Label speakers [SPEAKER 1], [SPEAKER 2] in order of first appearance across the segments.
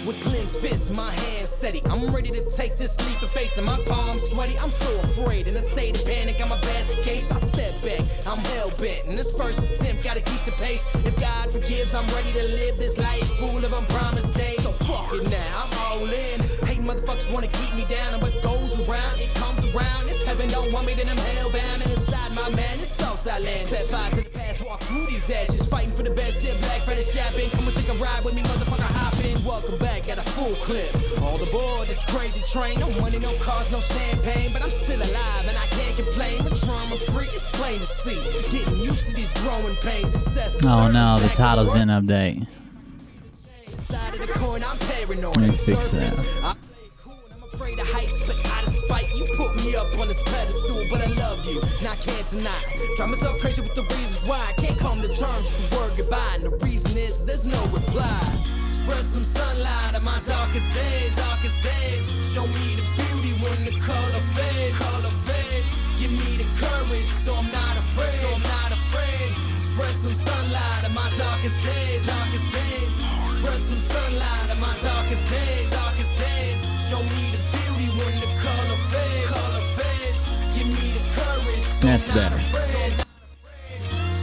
[SPEAKER 1] With clenched fists, my hands steady. I'm ready to take this leap of faith, and my palms sweaty. I'm so afraid, in a state of panic. I'm a basket case. I step back, I'm hell bent. In this first attempt, gotta keep the pace. If God forgives, I'm ready to live this life full of unpromised days. So fuck it now, I'm all in. Hate motherfuckers wanna keep me down, and what goes around, it comes around. If heaven don't want me, then I'm hellbound. And inside my man, it's Southside land. Set fire to the past, walk through these ashes, fighting for the best. Still black, fetish shopping. Come and take a ride with me, motherfucker, hop in. Welcome back at a full clip. All aboard this crazy train. No money, no cars, no champagne, but I'm still alive and I can't complain. But trauma free, it's plain to see. Getting used to these growing pains. Success.
[SPEAKER 2] Oh no, the title's didn't update. Let me fix that.
[SPEAKER 1] Afraid of heights, but out of spite, you put me up on this pedestal, but I love you, and I can't deny. Drive myself crazy with the reasons why I can't come to terms with the word goodbye, and the reason is there's no reply. Spread some sunlight on my darkest days, show me the beauty when the color fades, give me the courage, so I'm not afraid, Spread some sunlight on my darkest days, spread some sunlight on my darkest days, show me the beauty when the color fades, give me the courage, so
[SPEAKER 2] that's
[SPEAKER 1] I'm
[SPEAKER 2] better.
[SPEAKER 1] not afraid.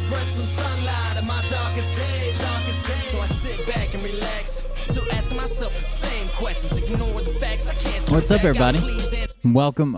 [SPEAKER 1] Spread some sunlight on my darkest days, so I sit back and relax, still asking myself the same questions, ignore the facts, I can't.
[SPEAKER 2] What's up, everybody? Welcome.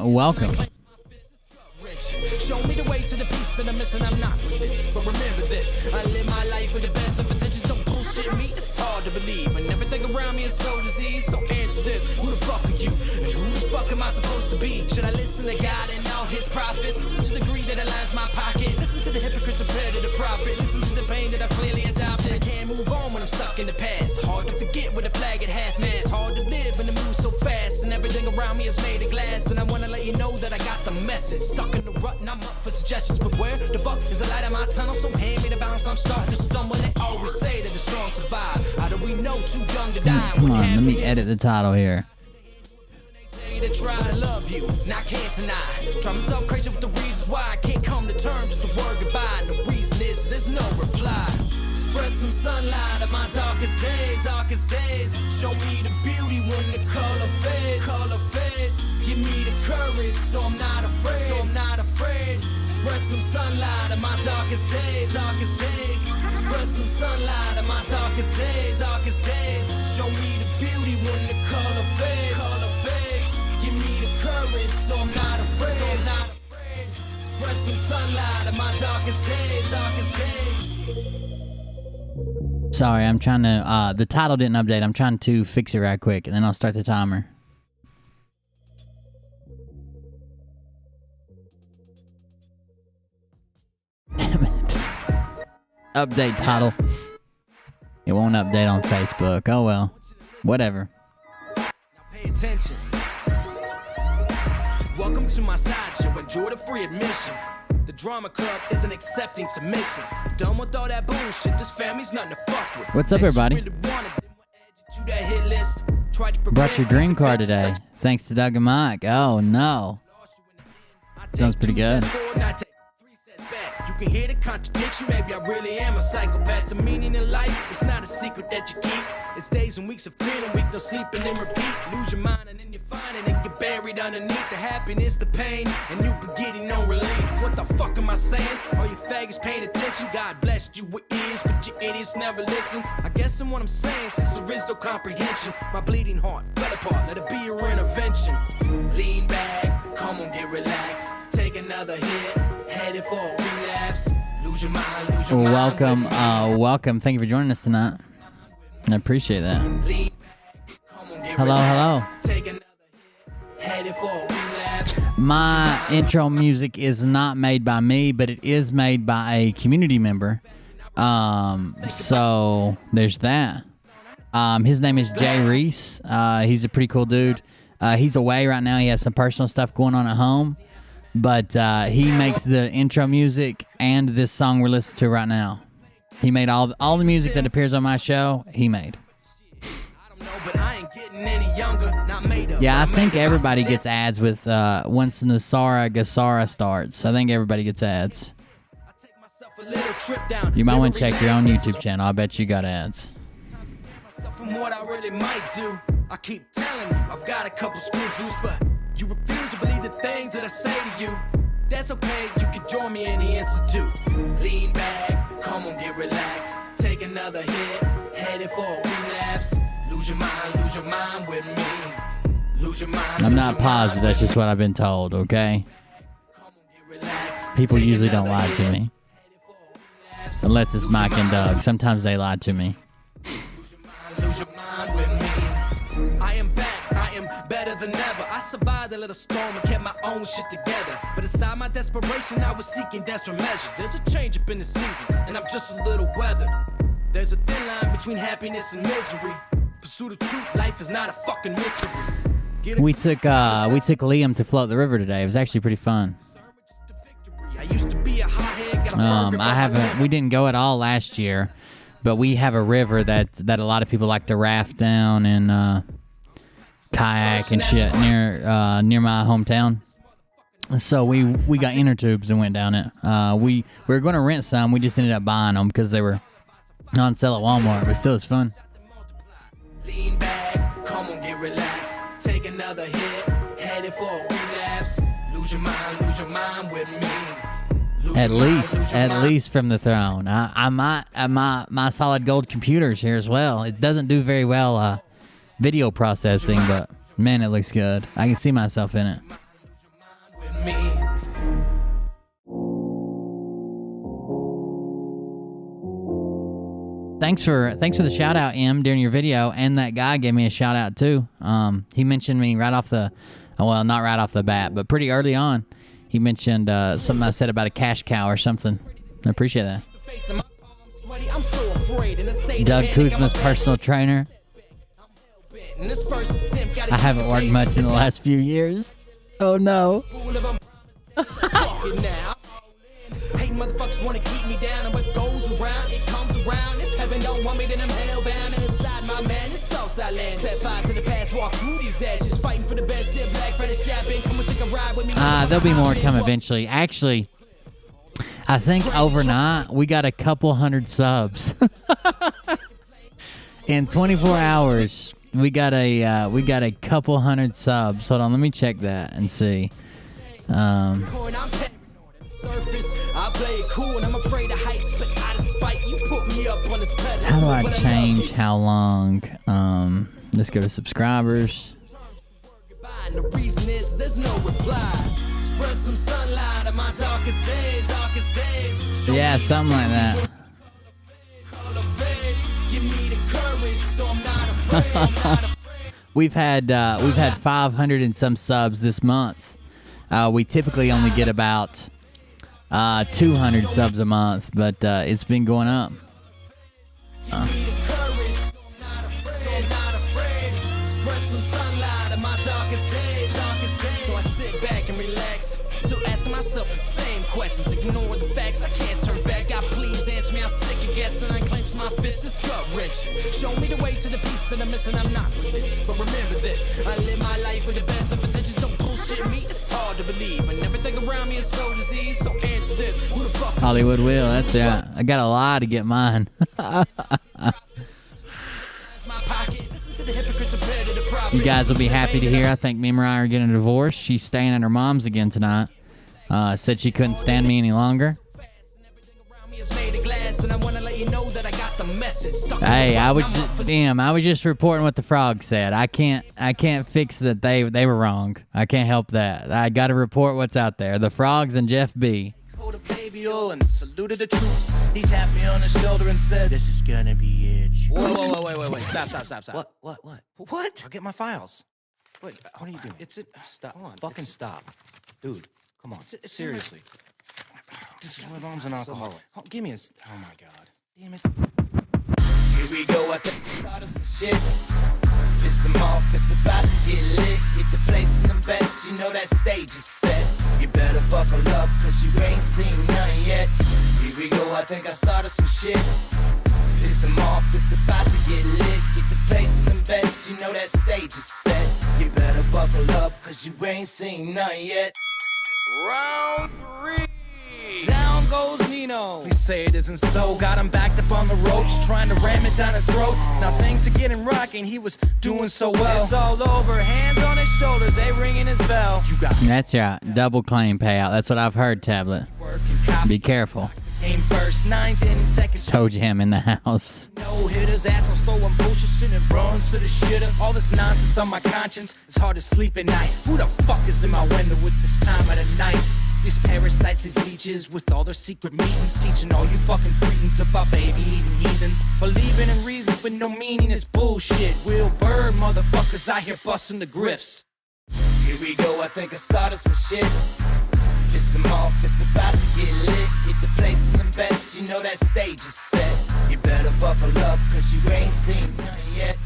[SPEAKER 1] Show me the way to the peace that I'm missing. I'm not religious, but remember this: I live my life with the best of intentions. Don't bullshit me. It's hard to believe, and everything around me is so diseased. So answer this: who the fuck are you, and who the fuck am I supposed to be? Should I listen to God and all His prophets? Listen to the greed that aligns my pocket. Listen to the hypocrites compared to the prophet. Listen to the pain that I've clearly adopted. I can't move on when I'm stuck in the past. Hard to forget with a flag at half-mast. Hard to live in the mood so fast, and everything around me is made of glass. And I wanna let you know that I got the message. Stuck in the rut, and I'm up for suggestions, but where the fuck is the light in my tunnel? So hand me the balance, I'm starting to stumble. They always say that the strong survive. How do we know too young to die?
[SPEAKER 2] Come on, let me edit the title here.
[SPEAKER 1] To try to love you, and I can't deny. Drive myself crazy with the reasons why I can't come to terms with the word goodbye. And the reason is there's no reply. Spread some sunlight on my darkest days, show me the beauty when the color fades, give me the courage, so I'm not afraid, Spread some sunlight on my darkest days, spread some sunlight on my darkest days, show me the beauty when the color fades, give me the courage, so I'm not afraid, Spread some sunlight on my darkest days,
[SPEAKER 2] Sorry, I'm trying to, the title didn't update. I'm trying to fix it right quick, and then I'll start the timer. Damn it. Update title. It won't update on Facebook. Oh well. Whatever.
[SPEAKER 1] Now pay attention. Welcome to my sideshow. Enjoy the free admission. The drama club isn't accepting submissions. Done with all that bullshit. This family's nothing to fuck with.
[SPEAKER 2] What's up, everybody? Brought your dream car today. Thanks to Doug and Mike. Oh no. Sounds pretty good.
[SPEAKER 1] You can hear the contradiction, maybe I really am a psychopath. The meaning in life, it's not a secret that you keep. It's days and weeks of feeling weak, no sleeping and repeat. Lose your mind and then you find it and get buried underneath the happiness, the pain, and you be getting no relief. What the fuck am I saying? All you faggots paying attention. God blessed you with ears, but you idiots never listen. I guess in what I'm saying, since there is no comprehension, my bleeding heart fell apart, let it be your intervention. Lean back, come on, get relaxed. Take another hit, headed for a relapse. Lose your mind, lose your mind.
[SPEAKER 2] Welcome. Thank you for joining us tonight. I appreciate that. Hello. My intro music is not made by me, but it is made by a community member. So there's that. His name is Jay Reese. He's a pretty cool dude. He's away right now. He has some personal stuff going on at home. But he makes the intro music and this song we're listening to right now. He made all the music that appears on my show. He made.
[SPEAKER 1] ain't getting any younger, not made up.
[SPEAKER 2] Yeah, I think everybody gets ads with once the Sara Gasara starts. I think everybody gets ads. You might want to check your own YouTube channel. I bet you got ads.
[SPEAKER 1] From what I really might do, I keep telling you, I've got a couple screws loose, but you refuse to believe the things that I say to you. That's okay, you can join me in the institute. Lean back, come on, get relaxed. Take another hit, headed for a relapse. Lose your mind with me. Lose your mind.
[SPEAKER 2] I'm not positive, that's just what I've been told, okay? People usually don't lie to me. Unless it's Mike and Doug. Sometimes they lie to me.
[SPEAKER 1] Lose your mind with me. I am back, I am better than ever. I survived a little storm and kept my own shit together. But inside my desperation, I was seeking desperate measures. There's a change up in the season, and I'm just a little weathered. There's a thin line between happiness and misery. Pursue the truth, life is not a fucking mystery.
[SPEAKER 2] We took Liam to float the river today. It was actually pretty fun.
[SPEAKER 1] I used to be a hothead, got a
[SPEAKER 2] we didn't go at all last year, but we have a river that a lot of people like to raft down and kayak and shit near my hometown. So we got inner tubes and went down it. We were going to rent some. We just ended up buying them because they were on sale at Walmart, but still it's fun.
[SPEAKER 1] Lean back, come on, get relaxed. Take another hit, headed for a relapse. Lose your mind with me.
[SPEAKER 2] At least from the throne. My solid gold computer's here as well. It doesn't do very well video processing, but man, it looks good. I can see myself in it. Thanks for the shout out, M, during your video, and that guy gave me a shout out too. He mentioned me right off the, well, not right off the bat, but pretty early on. He mentioned something I said about a cash cow or something. I appreciate that. Doug Kuzma's personal trainer. I haven't worked much in the last few years. Oh no.
[SPEAKER 1] Hey, motherfuckers wanna keep me down, and what goes around, it comes around. If heaven don't want me, then I'm hellbound. And inside my man, it's Southside land. Set fire to the past, walk through these ashes, fighting for the best. Dip black for the shopping, come and take a ride with me.
[SPEAKER 2] There'll be more come eventually. Actually, I think overnight we got a couple hundred subs. In 24 hours, we got a couple hundred subs. Hold on, let me check that and see.
[SPEAKER 1] I play it cool and I'm afraid of heights, but out of spite, you put me up on this pedestal.
[SPEAKER 2] How do I change how long? Let's go to subscribers.
[SPEAKER 1] The reason is there's no reply. Spread some sunlight on my darkest days.
[SPEAKER 2] Yeah, something like that.
[SPEAKER 1] Give me the courage, so I'm not afraid.
[SPEAKER 2] We've had 500 and some subs this month. We typically only get about 200 subs a month, but it's been going up.
[SPEAKER 1] So I sit back and relax, still asking myself the same questions, ignore the facts. I can't turn back. God, please answer me. I'm sick of guessing. I clench my fist, it's gut wrenching. Show me the way to the peace that I'm missing. I'm not religious, but remember this: I live my life with the best of intentions. Don't bullshit me. It's hard to believe, and everything around me is so diseased. So answer this: who the fuck?
[SPEAKER 2] Hollywood Will. That's it. I got a lie to get mine. You guys will be happy to hear. I think me and Mariah are getting a divorce. She's staying at her mom's again tonight. Said she couldn't stand me any longer. Hey, I was just reporting what the frog said. I can't fix that they were wrong. I can't help that. I got to report what's out there. The frogs and Jeff B.
[SPEAKER 1] And saluted the troops. He tapped me on the shoulder and said, "This is gonna be it." Whoa, wait. Stop. What? I'll get my files. Wait, what are you doing? Stop. Hold on. Fucking stop. Dude, come on. Seriously. This is my mom's an alcoholic. Oh, give me oh my God. Damn it. Here we go, I think we started some shit. Piss them off, it's about to get lit. Get the place in the best, you know that stage is set. You better buckle up, cause you ain't seen none yet. Here we go, I think I started some shit. Piss them off, it's about to get lit. Get the placing them bets, you know that stage is set. You better buckle up, cause you ain't seen none yet. Round 3. Down goes Nino. Please say it isn't so. Got him backed up on the ropes, trying to ram it down his throat. Now things are getting rocking, he was doing so well. It's all over, hands on his shoulders, they ringing his bell. You got
[SPEAKER 2] That's right. Double claim payout. That's what I've heard, Tablet. Be careful.
[SPEAKER 1] Game first, 9th inning, second.
[SPEAKER 2] Told you him in the house.
[SPEAKER 1] No hitters, ass on slow and bullshit and bronze to the shitter. All this nonsense on my conscience, it's hard to sleep at night. Who the fuck is in my window with this time of the night? These parasites, these leeches, with all their secret meetings, teaching all you fucking cretins about baby-eating heathens. Believing in reason with no meaning is bullshit. Will Bird, motherfuckers out here busting the grifts. Here we go, I think I started some shit. Piss them off, it's about to get lit. Get to placing them bets, you know that stage is set. You better buckle up, cause you ain't seen none yet.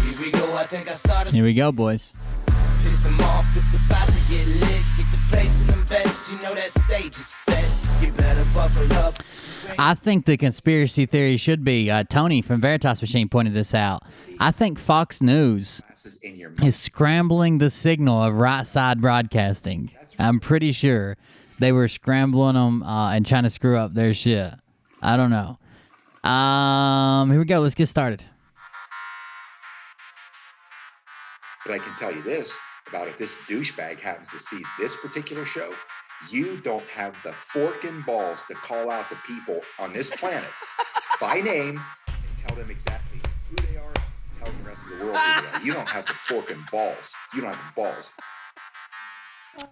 [SPEAKER 1] Here we go, I think I started.
[SPEAKER 2] Here we go, boys.
[SPEAKER 1] Piss them off, it's about to get lit. Get to placing them bets, you know that stage is set. You better buckle up.
[SPEAKER 2] I think the conspiracy theory should be, Tony from Veritas Machine pointed this out. I think Fox News is scrambling the signal of right side broadcasting. I'm pretty sure they were scrambling them and trying to screw up their shit. I don't know. Here we go. Let's get started.
[SPEAKER 3] But I can tell you this about if this douchebag happens to see this particular show, you don't have the forking balls to call out the people on this planet by name and tell them exactly who they are, tell the rest of the world who they are. You don't have the forking balls. You don't have the balls.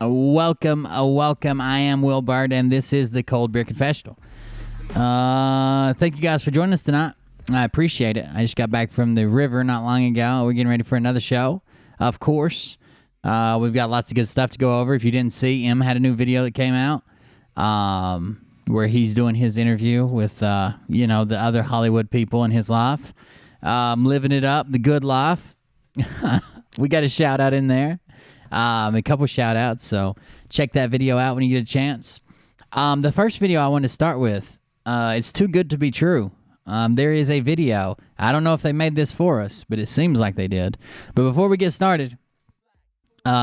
[SPEAKER 2] Welcome. I am Will Bird, and this is the Cold Beer Confessional. Thank you guys for joining us tonight. I appreciate it. I just got back from the river not long ago. We're getting ready for another show, of course. We've got lots of good stuff to go over. If you didn't see, M had a new video that came out where he's doing his interview with, the other Hollywood people in his life. Living it up, the good life. We got a shout out in there. A couple shout outs, so check that video out when you get a chance. The first video I want to start with, it's too good to be true. There is a video. I don't know if they made this for us, but it seems like they did. But before we get started,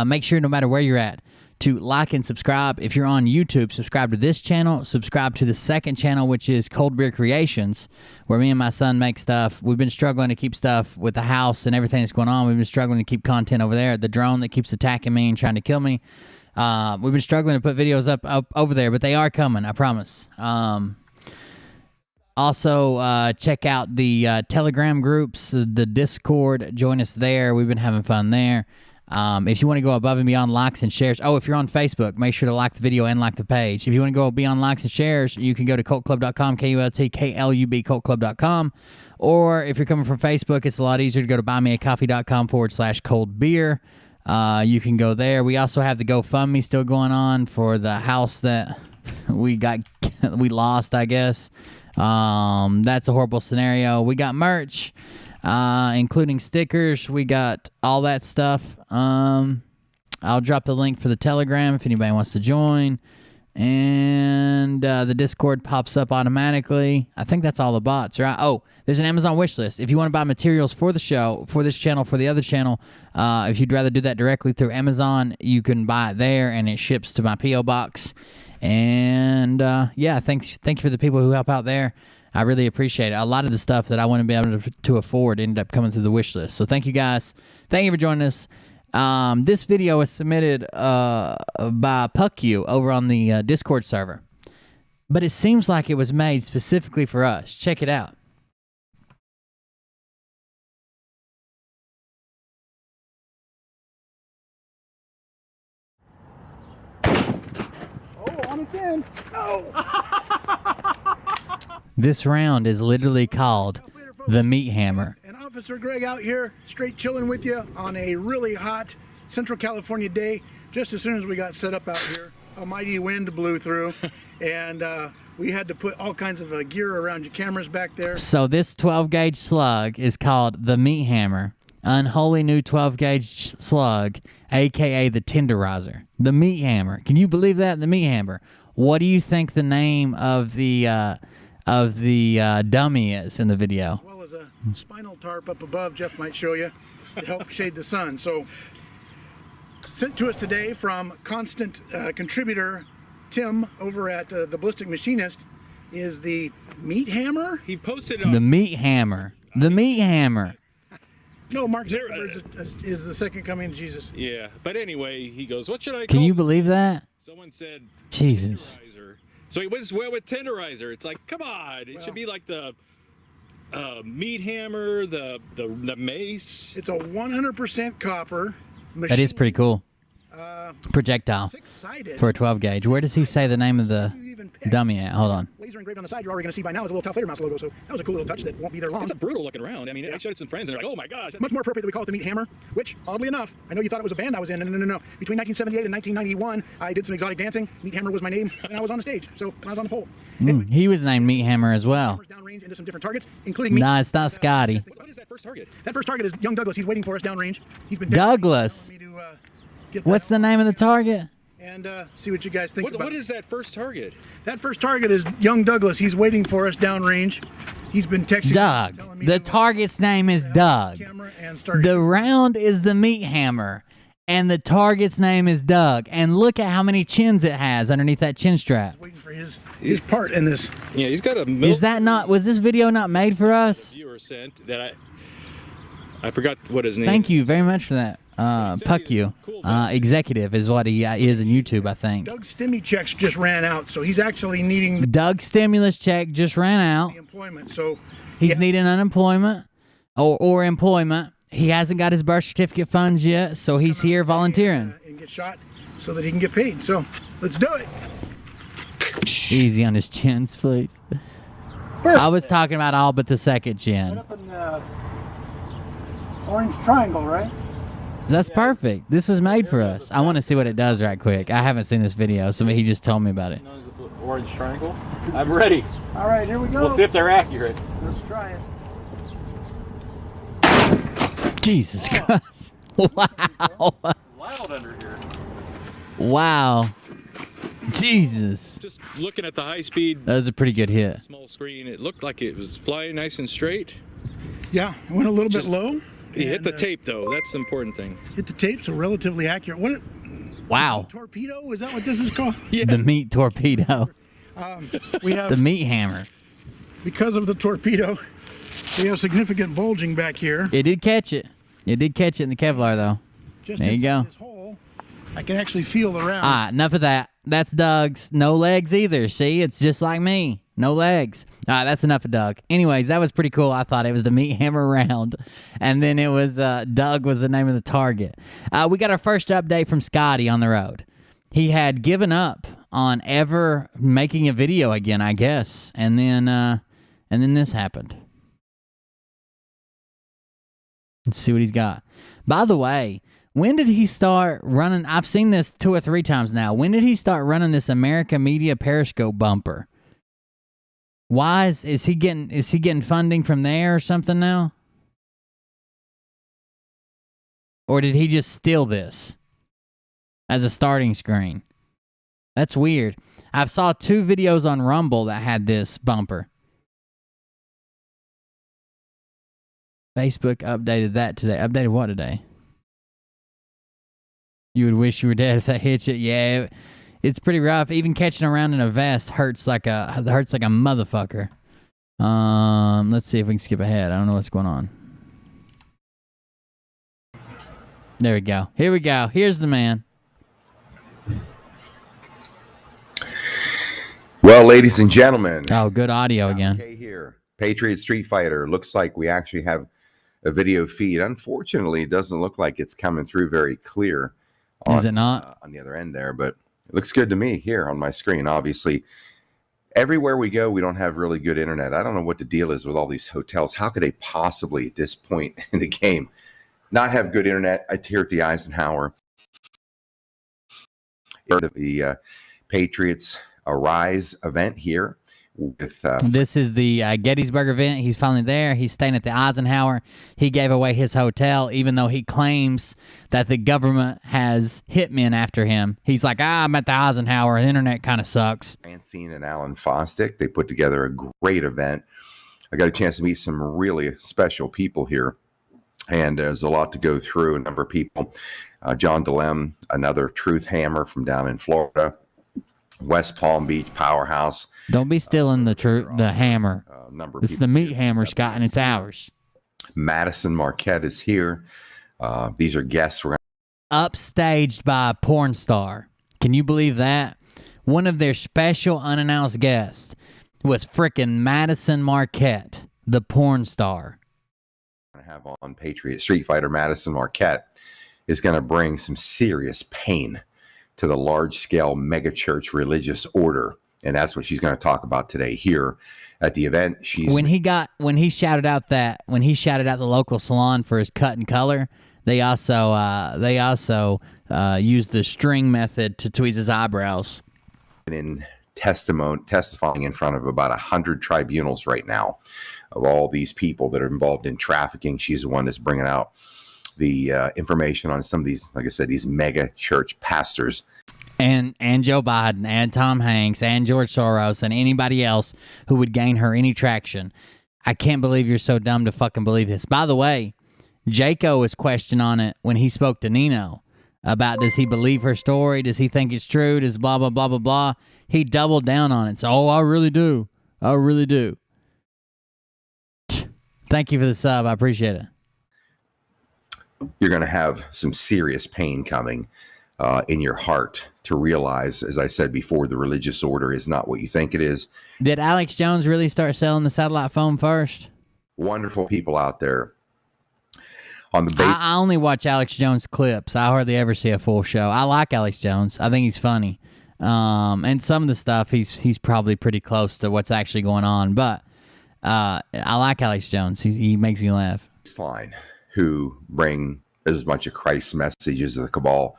[SPEAKER 2] make sure no matter where you're at to like and subscribe. If you're on YouTube, subscribe to this channel. Subscribe to the second channel, which is Cold Beer Creations, where me and my son make stuff. We've been struggling to keep stuff with the house and everything that's going on. We've been struggling to keep content over there. The drone that keeps attacking me and trying to kill me. We've been struggling to put videos up over there, but they are coming, I promise. Also, check out the Telegram groups, the Discord. Join us there. We've been having fun there. If you want to go above and beyond likes and shares. Oh, if you're on Facebook, make sure to like the video and like the page. If you want to go beyond likes and shares, you can go to cultclub.com, KULTKLUB, cultclub.com. Or if you're coming from Facebook, it's a lot easier to go to buymeacoffee.com/coldbeer. You can go there. We also have the GoFundMe still going on for the house that we lost, I guess. That's a horrible scenario. We got merch, including stickers. We got all that stuff. I'll drop the link for the Telegram if anybody wants to join. And the Discord pops up automatically. I think that's all the bots, right? Oh, there's an Amazon wish list. If you want to buy materials for the show, for this channel, for the other channel, if you'd rather do that directly through Amazon, you can buy it there, and it ships to my P.O. box. And, thank you for the people who help out there. I really appreciate it. A lot of the stuff that I wouldn't be able to afford ended up coming through the wish list. So thank you guys. Thank you for joining us. This video was submitted by PuckU over on the Discord server. But it seems like it was made specifically for us. Check it out.
[SPEAKER 4] On its end. Oh.
[SPEAKER 2] This round is literally called the Meat Hammer.
[SPEAKER 4] And Officer Greg out here, straight chilling with you on a really hot Central California day. Just as soon as we got set up out here, a mighty wind blew through, and we had to put all kinds of gear around your cameras back there.
[SPEAKER 2] So this 12-gauge slug is called the Meat Hammer. Unholy new 12-gauge slug, a.k.a. the Tenderizer. The Meat Hammer. Can you believe that? The Meat Hammer. What do you think the name of the dummy is in the video?
[SPEAKER 4] As well as a spinal tarp up above, Jeff might show you, to help shade the sun. So, sent to us today from constant contributor Tim over at the Ballistic Machinist is the meat hammer.
[SPEAKER 5] He posted on
[SPEAKER 2] The meat hammer. The meat hammer.
[SPEAKER 4] No, Mark Zuckerberg is the second coming of Jesus.
[SPEAKER 5] Yeah, but anyway, he goes, "What should I call?"
[SPEAKER 2] Can you believe that?
[SPEAKER 5] Someone said,
[SPEAKER 2] Jesus.
[SPEAKER 5] "Tenderizer." So he went with tenderizer. It's like, come on, it should be like the meat hammer, the mace.
[SPEAKER 4] It's a 100% copper machine.
[SPEAKER 2] That is pretty cool. Projectile
[SPEAKER 4] Six-sided.
[SPEAKER 2] for a 12 gauge. Where does he say the name of the dummy at? Hold on.
[SPEAKER 4] Laser engraved on the side, you're already going to see by now is a little Tough Later Mouse logo. So that was a cool little touch that won't be there long.
[SPEAKER 5] It's a brutal looking round. I mean, I showed it to some friends, and they're like, "Oh my gosh!"
[SPEAKER 4] Much more appropriate that we call it the Meat Hammer, which, oddly enough, I know you thought it was a band I was in. No. Between 1978 and 1991, I did some exotic dancing. Meat Hammer was my name, and I was on the stage. So when I was on the pole. Anyway,
[SPEAKER 2] He was named Meat Hammer as well.
[SPEAKER 4] downrange into some different targets, including meat.
[SPEAKER 2] Nah, it's not Scotty.
[SPEAKER 5] What is that first target?
[SPEAKER 4] That first target is young Douglas. He's waiting for us downrange. He's been
[SPEAKER 2] Douglas.
[SPEAKER 4] telling me to, get
[SPEAKER 2] What's the name of the target?
[SPEAKER 4] and see what you guys think about
[SPEAKER 5] What
[SPEAKER 4] it.
[SPEAKER 5] is that first target?
[SPEAKER 4] That first target is young Douglas. He's waiting for us downrange. He's been texting.
[SPEAKER 2] Doug.
[SPEAKER 4] telling me
[SPEAKER 2] The
[SPEAKER 4] to,
[SPEAKER 2] target's name is Doug.
[SPEAKER 4] camera and start
[SPEAKER 2] The round is the meat hammer, and the target's name is Doug. And look at how many chins it has underneath that chin strap.
[SPEAKER 4] waiting for his part in this.
[SPEAKER 5] Yeah, he's got a
[SPEAKER 2] Is that not? Was this video not made for us?
[SPEAKER 5] viewer sent that I forgot what his name.
[SPEAKER 2] Thank you very much for that. Puck you. Executive is what he is in YouTube, I think.
[SPEAKER 4] Doug's stimmy checks just ran out, so he's actually needing
[SPEAKER 2] Doug's stimulus check just ran out.
[SPEAKER 4] the employment. So
[SPEAKER 2] He's needing unemployment or employment. He hasn't got his birth certificate funds yet, so he's here volunteering.
[SPEAKER 4] and get shot so that he can get paid. So let's do it.
[SPEAKER 2] Easy on his chins, please. I was talking about all but the second chin.
[SPEAKER 4] Up in the orange triangle, right?
[SPEAKER 2] That's perfect. This was made for us. I want to see what it does right quick. I haven't seen this video, so he just told me about it.
[SPEAKER 6] Known as the orange triangle. I'm ready.
[SPEAKER 4] All right, here we go.
[SPEAKER 6] We'll see if they're accurate.
[SPEAKER 4] Let's try it.
[SPEAKER 2] Jesus Christ. Wow.
[SPEAKER 6] Loud under here.
[SPEAKER 2] Wow. Jesus.
[SPEAKER 5] Just looking at the high speed
[SPEAKER 2] That was a pretty good hit.
[SPEAKER 5] small screen, it looked like it was flying nice and straight.
[SPEAKER 4] Yeah, it went a little bit low.
[SPEAKER 5] He hit the
[SPEAKER 4] and,
[SPEAKER 5] tape though. That's the important thing.
[SPEAKER 4] Hit the tape, so relatively accurate. What?
[SPEAKER 2] Wow.
[SPEAKER 4] Torpedo? Is that what this is called?
[SPEAKER 2] The meat torpedo.
[SPEAKER 4] We have,
[SPEAKER 2] The meat hammer.
[SPEAKER 4] because of the torpedo, we have significant bulging back here.
[SPEAKER 2] It did catch it. It did catch it in the Kevlar, though.
[SPEAKER 4] Just
[SPEAKER 2] There you
[SPEAKER 4] inside
[SPEAKER 2] go.
[SPEAKER 4] This hole, I can actually feel the round.
[SPEAKER 2] Ah, enough of that. That's Doug's. No legs either. See, it's just like me. No legs. All right, that's enough of Doug. Anyways, that was pretty cool. I thought it was the meat hammer round. And then it was Doug was the name of the target. We got our first update from Scotty on the road. He had given up on ever making a video again, I guess. And then this happened. Let's see what he's got. By the way, when did he start running? I've seen this 2 or 3 times now. When did he start running this America Media Periscope bumper? Why is he getting funding from there or something now? Or did he just steal this as a starting screen? That's weird. I've saw 2 videos on Rumble that had this bumper. Facebook updated that today. Updated what today? You would wish you were dead if that hit you. Yeah, it's pretty rough. Even catching around in a vest hurts like a motherfucker. Let's see if we can skip ahead. I don't know what's going on. There we go. Here we go. Here's the man.
[SPEAKER 7] Well, ladies and gentlemen,
[SPEAKER 2] Oh, good audio again.
[SPEAKER 7] okay here. Patriot Street Fighter. Looks like we actually have a video feed. Unfortunately, it doesn't look like it's coming through very clear.
[SPEAKER 2] Is it not?
[SPEAKER 7] On the other end there, but it looks good to me here on my screen. Obviously, everywhere we go, we don't have really good internet. I don't know what the deal is with all these hotels. How could they possibly, at this point in the game, not have good internet? Here at the Eisenhower, the Patriots Arise event here with
[SPEAKER 2] This is the Gettysburg event. He's finally there. He's staying at the Eisenhower. He gave away his hotel, even though he claims that the government has hitmen after him. He's like, I'm at the Eisenhower. The internet kind of sucks.
[SPEAKER 7] Francine and Alan Fostick. They put together a great event I got a chance to meet some really special people here, and there's a lot to go through. A number of people, John DeLem, another truth hammer from down in Florida, West Palm Beach powerhouse.
[SPEAKER 2] Don't be stealing the hammer.
[SPEAKER 7] Number of
[SPEAKER 2] It's the
[SPEAKER 7] people
[SPEAKER 2] meat
[SPEAKER 7] here.
[SPEAKER 2] hammer, Scott, and it's ours.
[SPEAKER 7] Madison Marquette is here. These are guests. We're
[SPEAKER 2] Upstaged by a porn star. Can you believe that? One of their special unannounced guests was frickin' Madison Marquette, the porn star.
[SPEAKER 7] going to have on Patriot Street Fighter. Madison Marquette is going to bring some serious pain to the large-scale megachurch religious order, and that's what she's going to talk about today here at the event.
[SPEAKER 2] When he shouted out the local salon for his cut and color, they also used the string method to tweeze his eyebrows.
[SPEAKER 7] In testifying in front of about 100 tribunals right now of all these people that are involved in trafficking. She's the one that's bringing out the information on some of these, like I said, these mega church pastors.
[SPEAKER 2] And Joe Biden and Tom Hanks and George Soros and anybody else who would gain her any traction. I can't believe you're so dumb to fucking believe this. By the way, Jaco was questioned on it when he spoke to Nino about, does he believe her story? Does he think it's true? Does blah, blah, blah, blah, blah. He doubled down on it. So, I really do. I really do. Thank you for the sub. I appreciate it.
[SPEAKER 7] You're going to have some serious pain coming in your heart to realize, as I said before, the religious order is not what you think it is.
[SPEAKER 2] Did Alex Jones really start selling the satellite phone first?
[SPEAKER 7] Wonderful people out there. On the
[SPEAKER 2] I only watch Alex Jones clips. I hardly ever see a full show. I like Alex Jones. I think he's funny. And some of the stuff, he's probably pretty close to what's actually going on. But I like Alex Jones. He makes me laugh.
[SPEAKER 7] Baseline, who bring as much of Christ's message as the cabal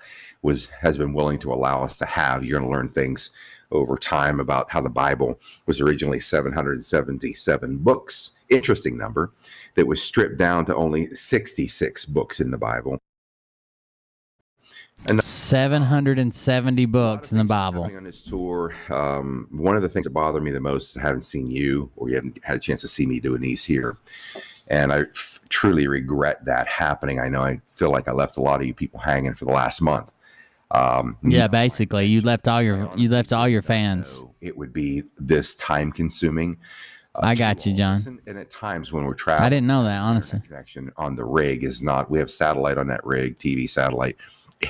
[SPEAKER 7] has been willing to allow us to have. You're going to learn things over time about how the Bible was originally 777 books. Interesting number that was stripped down to only 66 books in the Bible. And
[SPEAKER 2] 770 books in the Bible.
[SPEAKER 7] On this tour, one of the things that bothered me the most is I haven't seen you, or you haven't had a chance to see me doing these here. And I truly regret that happening. I know I feel like I left a lot of you people hanging for the last month.
[SPEAKER 2] Yeah, basically, you left all your fans.
[SPEAKER 7] It would be this time consuming.
[SPEAKER 2] I got you, John.
[SPEAKER 7] And at times when we're traveling,
[SPEAKER 2] I didn't know that, honestly.
[SPEAKER 7] Connection on the rig is not. We have satellite on that rig, TV satellite.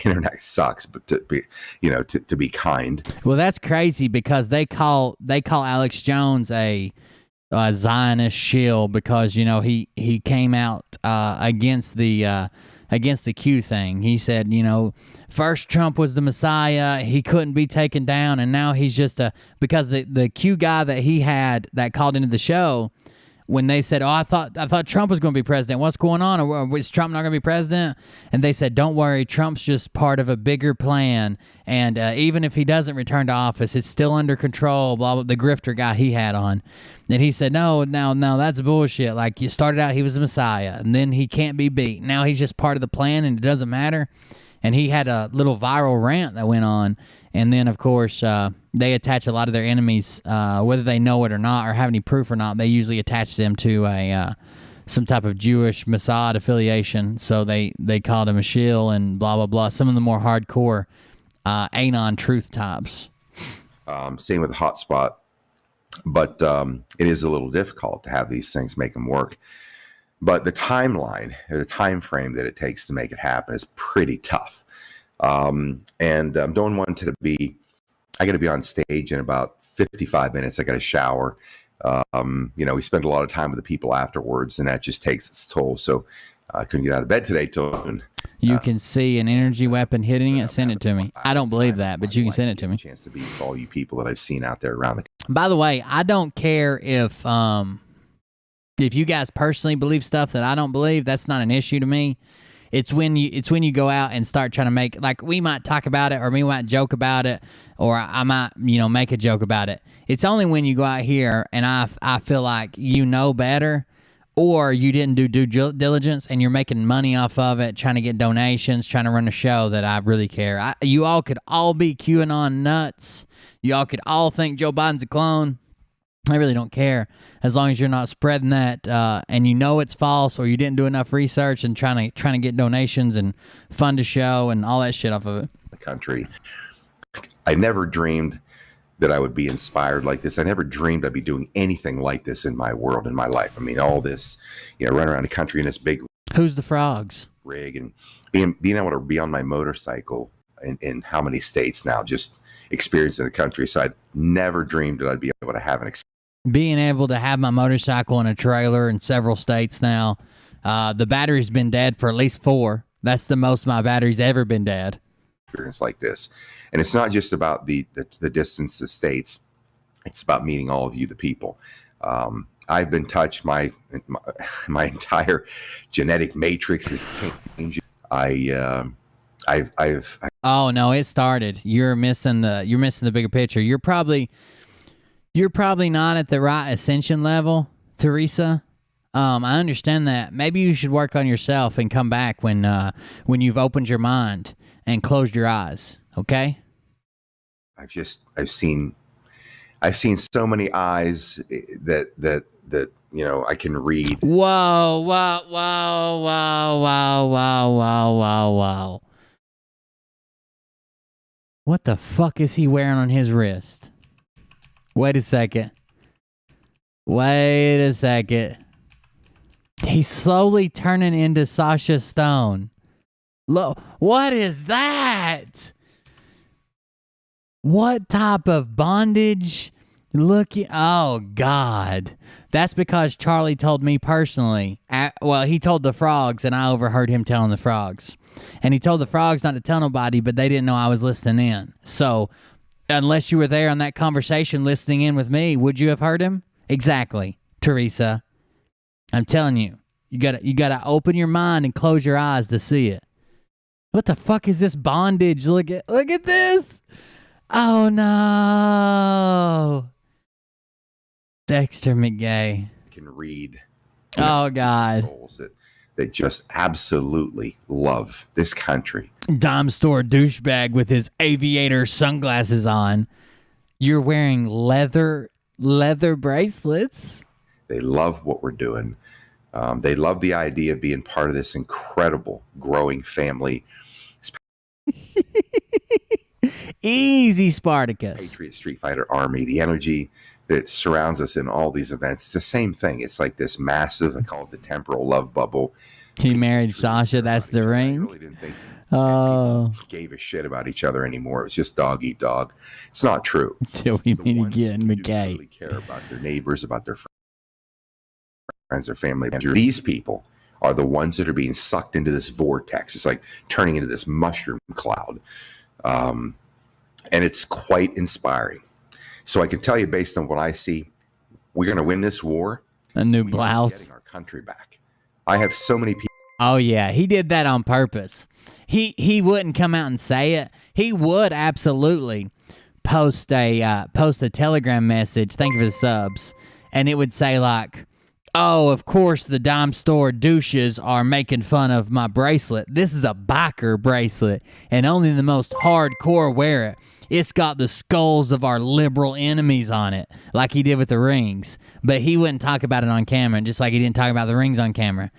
[SPEAKER 7] Internet sucks, but to be kind.
[SPEAKER 2] Well, that's crazy because they call Alex Jones a Zionist shill because he came out against the Q thing. He said, first Trump was the Messiah, he couldn't be taken down, and now he's just because the Q guy that he had that called into the show, when they said, I thought Trump was going to be president. What's going on? Or is Trump not going to be president? And they said, don't worry, Trump's just part of a bigger plan. And even if he doesn't return to office, it's still under control, blah, blah, the grifter guy he had on. And he said, no, that's bullshit. Like, you started out, he was a Messiah, and then he can't be beat. Now he's just part of the plan, and it doesn't matter. And he had a little viral rant that went on. And then, of course, they attach a lot of their enemies, whether they know it or not or have any proof or not. They usually attach them to some type of Jewish Mossad affiliation. So they called him a shill and blah, blah, blah. Some of the more hardcore Anon truth types.
[SPEAKER 7] Same with Hotspot. But it is a little difficult to have these things, make them work. But the timeline or the time frame that it takes to make it happen is pretty tough. And I'm doing one I got to be on stage in about 55 minutes. I got to shower. We spend a lot of time with the people afterwards, and that just takes its toll. So I couldn't get out of bed today till noon.
[SPEAKER 2] You can see an energy weapon hitting it. Send it to me. I don't believe that, but you can send it to me.
[SPEAKER 7] Chance to be with all you people that I've seen out there around the.
[SPEAKER 2] By the way, I don't care if you guys personally believe stuff that I don't believe. That's not an issue to me. It's when you go out and start trying to make, like, we might talk about it or we might joke about it or I might make a joke about it. It's only when you go out here and I feel like better or you didn't do due diligence and you're making money off of it, trying to get donations, trying to run a show, that I really care. You all could all be QAnon nuts. You all could all think Joe Biden's a clone. I really don't care as long as you're not spreading that and you know it's false or you didn't do enough research and trying to get donations and fund a show and all that shit off of it.
[SPEAKER 7] The country. I never dreamed that I would be inspired like this. I never dreamed I'd be doing anything like this in my world, in my life. I mean, all this, running around the country in this big
[SPEAKER 2] Who's the frogs?
[SPEAKER 7] rig and being able to be on my motorcycle in how many states now, just experiencing the country. So I never dreamed that I'd be able to have an
[SPEAKER 2] Being able to have my motorcycle in a trailer in several states now. The battery's been dead for at least 4. That's the most my battery's ever been dead.
[SPEAKER 7] experience like this. And it's not just about the distance to states. It's about meeting all of you, the people. I've been touched. My entire genetic matrix is changing.
[SPEAKER 2] Oh no, it started. You're missing the bigger picture. You're probably not at the right ascension level, Teresa. I understand that. Maybe you should work on yourself and come back when you've opened your mind and closed your eyes. Okay.
[SPEAKER 7] I've seen so many eyes that I can read.
[SPEAKER 2] Whoa, whoa, whoa, whoa, whoa, whoa, whoa, whoa, whoa. What the fuck is he wearing on his wrist? Wait a second. He's slowly turning into Sasha Stone. Look, what is that? What type of bondage? Oh, God. That's because Charlie told me personally. He told the frogs, and I overheard him telling the frogs. And he told the frogs not to tell nobody, but they didn't know I was listening in. So, unless you were there on that conversation listening in with me, would you have heard him? Exactly, Teresa. I'm telling you, you gotta open your mind and close your eyes to see it. What the fuck is this bondage? Look at this. Oh no. Dexter McGay.
[SPEAKER 7] Can read.
[SPEAKER 2] Oh God.
[SPEAKER 7] Souls that just absolutely love this country.
[SPEAKER 2] Dime store douchebag with his aviator sunglasses on. You're wearing leather bracelets.
[SPEAKER 7] They love what we're doing. They love the idea of being part of this incredible growing family.
[SPEAKER 2] Easy, Spartacus.
[SPEAKER 7] Patriot Street Fighter Army, the energy that surrounds us in all these events. It's the same thing. It's like this massive, I call it the temporal love bubble.
[SPEAKER 2] He married Sasha. That's the ring.
[SPEAKER 7] I really didn't think people gave a shit about each other anymore. It was just dog eat dog. It's not true.
[SPEAKER 2] Till we meet again,
[SPEAKER 7] who
[SPEAKER 2] McKay.
[SPEAKER 7] really care about their neighbors, about their friends, their family. These people are the ones that are being sucked into this vortex. It's like turning into this mushroom cloud. And it's quite inspiring. So I can tell you, based on what I see, we're going to win this war.
[SPEAKER 2] A new
[SPEAKER 7] We are
[SPEAKER 2] blouse.
[SPEAKER 7] getting our country back. I have so many people.
[SPEAKER 2] Oh yeah, he did that on purpose. He wouldn't come out and say it. He would absolutely post a Telegram message. Thank you for the subs, and it would say like, "Oh, of course the dime store douches are making fun of my bracelet. This is a biker bracelet, and only the most hardcore wear it. It's got the skulls of our liberal enemies on it," like he did with the rings. But he wouldn't talk about it on camera, just like he didn't talk about the rings on camera.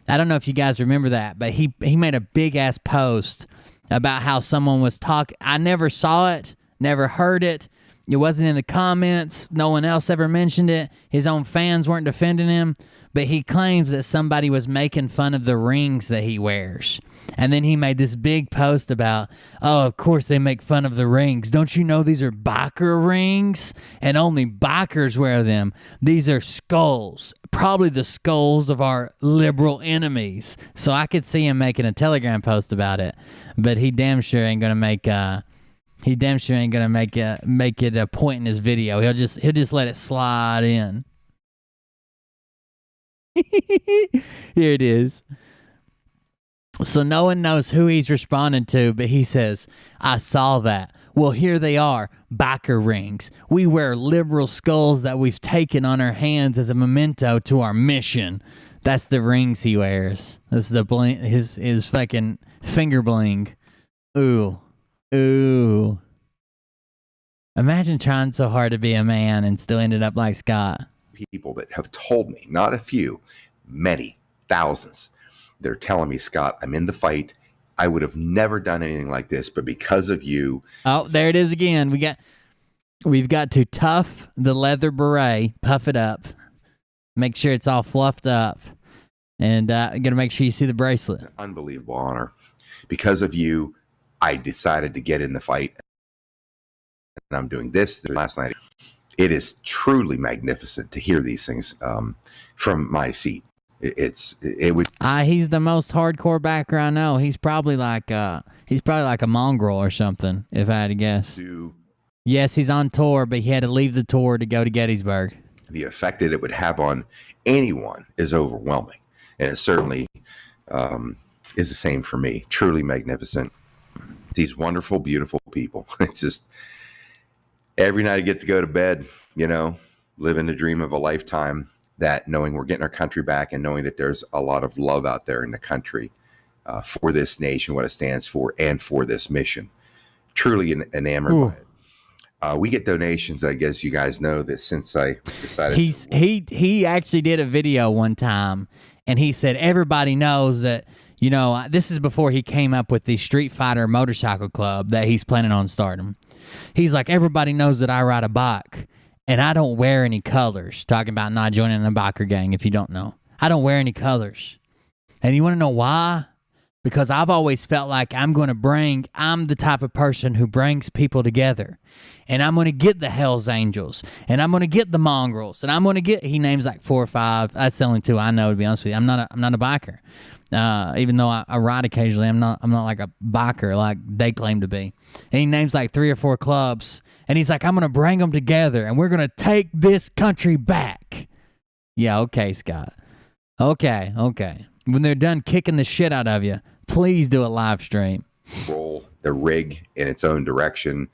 [SPEAKER 2] I don't know if you guys remember that, but he made a big-ass post about how someone was talking. I never saw it, never heard it. It wasn't in the comments. No one else ever mentioned it. His own fans weren't defending him. But he claims that somebody was making fun of the rings that he wears. And then he made this big post about, "Oh, of course they make fun of the rings. Don't you know these are biker rings? And only bikers wear them. These are skulls. Probably the skulls of our liberal enemies." So I could see him making a Telegram post about it. But he damn sure ain't gonna make it a point in his video. He'll just let it slide in. Here it is. So no one knows who he's responding to, but he says, "I saw that. Well, here they are, biker rings. We wear liberal skulls that we've taken on our hands as a memento to our mission." That's the rings he wears. That's the bling, his fucking finger bling. Ooh. Imagine trying so hard to be a man and still ended up like Scott.
[SPEAKER 7] People that have told me, not a few, many, thousands, they're telling me, Scott, I'm in the fight. I would have never done anything like this, but because of you.
[SPEAKER 2] Oh, there it is again. We've got to tuff the leather beret, puff it up, make sure it's all fluffed up, and gotta make sure you see the bracelet.
[SPEAKER 7] Unbelievable honor. Because of you, I decided to get in the fight. And I'm doing this last night. It is truly magnificent to hear these things from my seat. It would.
[SPEAKER 2] He's the most hardcore backer I know. He's probably like a mongrel or something, if I had to guess. Yes, he's on tour, but he had to leave the tour to go to Gettysburg.
[SPEAKER 7] The effect that it would have on anyone is overwhelming, and it certainly is the same for me. Truly magnificent. These wonderful, beautiful people. It's just every night I get to go to bed, living the dream of a lifetime. That knowing we're getting our country back and knowing that there's a lot of love out there in the country for this nation, what it stands for, and for this mission. Truly enamored by it. We get donations. I guess you guys know that since I decided.
[SPEAKER 2] He actually did a video one time, and he said everybody knows that. This is before he came up with the Street Fighter Motorcycle Club that he's planning on starting. He's like, everybody knows that I ride a bike. And I don't wear any colors. Talking about not joining the biker gang, if you don't know. I don't wear any colors. And you want to know why? Because I've always felt like I'm the type of person who brings people together. And I'm going to get the Hells Angels. And I'm going to get the Mongrels. And I'm going to get, he names like 4 or 5. That's the only 2 I know, to be honest with you. I'm not a biker. Even though I ride occasionally, I'm not like a biker like they claim to be. And he names like 3 or 4 clubs. And he's like, I'm going to bring them together, and we're going to take this country back. Yeah, okay, Scott. Okay. When they're done kicking the shit out of you, please do a live stream.
[SPEAKER 7] Roll the rig in its own direction.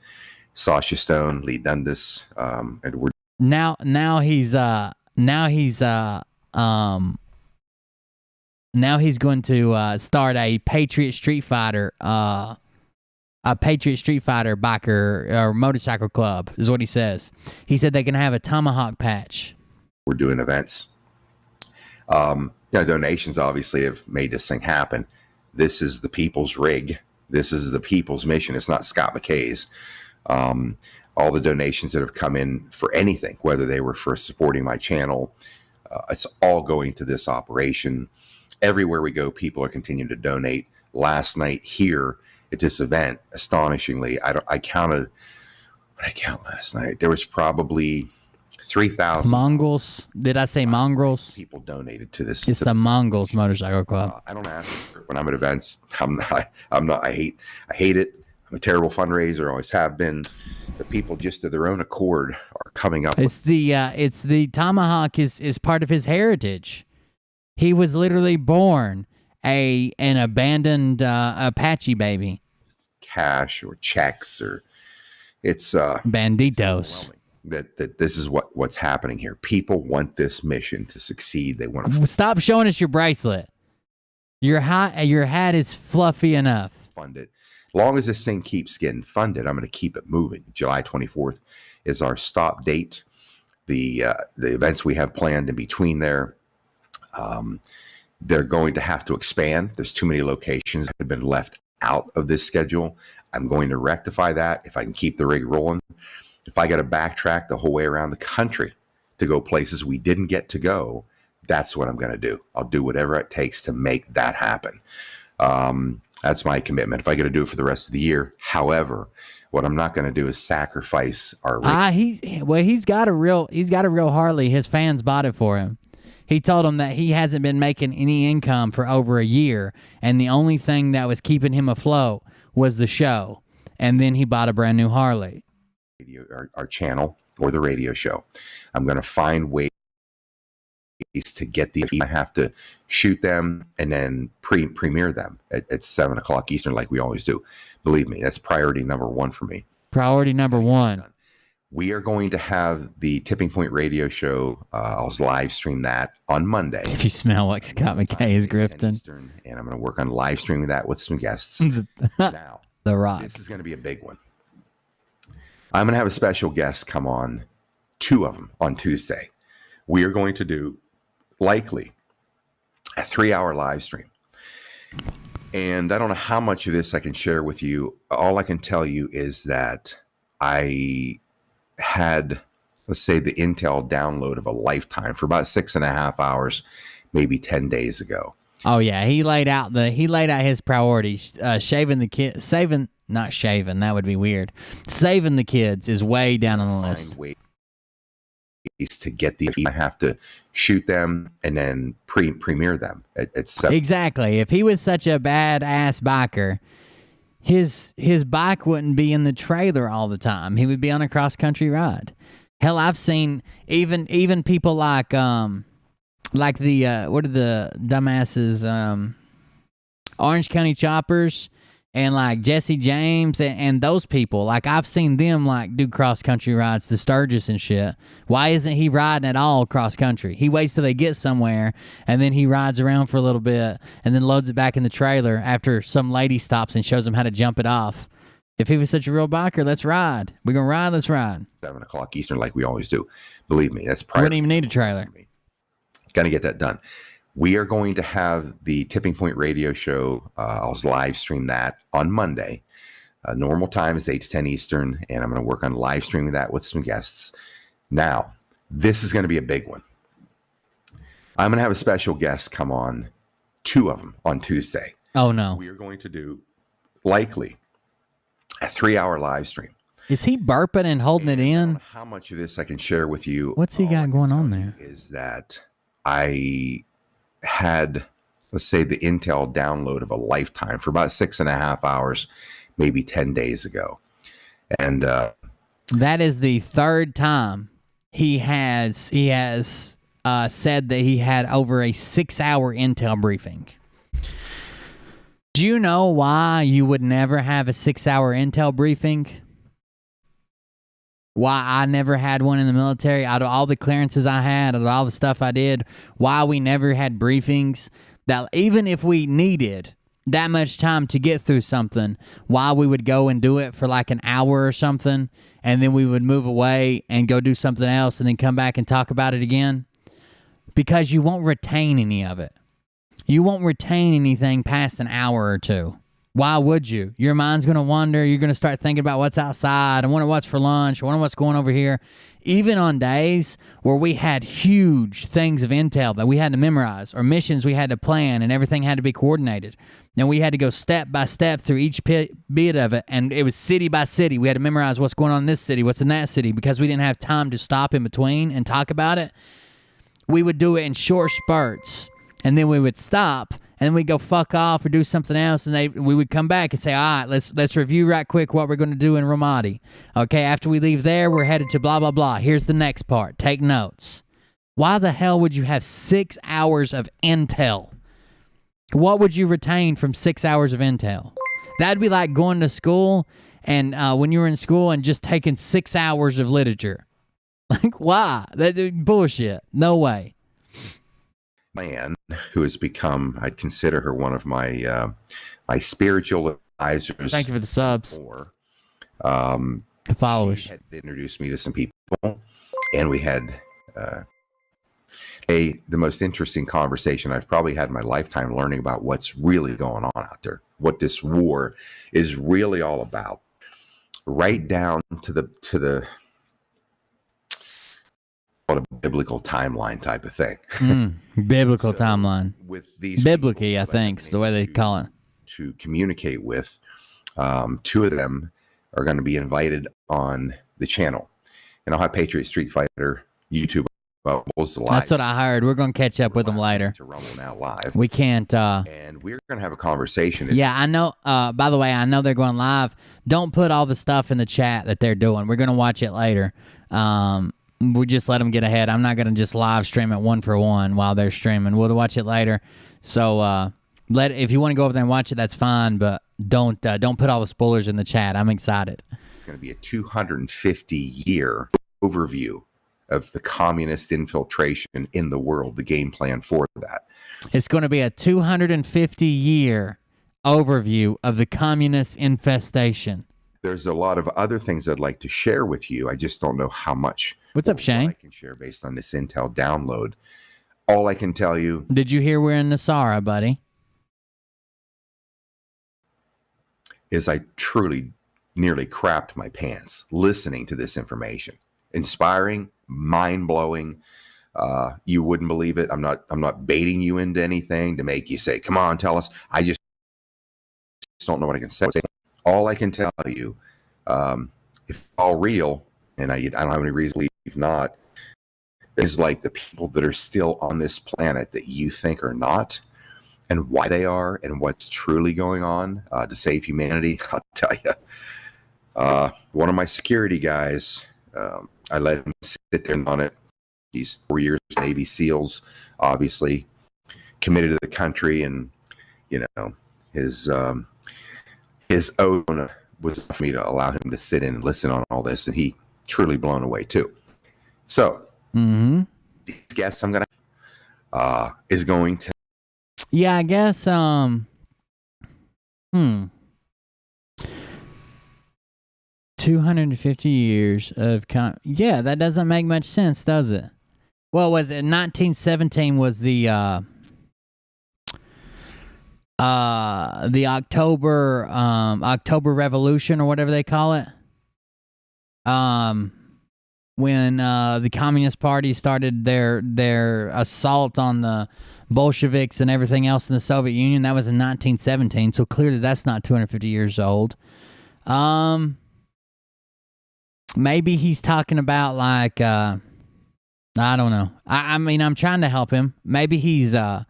[SPEAKER 7] Sasha Stone, Lee Dundas, and we're
[SPEAKER 2] now he's going to start a Patriot Street Fighter biker or motorcycle club is what he says. He said they can have a tomahawk patch.
[SPEAKER 7] We're doing events. Donations obviously have made this thing happen. This is the people's rig. This is the people's mission. It's not Scott McKay's. All the donations that have come in for anything, whether they were for supporting my channel, it's all going to this operation. Everywhere we go, people are continuing to donate. Last night here at this event, astonishingly, I counted. What I count last night? There was probably 3,000
[SPEAKER 2] Mongols. Did I say mongrels?
[SPEAKER 7] People donated to this.
[SPEAKER 2] It's the Mongols Motorcycle Club.
[SPEAKER 7] I don't ask for it when I'm at events. I'm not. I hate it. I'm a terrible fundraiser. Always have been. The people just of their own accord are coming up.
[SPEAKER 2] It's the tomahawk is part of his heritage. He was literally born an abandoned Apache baby.
[SPEAKER 7] Cash or checks or it's
[SPEAKER 2] banditos.
[SPEAKER 7] That this is what's happening here. People want this mission to succeed. They want to
[SPEAKER 2] stop showing us your bracelet. Your hat is fluffy enough.
[SPEAKER 7] Fund it. As long as this thing keeps getting funded, I'm going to keep it moving. July 24th is our stop date. The events we have planned in between there, they're going to have to expand. There's too many locations that have been left out of this schedule. I'm going to rectify that if I can keep the rig rolling. If I got to backtrack the whole way around the country to go places we didn't get to go, that's what I'm going to do. I'll do whatever it takes to make that happen. That's my commitment. If I got to do it for the rest of the year, however, what I'm not going to do is sacrifice our rig.
[SPEAKER 2] He's got a real Harley. His fans bought it for him. He told him that he hasn't been making any income for over a year, and the only thing that was keeping him afloat was the show. And then he bought a brand new Harley.
[SPEAKER 7] Our channel or the radio show. I'm going to find ways to get I have to shoot them and then premiere them at 7:00 Eastern like we always do. Believe me, that's priority number 1 for me.
[SPEAKER 2] Priority number 1.
[SPEAKER 7] We are going to have the Tipping Point radio show. I'll live stream that on Monday.
[SPEAKER 2] If you smell like Scott McKay is grifting.
[SPEAKER 7] Eastern, and I'm going to work on live streaming that with some guests. Now,
[SPEAKER 2] The Rock.
[SPEAKER 7] This is going to be a big one. I'm going to have a special guest come on, 2 of them on Tuesday. We are going to do likely a 3-hour live stream. And I don't know how much of this I can share with you. All I can tell you is that I had, let's say, the Intel download of a lifetime for about 6.5 hours, maybe 10 days ago.
[SPEAKER 2] Oh yeah, he laid out his priorities. Saving the kids is way down on the list.
[SPEAKER 7] Ways to get these. I have to shoot them and then premiere them at 7.
[SPEAKER 2] Exactly. If he was such a badass biker, his bike wouldn't be in the trailer all the time. He would be on a cross country ride. Hell, I've seen even people like the what are the dumbasses, Orange County Choppers and like Jesse James and those people. Like I've seen them like do cross country rides to Sturgis and shit. Why isn't he riding at all cross country? He waits till they get somewhere and then he rides around for a little bit and then loads it back in the trailer after some lady stops and shows him how to jump it off. If he was such a real biker, let's ride. We're gonna ride. Let's ride.
[SPEAKER 7] 7 o'clock Eastern, like we always do. Believe me, that's
[SPEAKER 2] We
[SPEAKER 7] prior.
[SPEAKER 2] wouldn't even need a trailer.
[SPEAKER 7] Got to get that done. We are going to have the Tipping Point Radio Show. I'll live stream that on Monday. Normal time is 8 to 10 Eastern, and I'm going to work on live streaming that with some guests. Now, this is going to be a big one. I'm going to have a special guest come on, 2 of them on Tuesday.
[SPEAKER 2] Oh no.
[SPEAKER 7] We are going to do likely a 3-hour live stream.
[SPEAKER 2] Is he burping and holding it
[SPEAKER 7] I don't
[SPEAKER 2] in?
[SPEAKER 7] know how much of this I can share with you.
[SPEAKER 2] What's he
[SPEAKER 7] All
[SPEAKER 2] got
[SPEAKER 7] I can
[SPEAKER 2] going
[SPEAKER 7] tell
[SPEAKER 2] on
[SPEAKER 7] you
[SPEAKER 2] there?
[SPEAKER 7] is that I had, let's say, the Intel download of a lifetime for about 6.5 hours, maybe 10 days ago. And
[SPEAKER 2] That is the third time he has said that he had over a 6-hour Intel briefing. Do you know why you would never have a 6-hour Intel briefing? Why I never had one in the military, out of all the clearances I had, out of all the stuff I did, why we never had briefings, that even if we needed that much time to get through something, why we would go and do it for like an hour or something, and then we would move away and go do something else and then come back and talk about it again? Because you won't retain any of it. You won't retain anything past an hour or two. Why would you? Your mind's going to wander. You're going to start thinking about what's outside. I wonder what's for lunch. I wonder what's going over here. Even on days where we had huge things of intel that we had to memorize or missions we had to plan and everything had to be coordinated. And we had to go step by step through each bit of it. And it was city by city. We had to memorize what's going on in this city, what's in that city, because we didn't have time to stop in between and talk about it. We would do it in short spurts. And then we would stop. And then we'd go fuck off or do something else, and we would come back and say, all right, let's review right quick what we're going to do in Ramadi. Okay, after we leave there, we're headed to blah, blah, blah. Here's the next part. Take notes. Why the hell would you have 6 hours of intel? What would you retain from 6 hours of intel? That'd be like going to school and when you were in school and just taking 6 hours of literature. Like, why? That's bullshit. No way.
[SPEAKER 7] Man who has become, I'd consider her one of my my spiritual advisors.
[SPEAKER 2] Thank you for the subs.
[SPEAKER 7] Or,
[SPEAKER 2] The followers.
[SPEAKER 7] She had introduced me to some people, and we had the most interesting conversation I've probably had in my lifetime, learning about what's really going on out there, what this war is really all about, right down to the a biblical timeline type of thing.
[SPEAKER 2] Biblical
[SPEAKER 7] So,
[SPEAKER 2] timeline.
[SPEAKER 7] With these
[SPEAKER 2] Biblical, I
[SPEAKER 7] people that I've
[SPEAKER 2] think,
[SPEAKER 7] been
[SPEAKER 2] is the way they
[SPEAKER 7] able
[SPEAKER 2] call it.
[SPEAKER 7] to communicate with, 2 of them are going to be invited on the channel, and I'll have Patriot Street Fighter YouTube live.
[SPEAKER 2] That's what I heard. We're going to catch up with them later.
[SPEAKER 7] To Rumble Now Live,
[SPEAKER 2] We can't.
[SPEAKER 7] and we're going to have a conversation.
[SPEAKER 2] Yeah, I know. By the way, I know they're going live. Don't put all the stuff in the chat that they're doing. We're going to watch it later. We just let them get ahead. I'm not going to just live stream it 1 for 1 while they're streaming. We'll watch it later. So if you want to go over there and watch it, that's fine. But don't put all the spoilers in the chat. I'm excited.
[SPEAKER 7] It's going to be a 250-year overview of the communist infiltration in the world, the game plan for that.
[SPEAKER 2] It's going to be a 250-year overview of the communist infestation.
[SPEAKER 7] there's a lot of other things I'd like to share with you. I just don't know how much.
[SPEAKER 2] What's up,
[SPEAKER 7] what
[SPEAKER 2] Shane?
[SPEAKER 7] I can share based on this intel download. All I can tell you
[SPEAKER 2] Did you hear we're in Nasara, buddy?
[SPEAKER 7] is I truly nearly crapped my pants listening to this information. Inspiring, mind-blowing. You wouldn't believe it. I'm not baiting you into anything to make you say, come on, tell us. I just don't know what I can say. All I can tell you, if it's all real, and I don't have any reason to believe not, is like the people that are still on this planet that you think are not, and why they are, and what's truly going on to save humanity. I'll tell you, one of my security guys, I let him sit there on it. He's 4 years Navy SEALs, obviously committed to the country, and his own was for me to allow him to sit in and listen on all this, and he truly blown away too. So these guests I'm gonna is going to.
[SPEAKER 2] Yeah, I guess. 250 years of yeah, that doesn't make much sense, does it? Well, was it 1917 was the October Revolution or whatever they call it. When the Communist Party started their assault on the Bolsheviks and everything else in the Soviet Union, that was in 1917. So clearly that's not 250 years old. Maybe he's talking about like I don't know. I mean, I'm trying to help him. Maybe he's like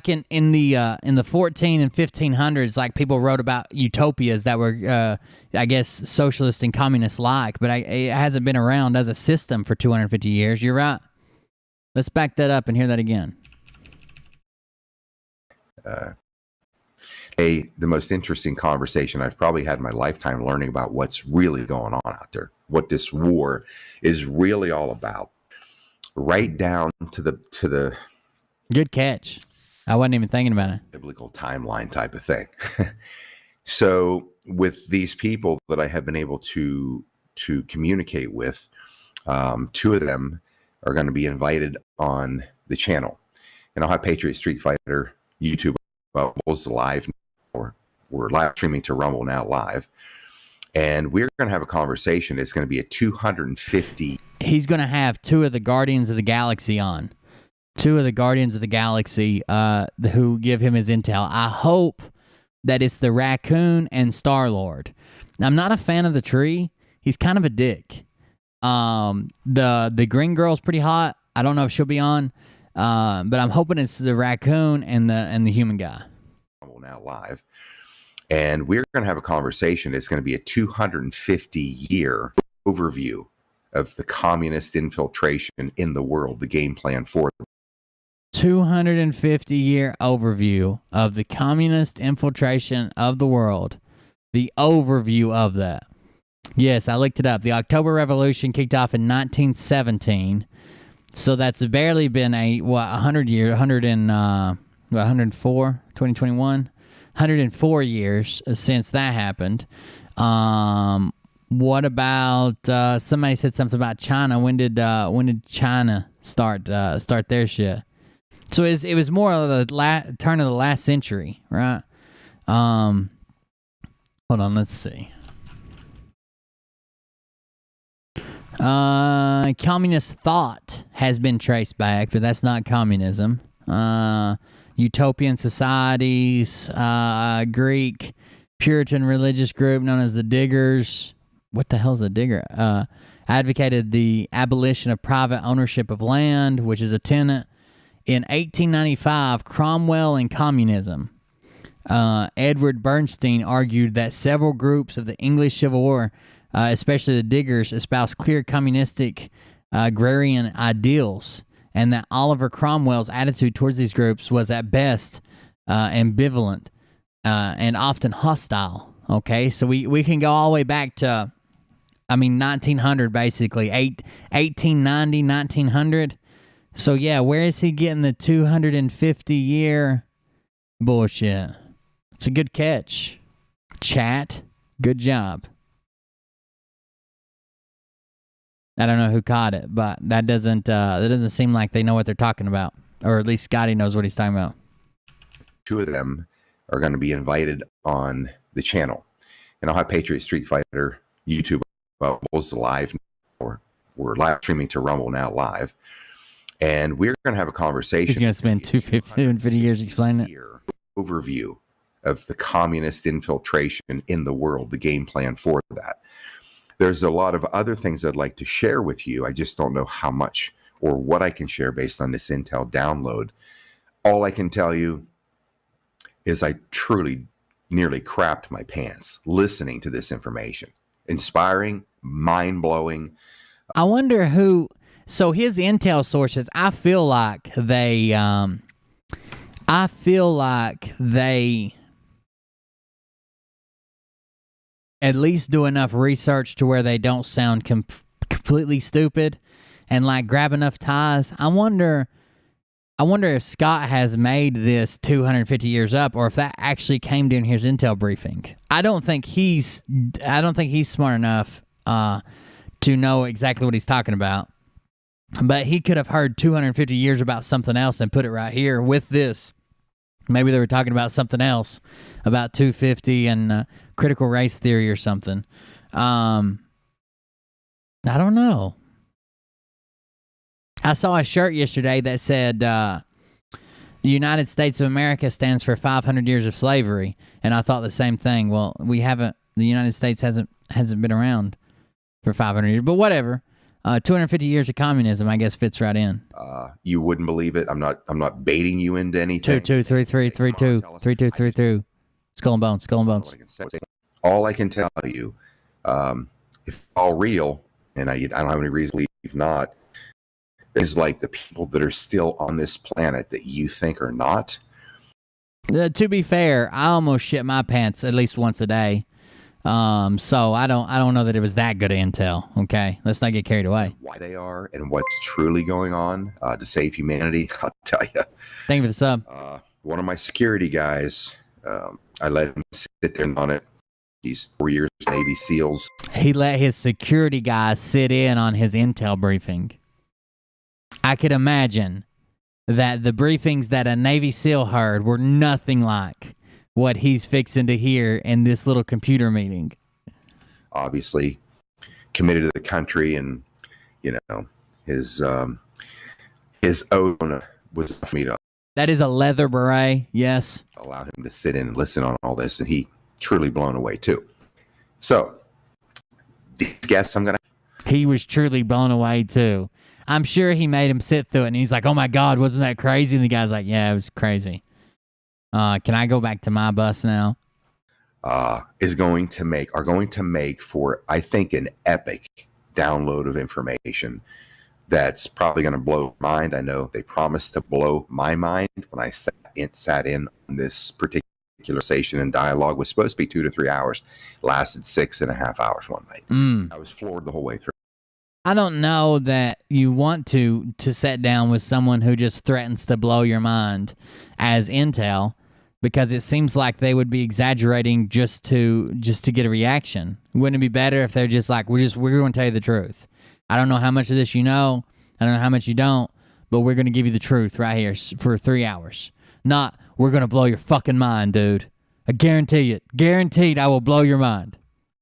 [SPEAKER 2] in the 14 and 1500s, like people wrote about utopias that were I guess socialist and communist like, but it hasn't been around as a system for 250 years. You're right. Let's back that up and hear that again.
[SPEAKER 7] The most interesting conversation I've probably had in my lifetime, learning about what's really going on out there, what this war is really all about, right down to the
[SPEAKER 2] Good catch. I wasn't even thinking about it.
[SPEAKER 7] Biblical timeline type of thing. So with these people that I have been able to communicate with, two of them are going to be invited on the channel, and I'll have Patriot Street Fighter YouTube was live, or we're live streaming to Rumble now live, and we're going to have a conversation. It's going to be a 250. He's
[SPEAKER 2] going to have two of the Guardians of the Galaxy on. Two of the Guardians of the Galaxy who give him his intel. I hope that it's the Raccoon and Star-Lord. I'm not a fan of the Tree. He's kind of a dick. The Green Girl's pretty hot. I don't know if she'll be on, but I'm hoping it's the Raccoon and the human guy.
[SPEAKER 7] Now live, and we're going to have a conversation. It's going to be a 250-year overview of the communist infiltration in the world, the game plan for
[SPEAKER 2] 250-year overview of the communist infiltration of the world. The overview of that. Yes, I looked it up. The October Revolution kicked off in 1917. So that's barely been 100 years, 104, 2021, 104 years since that happened. What about somebody said something about China? When did China start their shit? So it was more of the turn of the last century, right? Hold on, let's see. Communist thought has been traced back, but that's not communism. Utopian societies, Greek Puritan religious group known as the Diggers. What the hell is a digger? Advocated the abolition of private ownership of land, which is a tenet. In 1895, Cromwell and communism. Edward Bernstein argued that several groups of the English Civil War, especially the Diggers, espoused clear communistic agrarian ideals, and that Oliver Cromwell's attitude towards these groups was at best ambivalent and often hostile. Okay, so we can go all the way back to, 1900 basically, 1890, 1900. So yeah, where is he getting the 250-year bullshit? It's a good catch. Chat. Good job. I don't know who caught it, but that doesn't seem like they know what they're talking about, or at least Scotty knows what he's talking about.
[SPEAKER 7] 2 of them are going to be invited on the channel, and I'll have Patriot Street Fighter YouTube was live, or we're live streaming to Rumble now live, and we're going to have a conversation.
[SPEAKER 2] He's going to spend 250 years explaining it.
[SPEAKER 7] Overview of the communist infiltration in the world, the game plan for that. There's a lot of other things I'd like to share with you. I just don't know how much or what I can share based on this intel download. All I can tell you is I truly nearly crapped my pants listening to this information. Inspiring, mind-blowing.
[SPEAKER 2] I wonder who... So his intel sources, I feel like they at least do enough research to where they don't sound completely stupid and like grab enough ties. I wonder if Scott has made this 250 years up, or if that actually came during his intel briefing. I don't think he's smart enough to know exactly what he's talking about. But he could have heard 250 years about something else and put it right here with this. Maybe they were talking about something else, about 250 and critical race theory or something. I don't know. I saw a shirt yesterday that said, the United States of America stands for 500 years of slavery. And I thought the same thing. Well, the United States hasn't been around for 500 years, but whatever. 250 years of communism, I guess, fits right in.
[SPEAKER 7] You wouldn't believe it. I'm not baiting you into anything.
[SPEAKER 2] 2-2-3-3-3-2. Skull and bones.
[SPEAKER 7] All I can tell you, if it's all real, and I don't have any reason to believe not, is like the people that are still on this planet that you think are not.
[SPEAKER 2] To be fair, I almost shit my pants at least once a day. So I don't know that it was that good intel. Okay, let's not get carried away.
[SPEAKER 7] Why they are and what's truly going on to save humanity, I'll tell you.
[SPEAKER 2] Thank you for the sub.
[SPEAKER 7] One of my security guys, I let him sit there on it. He's 4 years Navy SEALs.
[SPEAKER 2] He let his security guy sit in on his intel briefing. I could imagine that the briefings that a Navy SEAL heard were nothing like what he's fixing to hear in this little computer meeting.
[SPEAKER 7] Obviously committed to the country, and his own was for me to
[SPEAKER 2] that is a leather beret. Yes,
[SPEAKER 7] allow him to sit in and listen on all this, and he truly blown away too. So these guests
[SPEAKER 2] he was truly blown away too. I'm sure he made him sit through it, and he's like, oh my God, wasn't that crazy? And the guy's like, yeah, it was crazy. Can I go back to my bus now?
[SPEAKER 7] Are going to make for, I think, an epic download of information that's probably going to blow your mind. I know they promised to blow my mind when I sat in on this particular station, and dialogue was supposed to be 2 to 3 hours, lasted 6.5 hours one night. I was floored the whole way through.
[SPEAKER 2] I don't know that you want to sit down with someone who just threatens to blow your mind as intel, because it seems like they would be exaggerating just to get a reaction. Wouldn't it be better if they're just like, we're going to tell you the truth. I don't know how much of this you know. I don't know how much you don't, but we're going to give you the truth right here for 3 hours. Not, we're going to blow your fucking mind, dude. I guarantee it. Guaranteed I will blow your mind.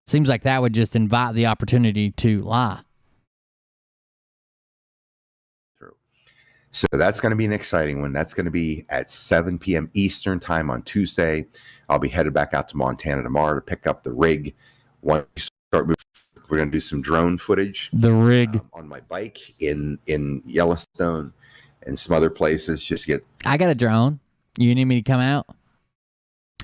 [SPEAKER 2] Seems like that would just invite the opportunity to lie.
[SPEAKER 7] So that's going to be an exciting one. That's going to be at 7 p.m. Eastern time on Tuesday. I'll be headed back out to Montana tomorrow to pick up the rig. Once we start moving, we're going to do some drone footage.
[SPEAKER 2] The rig
[SPEAKER 7] on my bike in Yellowstone and some other places.
[SPEAKER 2] I got a drone. You need me to come out?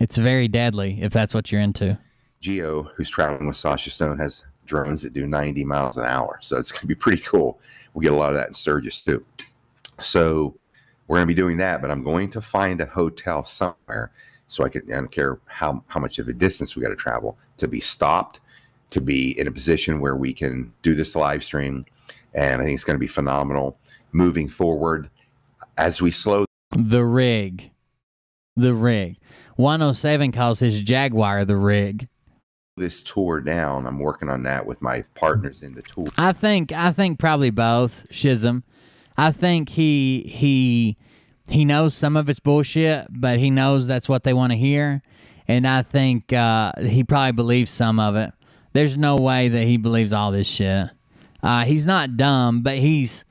[SPEAKER 2] It's very deadly if that's what you're into.
[SPEAKER 7] Geo, who's traveling with Sasha Stone, has drones that do 90 miles an hour. So it's going to be pretty cool. We'll get a lot of that in Sturgis too. So we're going to be doing that, but I'm going to find a hotel somewhere so I don't care how much of a distance we got to travel, to be stopped, to be in a position where we can do this live stream. And I think it's going to be phenomenal moving forward as we slow.
[SPEAKER 2] The rig. 107 calls his Jaguar the rig.
[SPEAKER 7] this tour down. I'm working on that with my partners in the tour.
[SPEAKER 2] I think probably both, Shizm. I think he knows some of it's bullshit, but he knows that's what they want to hear. And I think he probably believes some of it. There's no way that he believes all this shit. He's not dumb, but he's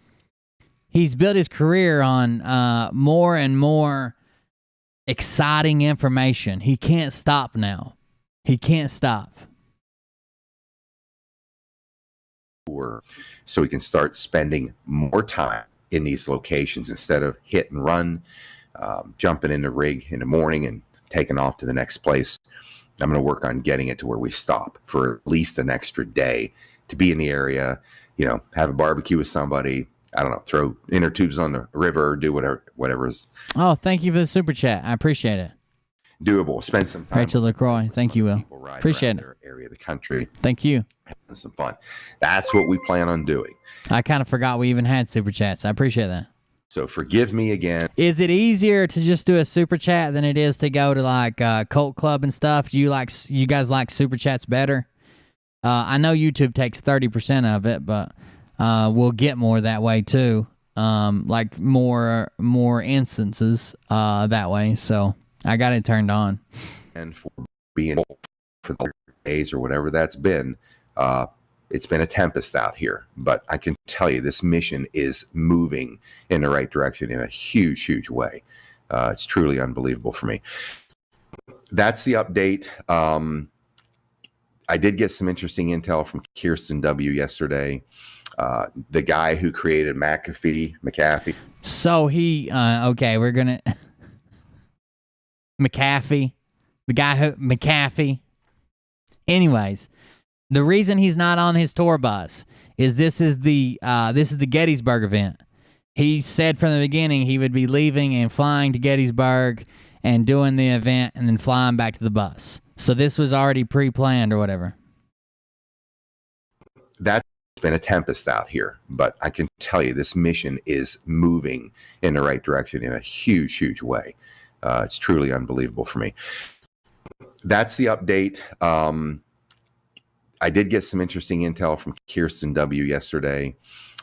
[SPEAKER 2] built his career on more and more exciting information. He can't stop now. He can't stop.
[SPEAKER 7] So we can start spending more time in these locations instead of hit and run, jumping in the rig in the morning and taking off to the next place. I'm going to work on getting it to where we stop for at least an extra day to be in the area, have a barbecue with somebody. I don't know, throw inner tubes on the river, do whatever is.
[SPEAKER 2] Oh, thank you for the super chat. I appreciate it.
[SPEAKER 7] Doable. Spend some time.
[SPEAKER 2] Rachel LaCroix. Thank you, Will. Appreciate it.
[SPEAKER 7] Their area of the country.
[SPEAKER 2] Thank you.
[SPEAKER 7] Having some fun. That's what we plan on doing.
[SPEAKER 2] I kind of forgot we even had super chats. I appreciate that.
[SPEAKER 7] So forgive me again.
[SPEAKER 2] Is it easier to just do a super chat than it is to go to like Cult Club and stuff? Do you guys like super chats better? I know YouTube takes 30% of it, but we'll get more that way too. Like more instances that way. So I got it turned on.
[SPEAKER 7] And for being for the days or whatever that's been, it's been a tempest out here. But I can tell you this mission is moving in the right direction in a huge, huge way. It's truly unbelievable for me. That's the update. I did get some interesting intel from Kirsten W. yesterday. The guy who created McAfee.
[SPEAKER 2] So he, okay, we're going to... McAfee. The guy who... McAfee. Anyways, the reason he's not on his tour bus is this is the Gettysburg event. He said from the beginning he would be leaving and flying to Gettysburg and doing the event and then flying back to the bus. So this was already pre-planned or whatever.
[SPEAKER 7] That's been a tempest out here, but I can tell you this mission is moving in the right direction in a huge, huge way. It's truly unbelievable for me. That's the update. I did get some interesting intel from Kirsten W. yesterday.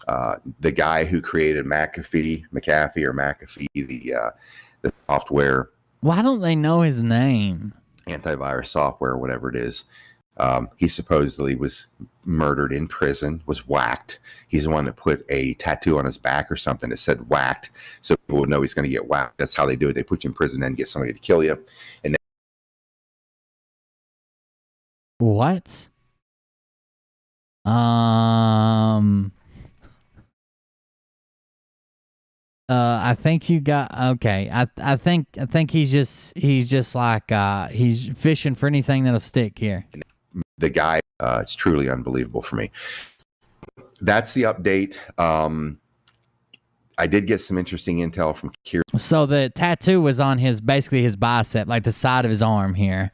[SPEAKER 7] The guy who created McAfee, the software.
[SPEAKER 2] Why don't they know his name?
[SPEAKER 7] Antivirus software, whatever it is. He supposedly was murdered in prison, was whacked. He's the one that put a tattoo on his back or something that said whacked, so people would know he's going to get whacked. That's how they do it. They put you in prison and get somebody to kill you. And
[SPEAKER 2] what? I think you got okay. I think he's just like he's fishing for anything that'll stick here.
[SPEAKER 7] The guy, it's truly unbelievable for me. That's the update. I did get some interesting intel from Kirsten.
[SPEAKER 2] So the tattoo was on basically his bicep, like the side of his arm here.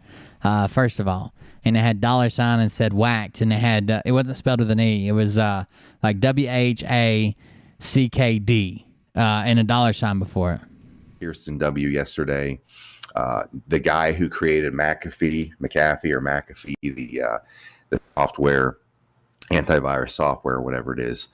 [SPEAKER 2] First of all, and it had $sign and said whacked, and it had it wasn't spelled with an E. It was like WHACKD and a $sign before it.
[SPEAKER 7] Kirsten W. yesterday. The guy who created McAfee, the software, antivirus software, whatever it is.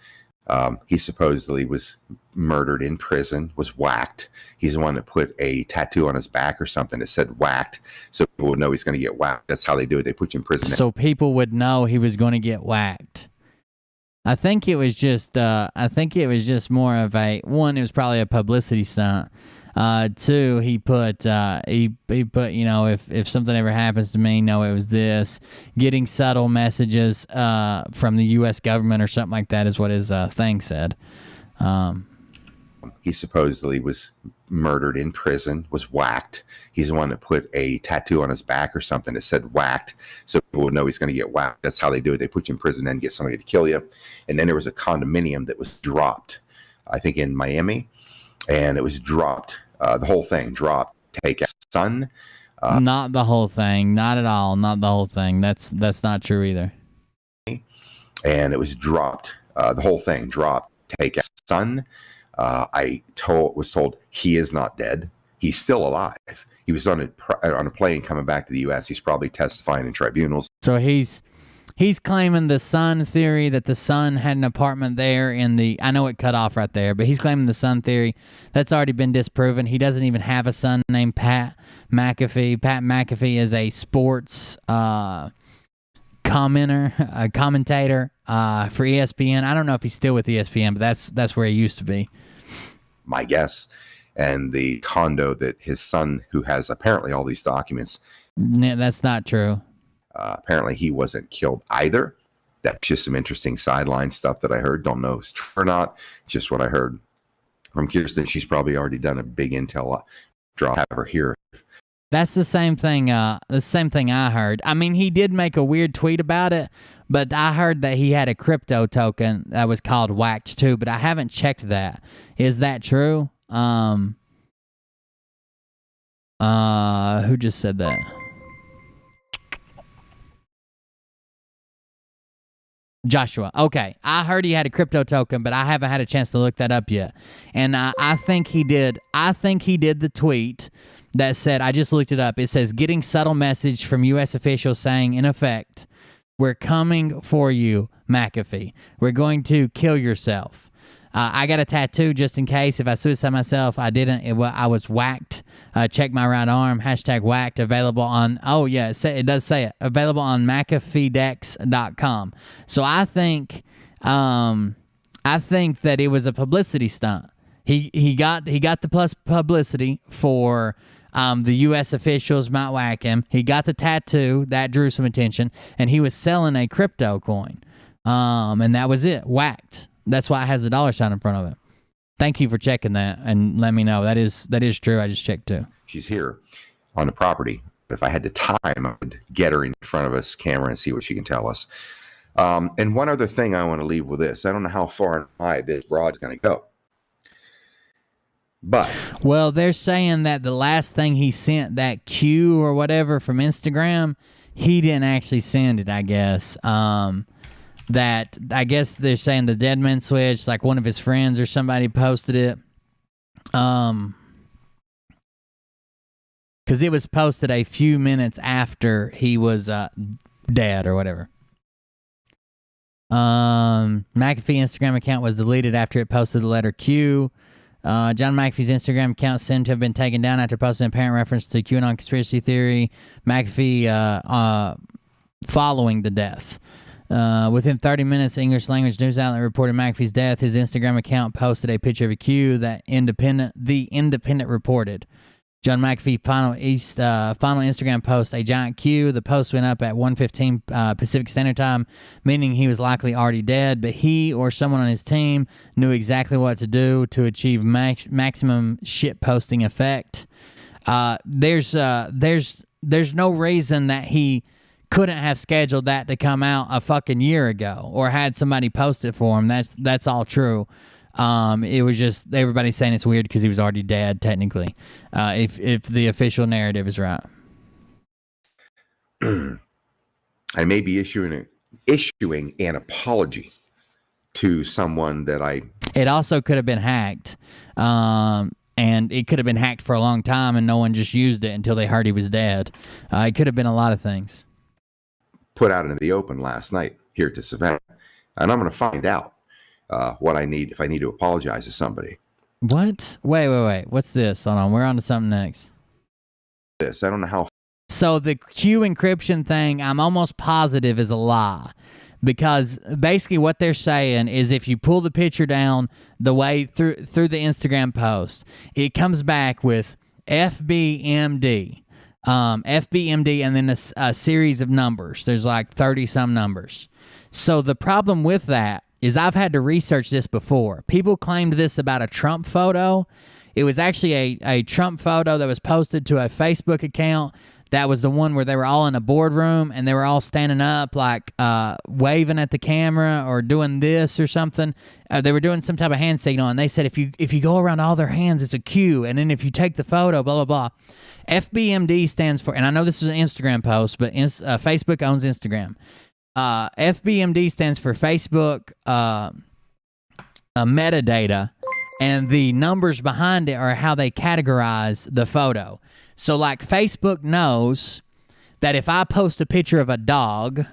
[SPEAKER 7] He supposedly was murdered in prison, was whacked. He's the one that put a tattoo on his back or something that said whacked, so people would know he's going to get whacked. That's how they do it. They put you in prison.
[SPEAKER 2] So people would know he was going to get whacked. I think it was just more of a one. It was probably a publicity stunt. Two, he put if something ever happens to me, no, it was this. Getting subtle messages from the U.S. government or something like that is what his thing said.
[SPEAKER 7] He supposedly was murdered in prison, was whacked. He's the one that put a tattoo on his back or something that said whacked, so people would know he's going to get whacked. That's how they do it. They put you in prison and get somebody to kill you. And then there was a condominium that was dropped, I think in Miami, and it was dropped. The whole thing dropped. Take a son.
[SPEAKER 2] Not the whole thing. Not at all. Not the whole thing. That's not true either.
[SPEAKER 7] And it was dropped. The whole thing dropped. Take a son. Was told he is not dead. He's still alive. He was on a plane coming back to the U.S. He's probably testifying in tribunals.
[SPEAKER 2] So he's claiming the sun theory, that the sun had an apartment there in the, I know it cut off right there, but he's claiming the sun theory. That's already been disproven. He doesn't even have a son named Pat McAfee. Pat McAfee is a sports commentator for ESPN. I don't know if he's still with ESPN, but that's where he used to be.
[SPEAKER 7] My guess. And the condo that his son, who has apparently all these documents.
[SPEAKER 2] That's not true.
[SPEAKER 7] Apparently he wasn't killed either. That's just some interesting sideline stuff that I heard. Don't know if it's true or not. It's just what I heard from Kirsten. She's probably already done a big intel draw. Have her here.
[SPEAKER 2] That's the same thing. The same thing I heard. I mean, he did make a weird tweet about it, but I heard that he had a crypto token that was called Wax too. But I haven't checked that. Is that true? Who just said that? Joshua. Okay. I heard he had a crypto token, but I haven't had a chance to look that up yet. And I think he did. I think he did the tweet that said, I just looked it up. It says, getting subtle message from U.S. officials saying, in effect, we're coming for you, McAfee. We're going to kill yourself. I got a tattoo just in case. If I suicide myself, I didn't. I was whacked. Check my right arm. Hashtag whacked. Available on, oh yeah, it does say it. Available on McAfeeDex.com. So I think that it was a publicity stunt. He got the plus publicity for the U.S. officials might whack him. He got the tattoo. That drew some attention. And he was selling a crypto coin. And that was it. Whacked. That's why it has the dollar sign in front of it. Thank you for checking that and let me know. That is true. I just checked too.
[SPEAKER 7] She's here on the property. But if I had the time, I would get her in front of us camera and see what she can tell us. And one other thing I want to leave with this. I don't know how far and high this broad's going to go. But
[SPEAKER 2] well, they're saying that the last thing he sent, that Q or whatever from Instagram, he didn't actually send it, I guess. That I guess they're saying the Dead Man Switch, like one of his friends or somebody posted it. Because it was posted a few minutes after he was dead or whatever. McAfee Instagram account was deleted after it posted the letter Q. John McAfee's Instagram account said to have been taken down after posting apparent reference to QAnon conspiracy theory. McAfee following the death. Within 30 minutes, English language news outlet reported McAfee's death. His Instagram account posted a picture of a Q that The Independent reported. John McAfee final Instagram post, a giant Q. The post went up at 1:15 Pacific Standard Time, meaning he was likely already dead, but he or someone on his team knew exactly what to do to achieve maximum shit posting effect. There's no reason that he couldn't have scheduled that to come out a fucking year ago or had somebody post it for him. That's all true. It was just everybody's saying it's weird because he was already dead technically. If the official narrative is right.
[SPEAKER 7] I may be issuing an apology to someone that I.
[SPEAKER 2] It also could have been hacked. And it could have been hacked for a long time and no one just used it until they heard he was dead. It could have been a lot of things.
[SPEAKER 7] Put out into the open last night here to Savannah, and I'm going to find out what I need if I need to apologize to somebody.
[SPEAKER 2] What? Wait. What's this? Hold on. We're on to something next.
[SPEAKER 7] I don't know how.
[SPEAKER 2] So the Q encryption thing, I'm almost positive is a lie. Because basically what they're saying is if you pull the picture down the way through the Instagram post, it comes back with FBMD. FBMD and then a series of numbers. There's like 30-some numbers. So the problem with that is I've had to research this before. People claimed this about a Trump photo. It was actually a Trump photo that was posted to a Facebook account. That was the one where they were all in a boardroom and they were all standing up like waving at the camera or doing this or something. They were doing some type of hand signal, and they said if you go around all their hands, it's a Q, and then if you take the photo, blah, blah, blah. FBMD stands for, and I know this is an Instagram post, but Facebook owns Instagram. FBMD stands for Facebook metadata, and the numbers behind it are how they categorize the photo. So like Facebook knows that if I post a picture of a dog,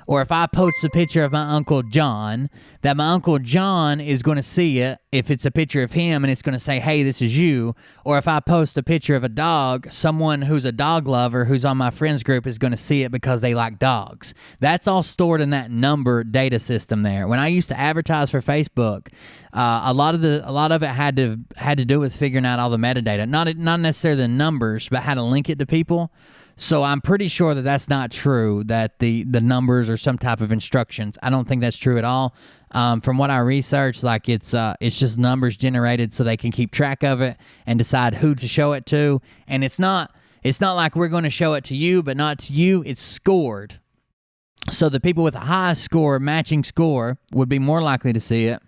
[SPEAKER 2] or if I post a picture of my Uncle John, that my Uncle John is going to see it if it's a picture of him and it's going to say, hey, this is you. Or if I post a picture of a dog, someone who's a dog lover who's on my friends group is going to see it because they like dogs. That's all stored in that number data system there. When I used to advertise for Facebook, a lot of it had to do with figuring out all the metadata, not necessarily the numbers, but how to link it to people. So I'm pretty sure that that's not true, that the numbers are some type of instructions. I don't think that's true at all. From what I researched, like it's just numbers generated so they can keep track of it and decide who to show it to. And it's not like we're going to show it to you, but not to you. It's scored. So the people with the highest score, matching score, would be more likely to see it.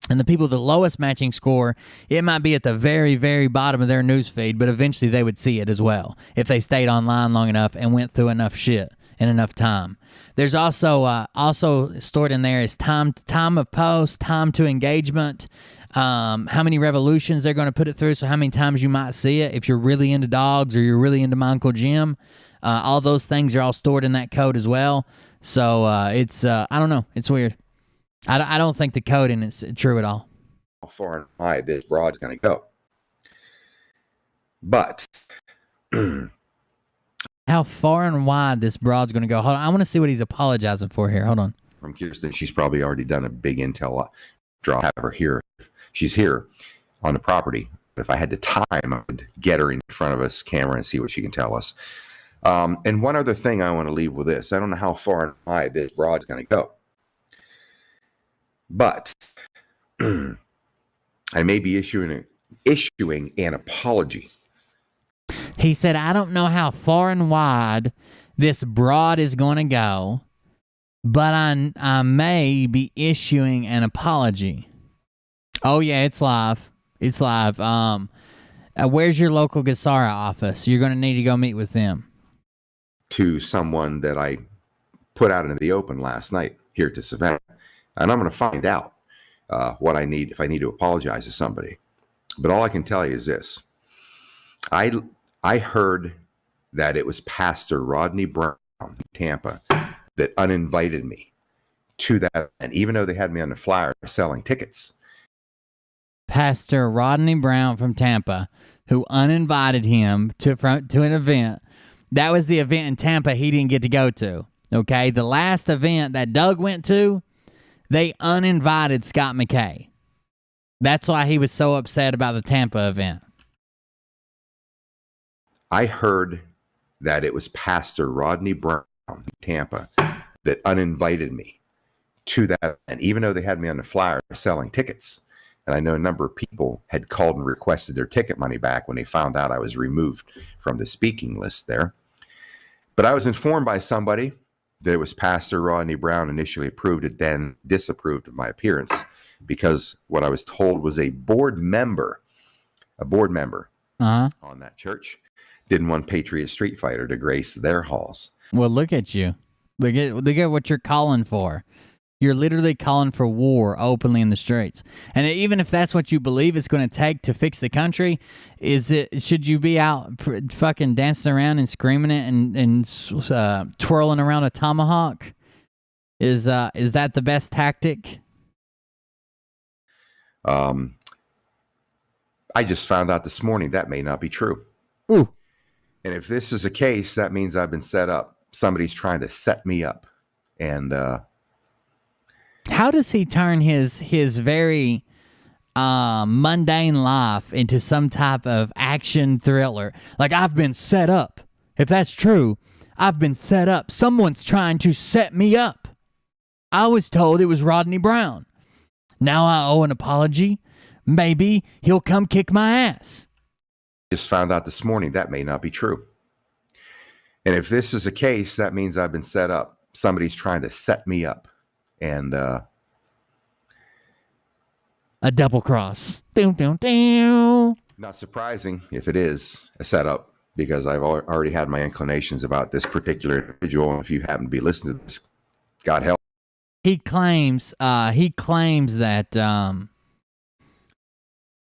[SPEAKER 2] And the people with the lowest matching score, it might be at the very, very bottom of their news feed, but eventually they would see it as well if they stayed online long enough and went through enough shit in enough time. There's also stored in there is time of post, time to engagement, how many revolutions they're going to put it through, so how many times you might see it if you're really into dogs or you're really into my Uncle Jim. All those things are all stored in that code as well. So it's I don't know. It's weird. I don't think the coding is true at all.
[SPEAKER 7] How far and wide this broad's going to go. But
[SPEAKER 2] how far and wide this broad's going to go. Hold on. I want to see what he's apologizing for here. Hold on.
[SPEAKER 7] From Kirsten, she's probably already done a big intel draw. Have her here. She's here on the property. But if I had the time, I would get her in front of us camera and see what she can tell us. And one other thing I want to leave with this. I don't know how far and wide this broad's going to go. But I may be issuing an apology.
[SPEAKER 2] He said, I don't know how far and wide this broad is going to go, but I may be issuing an apology. Oh, yeah, it's live. It's live. Where's your local GESARA office? You're going to need to go meet with them.
[SPEAKER 7] To someone that I put out into the open last night here to Savannah. And I'm going to find out what I need, if I need to apologize to somebody. But all I can tell you is this. I heard that it was Pastor Rodney Brown in Tampa that uninvited me to that. And even though they had me on the flyer selling tickets.
[SPEAKER 2] Pastor Rodney Brown from Tampa, who uninvited him to an event. That was the event in Tampa he didn't get to go to. Okay, the last event that Doug went to, they uninvited Scott McKay. That's why he was so upset about the Tampa event.
[SPEAKER 7] I heard that it was Pastor Rodney Brown in Tampa that uninvited me to that. And even though they had me on the flyer selling tickets, and I know a number of people had called and requested their ticket money back when they found out I was removed from the speaking list there. But I was informed by somebody that it was Pastor Rodney Brown initially approved it, then disapproved of my appearance because what I was told was a board member on that church didn't want Patriot Street Fighter to grace their halls.
[SPEAKER 2] Well, look at you. Look at what you're calling for. You're literally calling for war openly in the streets. And even if that's what you believe it's going to take to fix the country, should you be out fucking dancing around and screaming it and twirling around a tomahawk? Is that the best tactic?
[SPEAKER 7] I just found out this morning that may not be true.
[SPEAKER 2] Ooh.
[SPEAKER 7] And if this is a case, that means I've been set up. Somebody's trying to set me up. And
[SPEAKER 2] how does he turn his very mundane life into some type of action thriller? Like, I've been set up. If that's true, I've been set up. Someone's trying to set me up. I was told it was Rodney Brown. Now I owe an apology. Maybe he'll come kick my ass.
[SPEAKER 7] Just found out this morning that may not be true. And if this is a case, that means I've been set up. Somebody's trying to set me up. And
[SPEAKER 2] a double cross. Not
[SPEAKER 7] surprising if it is a setup, because I've already had my inclinations about this particular individual. And if you happen to be listening to this, God help.
[SPEAKER 2] He claims that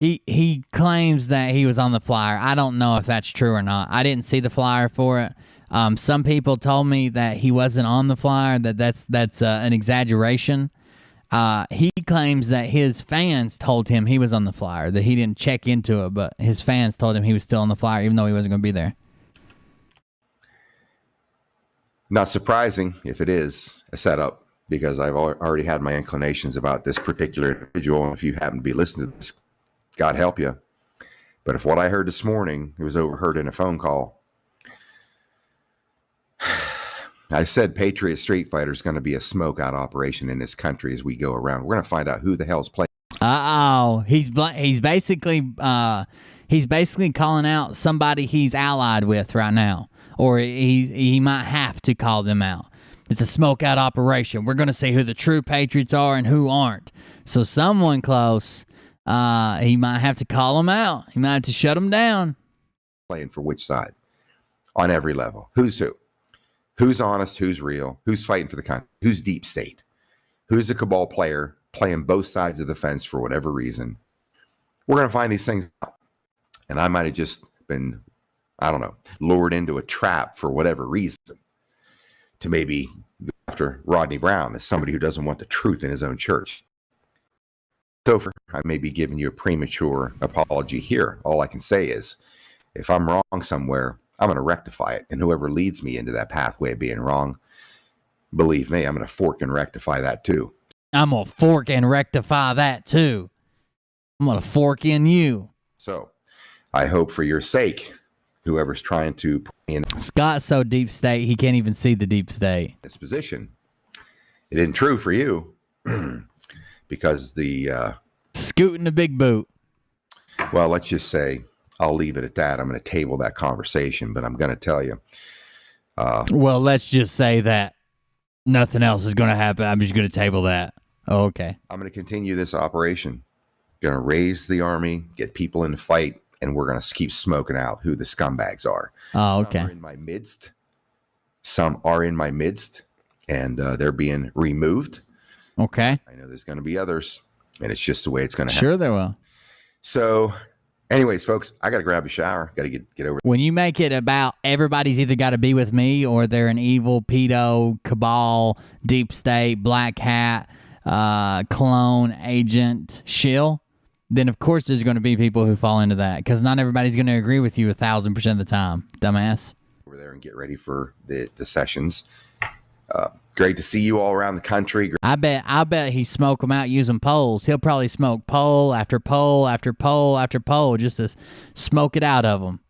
[SPEAKER 2] He claims that he was on the flyer. I don't know if that's true or not. I didn't see the flyer for it. Some people told me that he wasn't on the flyer. That's an exaggeration. He claims that his fans told him he was on the flyer, that he didn't check into it, but his fans told him he was still on the flyer, even though he wasn't going to be there.
[SPEAKER 7] Not surprising if it is a setup, because I've already had my inclinations about this particular individual. And if you happen to be listening to this, God help you. But if what I heard this morning, it was overheard in a phone call. I said Patriot Street Fighter is going to be a smoke out operation in this country as we go around. We're going to find out who the hell's playing.
[SPEAKER 2] He's basically calling out somebody he's allied with right now, or he might have to call them out. It's a smoke out operation. We're going to see who the true patriots are and who aren't. So someone close, he might have to call them out. He might have to shut them down.
[SPEAKER 7] Playing for which side? On every level. Who's who? Who's honest? Who's real? Who's fighting for the country? Who's deep state? Who's a cabal player playing both sides of the fence for whatever reason? We're going to find these things out. And I might have just been, I don't know, lured into a trap for whatever reason to maybe go after Rodney Brown as somebody who doesn't want the truth in his own church. So I may be giving you a premature apology here. All I can say is, if I'm wrong somewhere, I'm going to rectify it. And whoever leads me into that pathway of being wrong, believe me, I'm going to fork and rectify that too.
[SPEAKER 2] I'm going to fork and rectify that too. I'm going to fork in you.
[SPEAKER 7] So I hope for your sake, whoever's trying to put me in
[SPEAKER 2] Scott's so deep state, he can't even see the deep state.
[SPEAKER 7] this position, it isn't true for you because the...
[SPEAKER 2] Scooting the big boot.
[SPEAKER 7] Well, let's just say, I'll leave it at that. I'm going to table that conversation, but I'm going to tell you.
[SPEAKER 2] Well, let's just say that nothing else is going to happen. I'm just going to table that. Oh, okay.
[SPEAKER 7] I'm going to continue this operation. Going to raise the army, get people in the fight, and we're going to keep smoking out who the scumbags are.
[SPEAKER 2] Oh, okay.
[SPEAKER 7] Some are in my midst. Some are in my midst, and they're being removed.
[SPEAKER 2] Okay.
[SPEAKER 7] I know there's going to be others, and it's just the way it's going to happen.
[SPEAKER 2] Sure there will.
[SPEAKER 7] So, anyways, folks, I got to grab a shower. Got to get over.
[SPEAKER 2] When you make it about everybody's either got to be with me or they're an evil pedo, cabal, deep state, black hat, clone, agent, shill, then of course there's going to be people who fall into that, because not everybody's going to agree with you 1,000% of the time, dumbass.
[SPEAKER 7] Over there and get ready for the sessions. Great to see you all around the country.
[SPEAKER 2] I bet he smoke them out using poles. He'll probably smoke pole after pole after pole after pole just to smoke it out of them.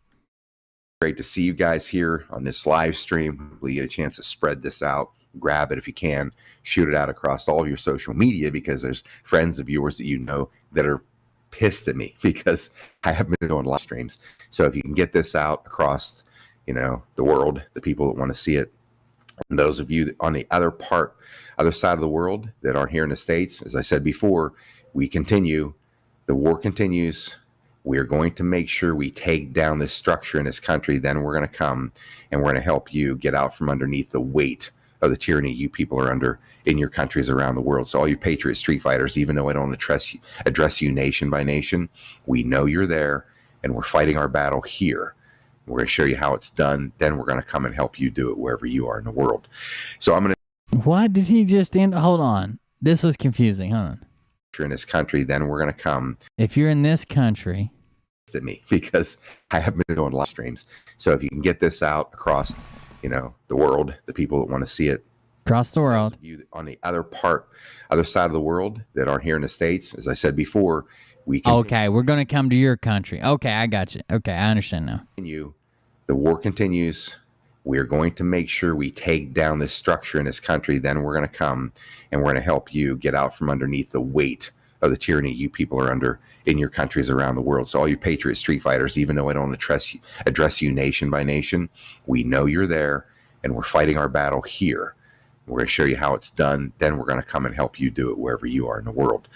[SPEAKER 7] Great to see you guys here on this live stream. Hopefully you get a chance to spread this out. Grab it if you can. Shoot it out across all of your social media, because there's friends of yours that you know that are pissed at me because I haven't been doing live streams. So if you can get this out across, the world, the people that want to see it, and those of you on the other side of the world that aren't here in the States, as I said before, we continue. The war continues. We're going to make sure we take down this structure in this country. Then we're going to come and we're going to help you get out from underneath the weight of the tyranny you people are under in your countries around the world. So all you Patriot Street Fighters, even though I don't address you nation by nation, we know you're there and we're fighting our battle here. We're going to show you how it's done. Then we're going to come and help you do it wherever you are in the world. So I'm going to...
[SPEAKER 2] What did he just end? Hold on. This was confusing. Hold on.
[SPEAKER 7] In this country, then we're going to come...
[SPEAKER 2] If you're in this country...
[SPEAKER 7] ...at me, because I haven't been doing live streams. So if you can get this out across, the world, the people that want to see it...
[SPEAKER 2] Across the world.
[SPEAKER 7] You on the other side of the world that aren't here in the States, as I said before, we can...
[SPEAKER 2] Okay, we're going to come to your country. Okay, I got you. Okay, I understand now.
[SPEAKER 7] The war continues. We're going to make sure we take down this structure in this country. Then we're going to come and we're going to help you get out from underneath the weight of the tyranny you people are under in your countries around the world. So all you Patriot Street Fighters, even though I don't address you nation by nation, we know you're there and we're fighting our battle here. We're going to show you how it's done. Then we're going to come and help you do it wherever you are in the world.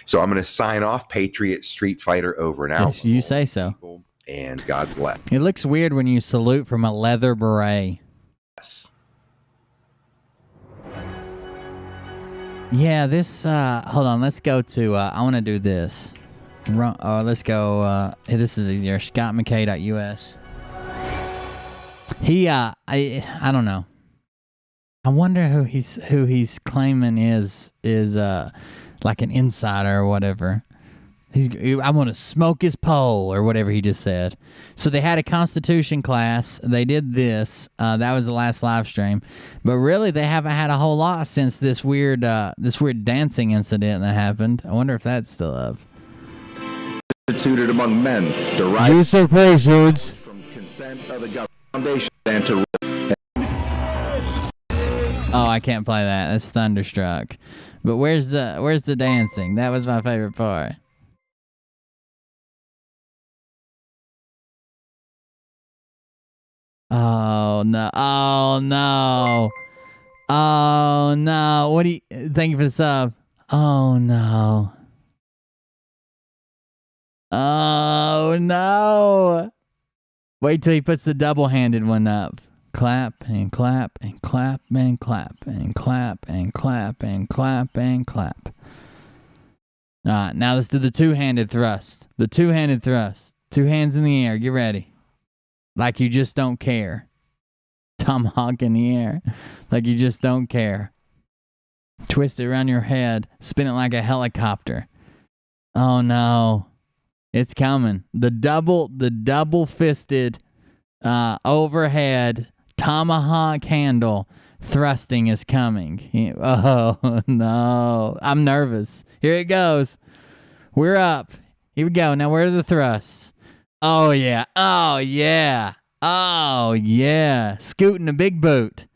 [SPEAKER 7] So I'm going to sign off. Patriot Street Fighter over and out.
[SPEAKER 2] Yes, you say so.
[SPEAKER 7] And God bless.
[SPEAKER 2] It looks weird when you salute from a leather beret.
[SPEAKER 7] Yes.
[SPEAKER 2] Yeah, this, hold on, let's go to, I want to do this. Let's go. This is easier. ScottMckay.us. He, I don't know. I wonder who he's claiming is like an insider or whatever. I'm going to smoke his pole or whatever he just said. So they had a Constitution class. They did this. That was the last live stream. But really, they haven't had a whole lot since this weird dancing incident that happened. I wonder if that's still up.
[SPEAKER 8] Instituted among men derived
[SPEAKER 2] Usurpations
[SPEAKER 8] from consent of the government foundation and to
[SPEAKER 2] Oh, I can't play that. That's Thunderstruck. But where's the dancing? That was my favorite part. Oh no. Oh no. Oh no. Thank you for the sub. Oh no. Oh no. Wait till he puts the double-handed one up. Clap and clap and clap and clap and clap and clap and clap and clap. All right, now let's do the two-handed thrust. The two-handed thrust. Two hands in the air. Get ready. Like you just don't care. Tomahawk in the air. Like you just don't care. Twist it around your head. Spin it like a helicopter. Oh no. It's coming. The double-fisted overhead tomahawk handle thrusting is coming. Oh no. I'm nervous. Here it goes. We're up. Here we go. Now where are the thrusts? Oh yeah. Oh yeah. Oh yeah. Scooting a big boot.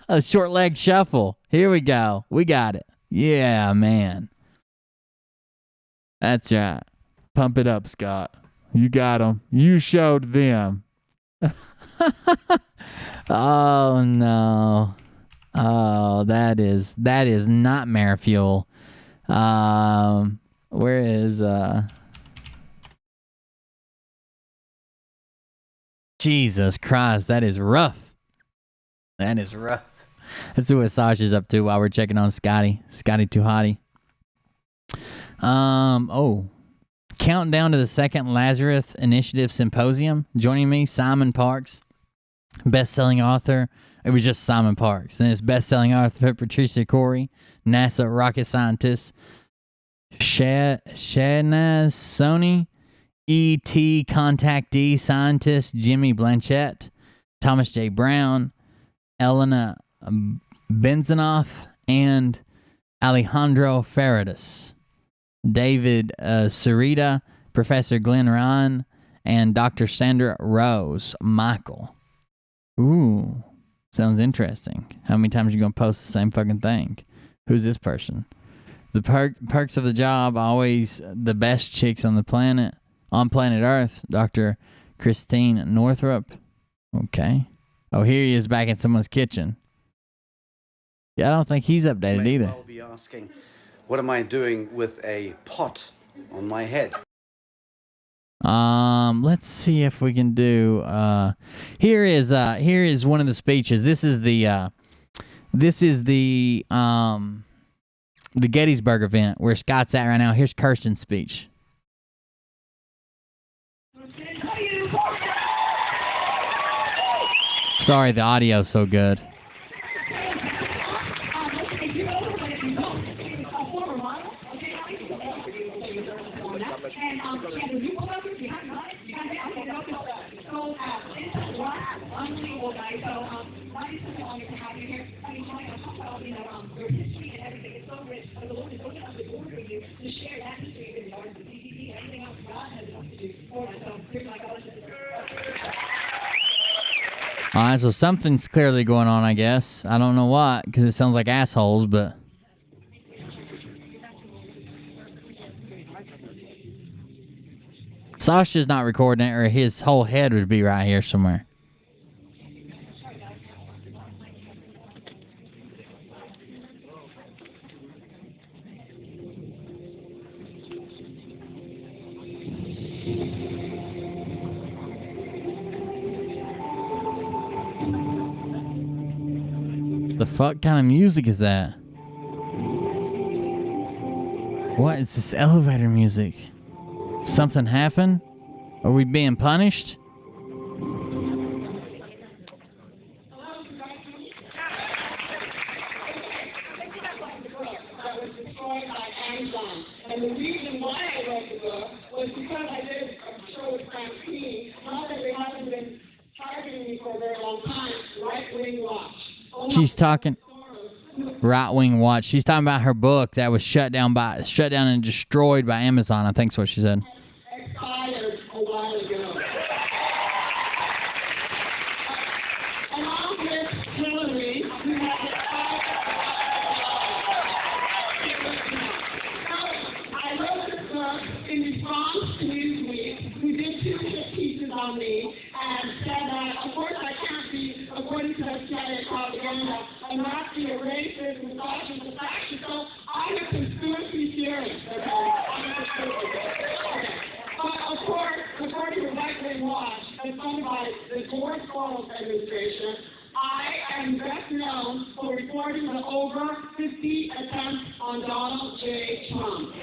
[SPEAKER 2] A short leg shuffle. Here we go. We got it. Yeah, man. That's right. Pump it up, Scott. You got them. You showed them. Oh no. Oh, that is nightmare fuel. Where is Jesus Christ, that is rough. That is rough. Let's see what Sasha's up to while we're checking on Scotty. Scotty Too Hottie. Countdown to the second Lazarus Initiative Symposium. Joining me, Simon Parks, best-selling author. It was just Simon Parks. Then it's best-selling author Patricia Corey, NASA rocket scientist. Shanaz Sony, ET contactee scientist Jimmy Blanchett, Thomas J. Brown, Elena Benzenoff, and Alejandro Faridas. David Sarita, Professor Glenn Ryan, and Dr. Sandra Rose Michael. Ooh, sounds interesting. How many times are you going to post the same fucking thing? Who's this person? The perks of the job, always the best chicks on the planet, on planet Earth. Dr. Christine Northrup. Okay. Oh, here he is back in someone's kitchen. Yeah, I don't think he's updated either.
[SPEAKER 9] I'll be asking, what am I doing with a pot on my head?
[SPEAKER 2] Let's see if we can do. Here is one of the speeches. This is the Gettysburg event where Scott's at right now. Here's Kirsten's speech. Sorry, the audio's so good. All right, so something's clearly going on, I guess. I don't know what, because it sounds like assholes, but... Sasha's not recording it, or his whole head would be right here somewhere. The fuck kind of music is that? What is this elevator music? Something happened? Are we being punished?
[SPEAKER 10] And the reason why I wrote the book was because I did a show with Frank P. Not that they haven't been targeting me for a very long time. Right-wing watch.
[SPEAKER 2] She's talking right-wing watch. She's talking about her book that was shut down and destroyed by Amazon. I think that's what she said.
[SPEAKER 10] Expired a while ago. And I'm with Hillary, who has I wrote this book in response to Newsweek, who did 2 hit pieces on me and said that, of course, I can't be, according to the CIA propaganda, a Nazi, a racist, misogynist, a fascist. So I'm a conspiracy theorist. Okay? I'm a conspiracy theorist. Okay. But of course, according to Right-Wing Watch, and funded by the George Soros administration, I am best known for reporting the over 50 attempts on Donald J. Trump.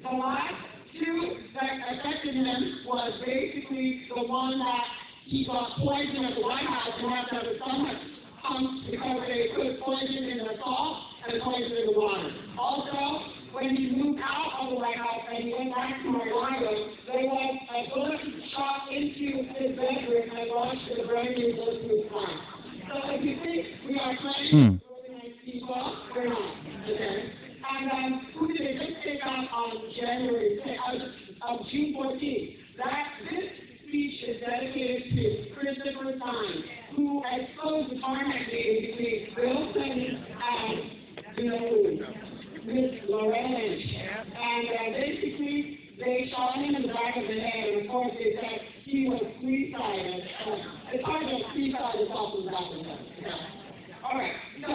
[SPEAKER 10] The last 2 that affected him was basically the one that he got poisoned at the White House and had to have his stomach pumped because they put poison in the salt and poison in the water. Also, when he moved out of the White House and he went back to Mar-a-Lago, there was a bullet shot into his bedroom and launched a brand new bulletproof plant. So if you think we are trying to organize people, we're not. Okay? And who did they just take out on June 14th? This speech is dedicated to Christopher Stein, who exposed the tarmac meeting between Bill Clinton and Miss Loretta Lynch. And basically, they shot him in the back of the head, and of course they said he was three-sided. It's hard to three-sided off the back of the head. Okay. All right, so,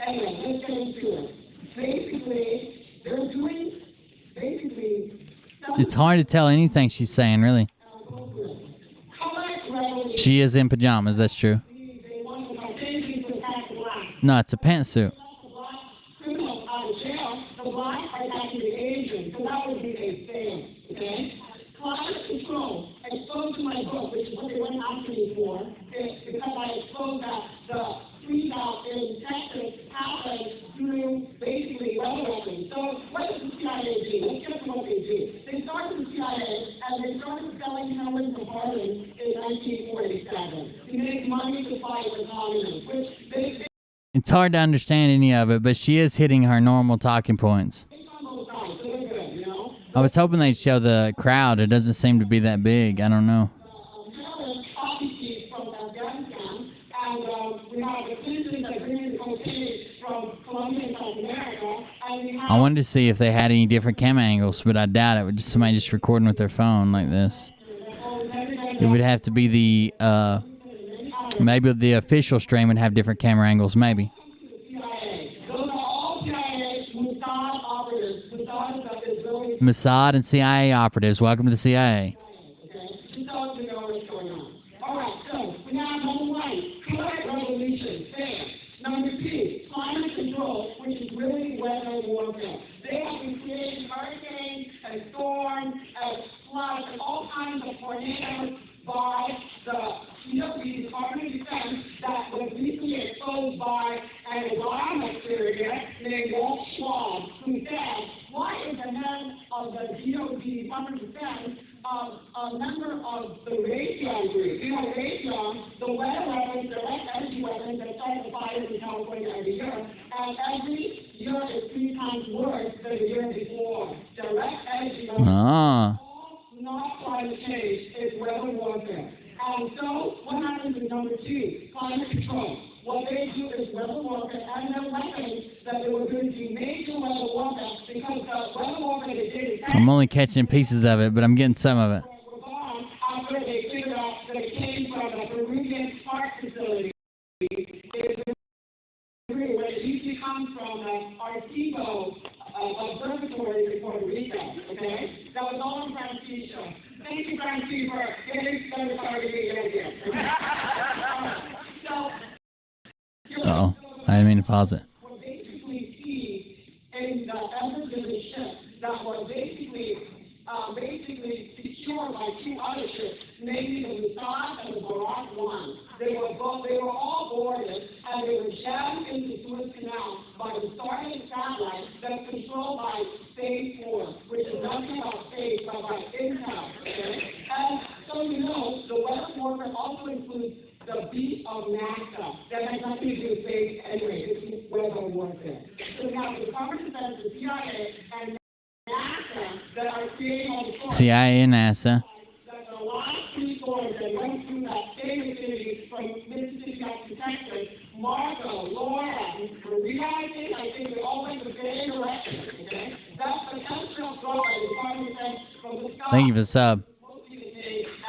[SPEAKER 10] anyway, let's get into it. Basically, they're doing,
[SPEAKER 2] it's hard to tell anything she's saying, really. She is in pajamas, that's true. No, it's a pantsuit.
[SPEAKER 10] Criminals out of jail, the black are attacking the Asian, so that would be a fail, okay? Climate control, exposed to my book, which is what they went after me for, because I exposed that the freeze out in Texas happened through basically weather weapons. So what does the CIA do? Let's get to what they do. They started the CIA and they started selling Helen to Harlan in 1947 to make money to fight the communists, which they
[SPEAKER 2] It's hard to understand any of it, but she is hitting her normal talking points. I was hoping they'd show the crowd. It doesn't seem to be that big. I don't know. I wanted to see if they had any different camera angles, but I doubt it. Just somebody just recording with their phone like this. It would have to be the maybe the official stream would have different camera angles, maybe. Mossad and CIA operatives. Welcome to the CIA.
[SPEAKER 10] All right, so we now have number 1, climate revolution, fair. Number 2, climate control, which is really weather warfare. They have been creating hurricanes and storms and floods and all kinds of tornadoes by the Department of Defense that was recently exposed by an Obama surrogate named Walt Schwab, who said, why is the head of the DOD, Department of Defense, a member of the Raytheon group? You know, Raytheon, the weather weapons, direct energy weapons that start the fires in California every year, and every year is 3 times worse than the year before. Direct energy weapons. Not climate change, it's weather warfare. And so, what happens in number 2? Climate control. What they do is weather warfare, and their weapons that they were going to do major weather warfare, because the weather warfare they did is
[SPEAKER 2] I'm only catching pieces of it, but I'm getting some of it.
[SPEAKER 10] after they figured out that it came from a Peruvian park facility. Where it usually comes from Arecibo Observatory in Puerto Rico, okay? That was all in Francisco. Thank you, Francisco, for getting started targeting here. So,
[SPEAKER 2] I didn't mean to pause it.
[SPEAKER 10] what basically see in That has nothing to do with space anyway. This is weather warfare. So we have the Department of Defense, the CIA, and NASA that are creating all the stories.
[SPEAKER 2] CIA and NASA.
[SPEAKER 10] That a lot of key stories that went through that same vicinity from Mississippi up to Texas. Marco, Laura, realizing, I think we all went the same direction, okay? That's the cultural throw by the Department of Defense from the sky.
[SPEAKER 2] Thank you for the sub.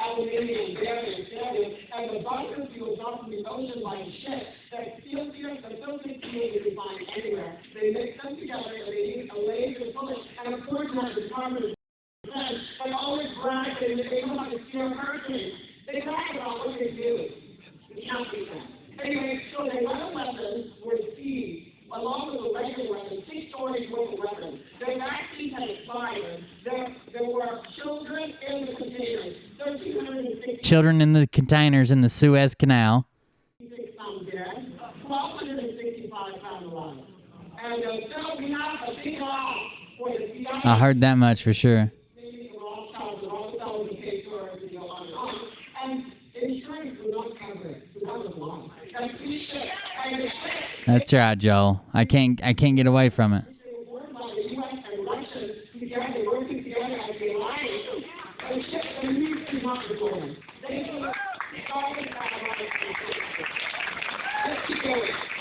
[SPEAKER 10] Aluminium, barium, stadium, and the bunker fuel dumped in the ocean like shit. That steel tiers that don't think you can find anywhere. They mix them together and they use a laser bullet. And of course, you have the Department of Defense. They always brag that they know how to steer hurricanes. They brag about what they do. We can't do that. Anyway, so the weapon weapons were seized along with the regular weapons, 6 stories worth of weapons. Their vaccines had expired. There were children in the containers. 1,360
[SPEAKER 2] Children in the containers in the Suez Canal.
[SPEAKER 10] found dead. 1,265 found alive. And so we have a big loss for the CIA.
[SPEAKER 2] I heard that much for sure.
[SPEAKER 10] And insurance would not cover it. So that was wrong. And we should. And
[SPEAKER 2] That's right, Joel. I can't get away from it.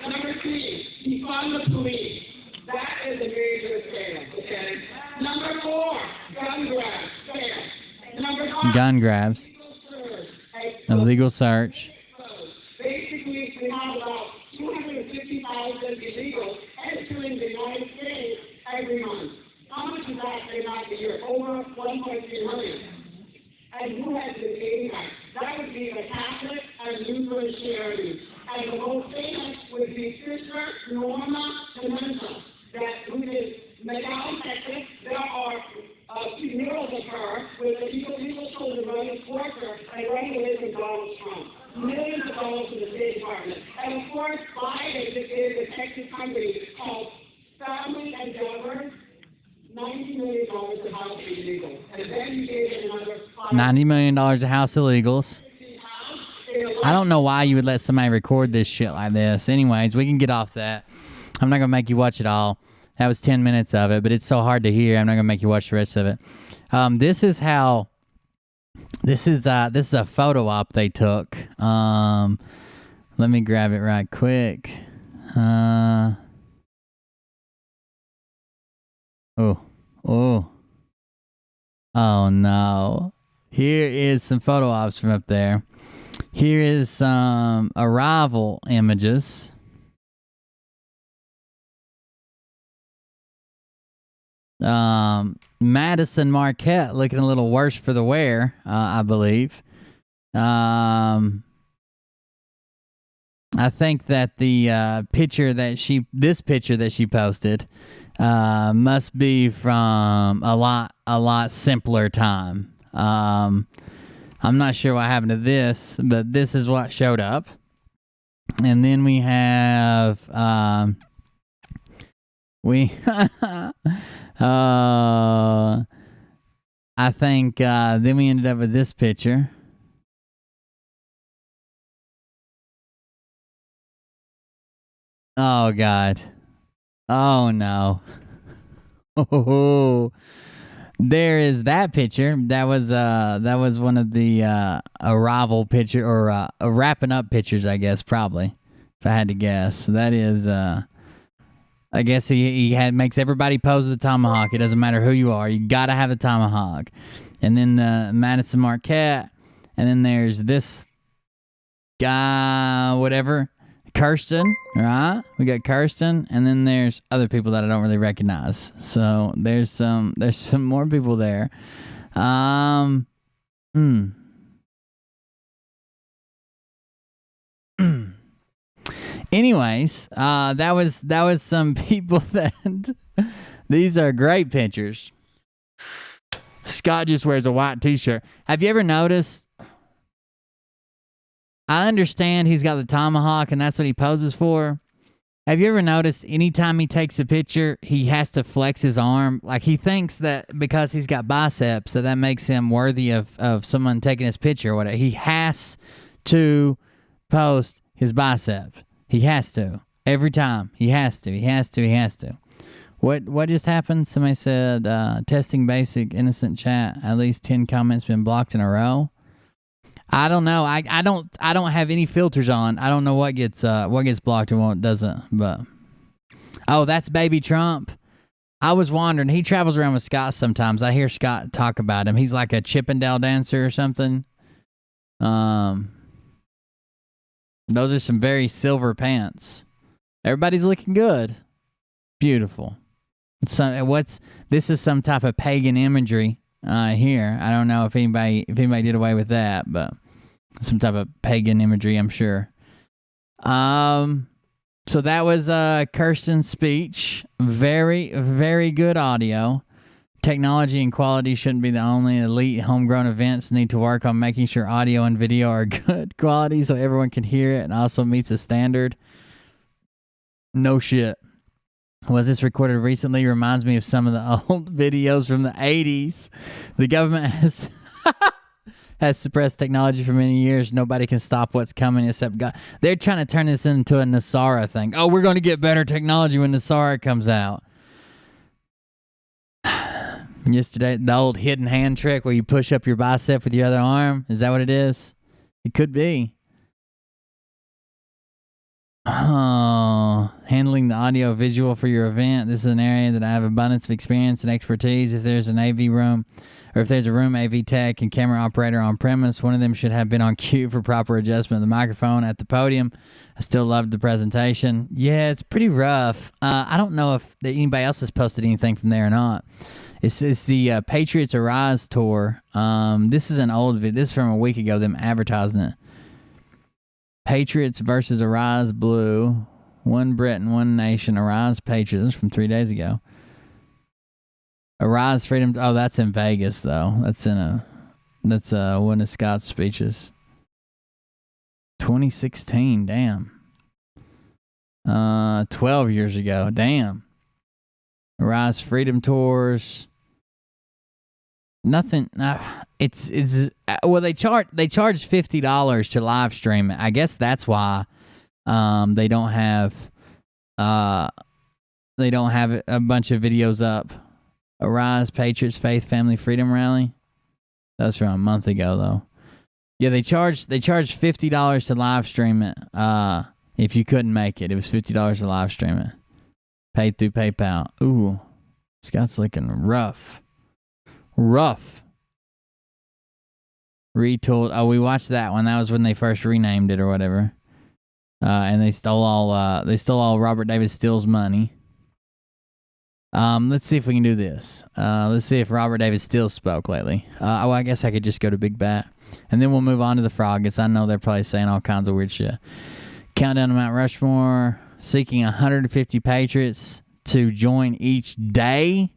[SPEAKER 10] Number 3, defund the police. That is a major fail, okay? Number 4, gun grabs, fail. Number 5,
[SPEAKER 2] Gun grabs. Illegal search.
[SPEAKER 10] basically we have about 250,000 illegals entering the United States every month. How much is that in a year? Over 1.3 million. And who has been paying that? That would be the Catholic and Lutheran charities. And the most famous would be Sister Norma Pimenta, who is Madame Texas. There are murals of her with the legal children running towards her and running away from Donald Trump. Millions of dollars to the State Department. And of course, Biden is a Texas company called Family Endeavor. $90 million to house illegals. And then you gave it another
[SPEAKER 2] $90 million to house illegals. I don't know why you would let somebody record this shit like this. Anyways, we can get off that. I'm not going to make you watch it all. That was 10 minutes of it, but it's so hard to hear. I'm not going to make you watch the rest of it. This is a photo op they took. Let me grab it right quick. Oh no. Here is some photo ops from up there. Here is some arrival images. Madison Marquette looking a little worse for the wear, I believe. I think that the picture that she posted must be from a lot simpler time. I'm not sure what happened to this, but this is what showed up. And then we have I think then we ended up with this picture. Oh God. Oh no. Oh, there is that picture. That was one of the arrival picture or wrapping up pictures, I guess, probably. If I had to guess. That is I guess he makes everybody pose the tomahawk. It doesn't matter who you are. You gotta have a tomahawk. And then Madison Marquette. And then there's this guy, whatever. Kirsten, right? We got Kirsten, and then there's other people that I don't really recognize. So there's some more people there. Anyways, that was some people that these are great pictures. Scott just wears a white t-shirt. Have you ever noticed? I understand he's got the tomahawk and that's what he poses for. Have you ever noticed anytime he takes a picture, he has to flex his arm? Like he thinks that because he's got biceps that makes him worthy of someone taking his picture or whatever. He has to post his bicep. He has to. Every time. He has to. What just happened? Somebody said, testing basic innocent chat. At least 10 comments been blocked in a row. I don't know. I don't have any filters on. I don't know what gets blocked and what doesn't. But oh, that's Baby Trump. I was wondering. He travels around with Scott sometimes. I hear Scott talk about him. He's like a Chippendale dancer or something. Those are some very silver pants. Everybody's looking good. Beautiful. This is some type of pagan imagery here. I don't know if anybody did away with that, but some type of pagan imagery, I'm sure. So that was Kirsten's speech. Very, very good audio. Technology and quality shouldn't be the only. Elite homegrown events need to work on making sure audio and video are good quality so everyone can hear it and also meets the standard. No shit. Was this recorded recently? Reminds me of some of the old videos from the 80s. The government has suppressed technology for many years. Nobody can stop what's coming except God. They're trying to turn this into a Nasara thing. Oh, we're going to get better technology when Nasara comes out. Yesterday, the old hidden hand trick where you push up your bicep with your other arm. Is that what it is? It could be. Oh, handling the audio visual for your event. This is an area that I have abundance of experience and expertise. If there's an AV room, or if there's a room AV tech and camera operator on premise, one of them should have been on cue for proper adjustment of the microphone at the podium. I still loved the presentation. Yeah, it's pretty rough. I don't know if anybody else has posted anything from there or not. It's the Patriots Arise tour. This is an old video. This is from a week ago, them advertising it. Patriots versus Arise Blue. One Britain, one nation. Arise Patriots. This is from 3 days ago. Arise Freedom. Oh, that's in Vegas, though. That's one of Scott's speeches. 2016. Damn. 12 years ago. Damn. Arise Freedom Tours. Nothing. It's well, they charge $50 to live stream it. I guess that's why they don't have a bunch of videos up. Arise Patriots Faith Family Freedom Rally. That was from a month ago though. Yeah, they charged $50 to live stream it. If you couldn't make it, it was $50 to live stream it. Paid through PayPal. Ooh, Scott's looking rough. Retooled. Oh, we watched that one. That was when they first renamed it or whatever. And they stole all Robert David Steele's money. Let's see if we can do this. Let's see if Robert David Steele spoke lately. Oh, I guess I could just go to Big Bat. And then we'll move on to the Froggets. I know they're probably saying all kinds of weird shit. Countdown to Mount Rushmore. Seeking 150 Patriots to join each day.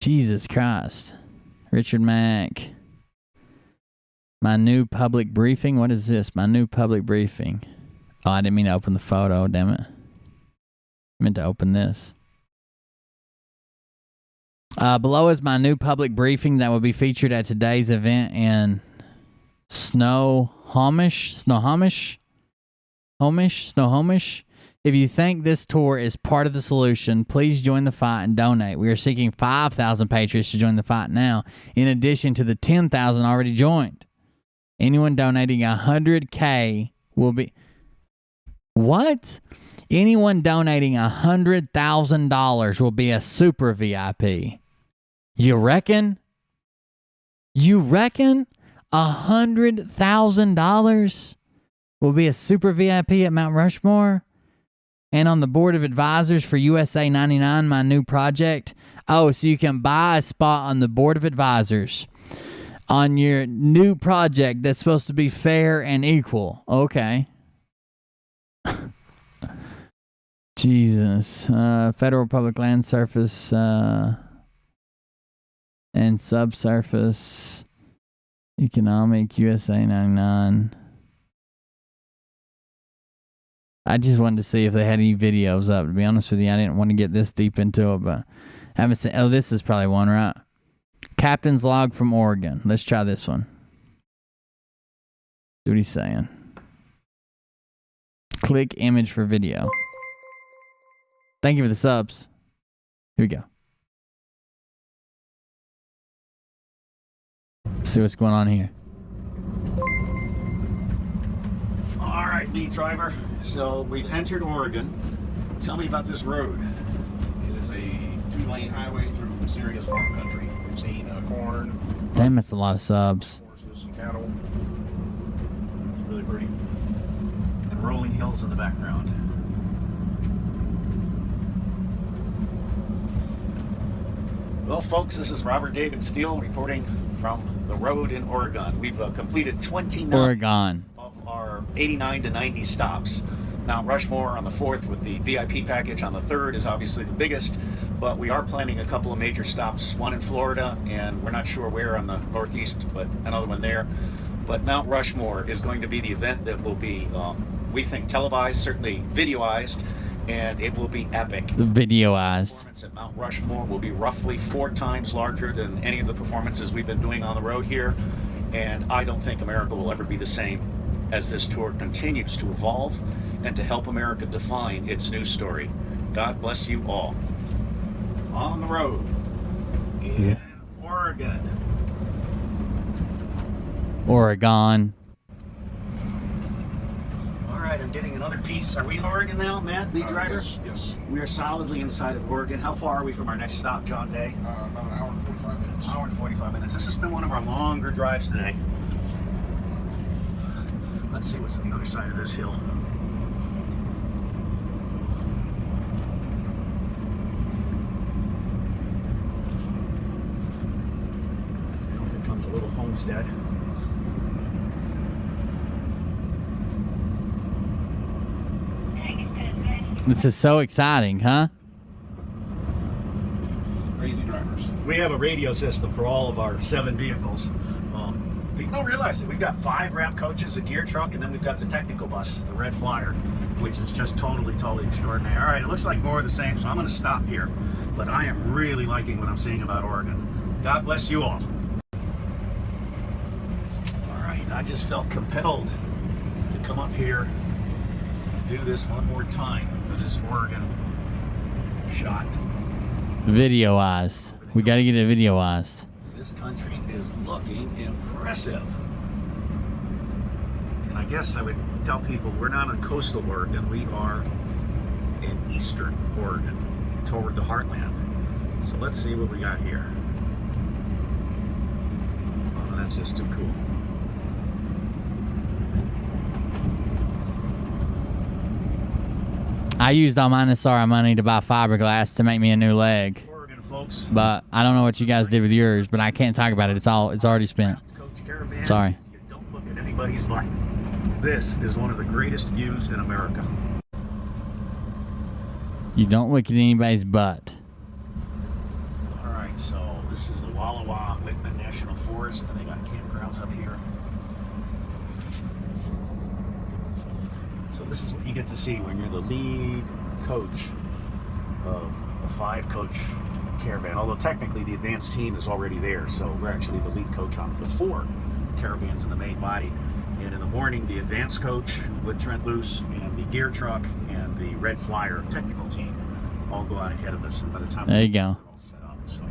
[SPEAKER 2] Jesus Christ. Richard Mack. My new public briefing. What is this? My new public briefing. Oh, I didn't mean to open the photo. Damn it. I meant to open this. Below is my new public briefing that will be featured at today's event in Snohomish. If you think this tour is part of the solution, please join the fight and donate. We are seeking 5,000 Patriots to join the fight now, in addition to the 10,000 already joined. Anyone donating $100K will be... What? Anyone donating $100,000 will be a super VIP. You reckon? $100,000 will be a super VIP at Mount Rushmore? And on the board of advisors for USA 99, my new project. Oh, so you can buy a spot on the board of advisors on your new project that's supposed to be fair and equal. Okay. Jesus. Federal public land surface and subsurface economic USA 99. I just wanted to see if they had any videos up. To be honest with you, I didn't want to get this deep into it, but I haven't seen. Oh, this is probably one, right? Captain's log from Oregon. Let's try this one. See what he's saying. Click image for video. Thank you for the subs. Here we go. Let's see what's going on here.
[SPEAKER 11] All right, lead driver. So we've entered Oregon. Tell me about this road.
[SPEAKER 12] It is a 2-lane highway through serious farm country. We've seen corn.
[SPEAKER 2] Damn, that's a lot of subs.
[SPEAKER 12] Horses, some cattle. Really pretty.
[SPEAKER 11] And rolling hills in the background. Well, folks, this is Robert David Steele reporting from the road in Oregon. We've completed 29
[SPEAKER 2] Oregon.
[SPEAKER 11] of our 89 to 90 stops. Mount Rushmore on the 4th with the VIP package on the 3rd is obviously the biggest, but we are planning a couple of major stops, one in Florida, and we're not sure where on the Northeast, but another one there. But Mount Rushmore is going to be the event that will be, we think, televised, certainly videoized, and it will be epic.
[SPEAKER 2] The videoized.
[SPEAKER 11] Performance at Mount Rushmore will be roughly 4 times larger than any of the performances we've been doing on the road here, and I don't think America will ever be the same as this tour continues to evolve and to help America define its news story. God bless you all. On the road in Oregon.
[SPEAKER 2] Oregon.
[SPEAKER 11] All right, I'm getting another piece. Are we in Oregon now, Matt, lead driver?
[SPEAKER 12] Yes.
[SPEAKER 11] We are solidly inside of Oregon. How far are we from our next stop, John Day?
[SPEAKER 12] About an hour and 45 minutes.
[SPEAKER 11] Hour and 45 minutes. This has been one of our longer drives today. Let's see what's on the other side of this hill. Here comes a little homestead.
[SPEAKER 2] This is so exciting, huh?
[SPEAKER 12] Crazy drivers.
[SPEAKER 11] We have a radio system for all of our 7 vehicles. People don't realize it. We've got 5 wrap coaches, a gear truck, and then we've got the technical bus, the Red Flyer, which is just totally extraordinary. All right, it looks like more of the same, so I'm going to stop here. But I am really liking what I'm seeing about Oregon. God bless you all. All right, I just felt compelled to come up here and do this one more time for this Oregon shot.
[SPEAKER 2] Videoized. We got to get it videoized.
[SPEAKER 11] This country is looking impressive. And I guess I would tell people we're not in coastal Oregon. We are in eastern Oregon, toward the heartland. So let's see what we got here. Oh, that's just too cool.
[SPEAKER 2] I used all my NSRI money to buy fiberglass to make me a new leg.
[SPEAKER 11] Oregon, folks.
[SPEAKER 2] But I don't know what you guys did with yours, but I can't talk about it. It's already spent.
[SPEAKER 11] Coach Caravan,
[SPEAKER 2] Sorry.
[SPEAKER 11] You don't look at anybody's butt. This is one of the greatest views in America.
[SPEAKER 2] You don't look at anybody's butt.
[SPEAKER 11] All right, so this is the Wallowa Whitman National Forest, and they got campgrounds up here. So this is what you get to see when you're the lead coach of a 5-coach caravan. Although technically the advanced team is already there, so we're actually the lead coach on the 4 caravans in the main body. And in the morning, the advanced coach with Trent Luce and the gear truck and the Red Flyer technical team all go out ahead of us. And by the time
[SPEAKER 2] There you go.
[SPEAKER 11] so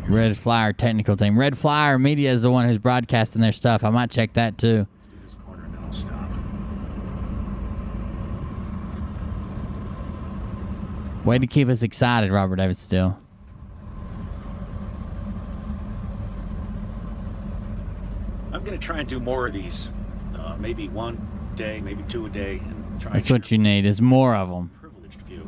[SPEAKER 2] Red Flyer technical team. Red Flyer Media is the one who's broadcasting their stuff. I might check that too.
[SPEAKER 11] let's do this corner and then I'll stop.
[SPEAKER 2] Way to keep us excited, Robert David Steele.
[SPEAKER 11] I'm going to try and do more of these. Maybe 1 day, maybe 2 a day, and try.
[SPEAKER 2] That's what you need, is more of them.
[SPEAKER 11] Privileged view.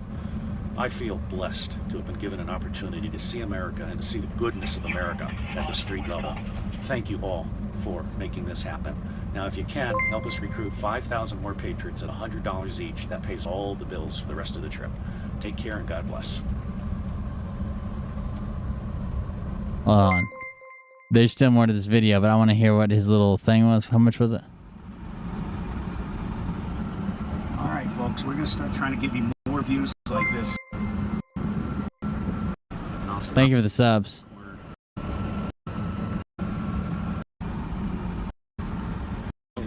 [SPEAKER 11] I feel blessed to have been given an opportunity to see America and to see the goodness of America at the street level. Thank you all for making this happen. Now, if you can, help us recruit 5,000 more patriots at $100 each. That pays all the bills for the rest of the trip. Take care and God bless.
[SPEAKER 2] Hold on. There's still more to this video, but I want to hear what his little thing was. How much was it?
[SPEAKER 11] All right, folks, we're going to start trying to give you more views like this.
[SPEAKER 2] Thank you for the subs.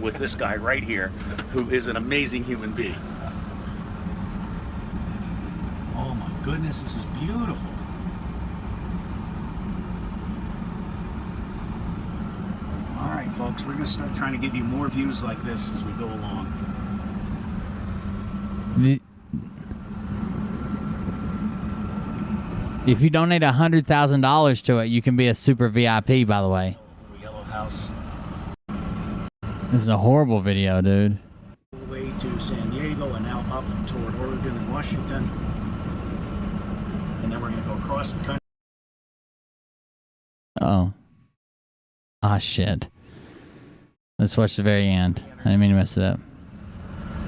[SPEAKER 11] With this guy right here, who is an amazing human being. goodness, this is beautiful. All right, folks, we're going to start trying to give you more views like this as we go along.
[SPEAKER 2] If you donate $100,000 to it, you can be a super VIP, by the way.
[SPEAKER 11] Yellow house.
[SPEAKER 2] This is a horrible video, dude.
[SPEAKER 11] All the way to San Diego and now up toward Oregon and Washington. And then we're going to go across the country.
[SPEAKER 2] Oh. Ah, shit. Let's watch the very end. I didn't mean to mess it up.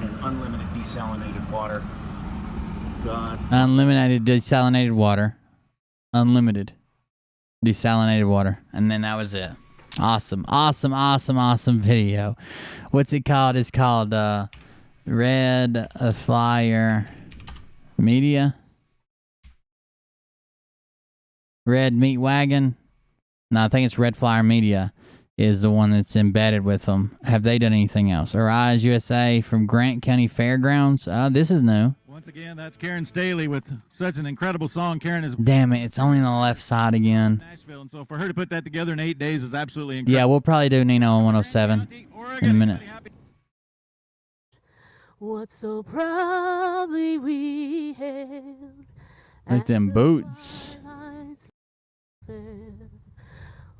[SPEAKER 11] And unlimited desalinated water. God.
[SPEAKER 2] Unlimited desalinated water. Unlimited desalinated water. And then that was it. Awesome. Awesome, awesome, awesome video. What's it called? It's called Red Flyer Media. Red Meat Wagon. No, I think it's Red Flyer Media is the one that's embedded with them. Have they done anything else? Arise USA from Grant County Fairgrounds. This is new.
[SPEAKER 13] Once again, that's Karen Staley with such an incredible song. Karen is
[SPEAKER 2] Damn it, it's only on the left side again.
[SPEAKER 13] Nashville, and so for her to put that together in 8 days is absolutely incredible.
[SPEAKER 2] Yeah, we'll probably do Nino on 107 in a minute.
[SPEAKER 14] What so proudly we hailed.
[SPEAKER 2] With them boots.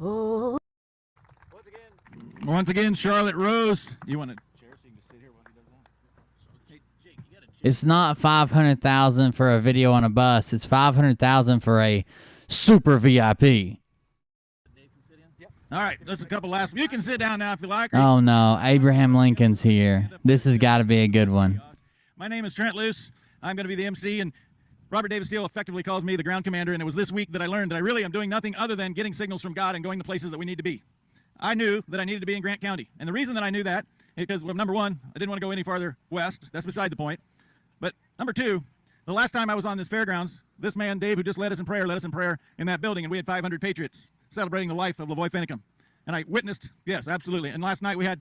[SPEAKER 14] Oh.
[SPEAKER 13] Once again, Charlotte Rose. You want to chair so you can sit here while he does that? Hey, Jake, you got a chair.
[SPEAKER 2] It's not $500,000 for a video on a bus. It's $500,000 for a super VIP.
[SPEAKER 13] All right, that's a couple last. You can sit down now if you like.
[SPEAKER 2] Oh no, Abraham Lincoln's here. This has got to be a good one.
[SPEAKER 13] My name is Trent Luce. I'm going to be the MC, and Robert David Steele effectively calls me the ground commander, and it was this week that I learned that I really am doing nothing other than getting signals from God and going to places that we need to be. I knew that I needed to be in Grant County, and the reason that I knew that is because, well, number one, I didn't want to go any farther west. That's beside the point. But number two, the last time I was on this fairgrounds, this man, Dave, who just led us in prayer in that building, and we had 500 patriots celebrating the life of Lavoy Finicum. And I witnessed, yes, absolutely. And last night we had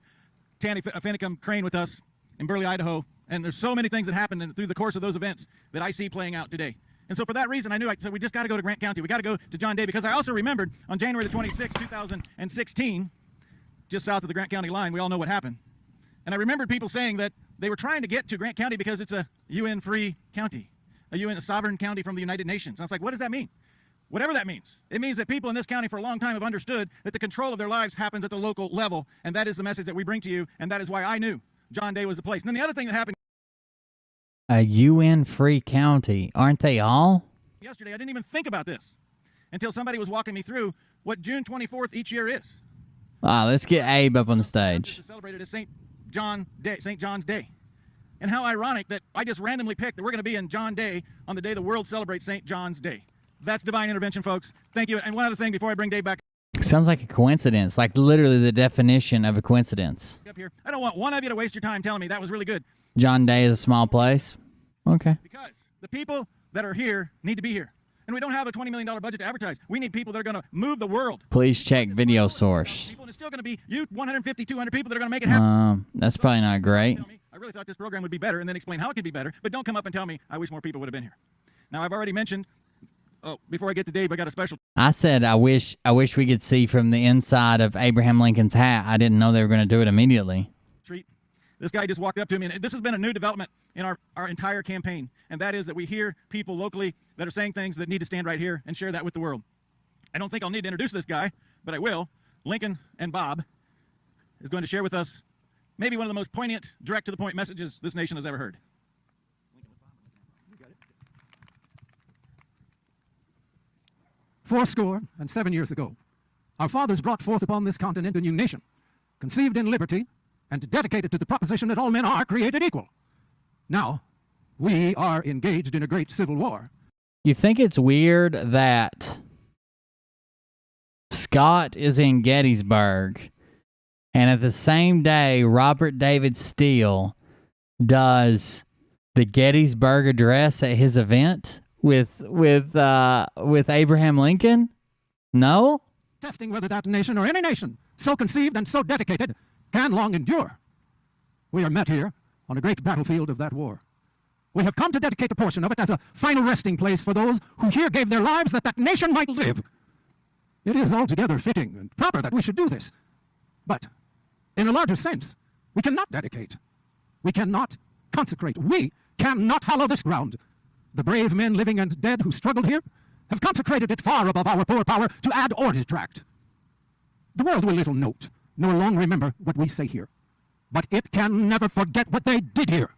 [SPEAKER 13] Tanny Finicum Crane with us in Burley, Idaho. And there's so many things that happened through the course of those events that I see playing out today. And so for that reason, I said we just got to go to Grant County. We got to go to John Day, because I also remembered on January the 26th, 2016, just south of the Grant County line, we all know what happened. And I remembered people saying that they were trying to get to Grant County because it's a UN-free county, a sovereign county from the United Nations. And I was like, what does that mean? Whatever that means. It means that people in this county for a long time have understood that the control of their lives happens at the local level, and that is the message that we bring to you, and that is why I knew John Day was the place. And then the other thing that happened
[SPEAKER 2] A UN-free county. Aren't they all?
[SPEAKER 13] yesterday, I didn't even think about this until somebody was walking me through what June 24th each year is.
[SPEAKER 2] Let's get Abe up on the stage.
[SPEAKER 13] It's celebrated as St. John's Day. And how ironic that I just randomly picked that we're going to be in John Day on the day the world celebrates St. John's Day. That's divine intervention, folks. Thank you. And one other thing before I bring Dave back
[SPEAKER 2] Sounds like a coincidence, like literally the definition of a coincidence.
[SPEAKER 13] up here. I don't want one of you to waste your time telling me that was really good.
[SPEAKER 2] John Day is a small place. Okay.
[SPEAKER 13] Because the people that are here need to be here. And we don't have a $20 million budget to advertise. We need people that are going to move the world.
[SPEAKER 2] Please check video source.
[SPEAKER 13] And it's still going to be you, 150, 200 people that are going to make it happen.
[SPEAKER 2] That's probably not great.
[SPEAKER 13] I really thought this program would be better, and then explain how it could be better. But don't come up and tell me I wish more people would have been here. Now, I've already mentioned, before I get to Dave, I got a special
[SPEAKER 2] I said I wish we could see from the inside of Abraham Lincoln's hat. I didn't know they were going to do it immediately.
[SPEAKER 13] treat. This guy just walked up to me, and this has been a new development in our entire campaign, and that is that we hear people locally that are saying things that need to stand right here and share that with the world. I don't think I'll need to introduce this guy, but I will. Lincoln and Bob is going to share with us maybe one of the most poignant, direct-to-the-point messages this nation has ever heard.
[SPEAKER 15] 77 years ago, our fathers brought forth upon this continent a new nation, conceived in liberty and dedicated to the proposition that all men are created equal. Now, we are engaged in a great civil war.
[SPEAKER 2] You think it's weird that Scott is in Gettysburg, and at the same day, Robert David Steele does the Gettysburg Address at his event with Abraham Lincoln? No?
[SPEAKER 15] Testing whether that nation or any nation so conceived and so dedicated can long endure. We are met here on a great battlefield of that war. we have come to dedicate a portion of it as a final resting place for those who here gave their lives that that nation might live. It is altogether fitting and proper that we should do this. But, in a larger sense, we cannot dedicate. We cannot consecrate. We cannot hallow this ground. The brave men living and dead who struggled here have consecrated it far above our poor power to add or detract. The world will little note, nor long remember what we say here. But it can never forget what they did here.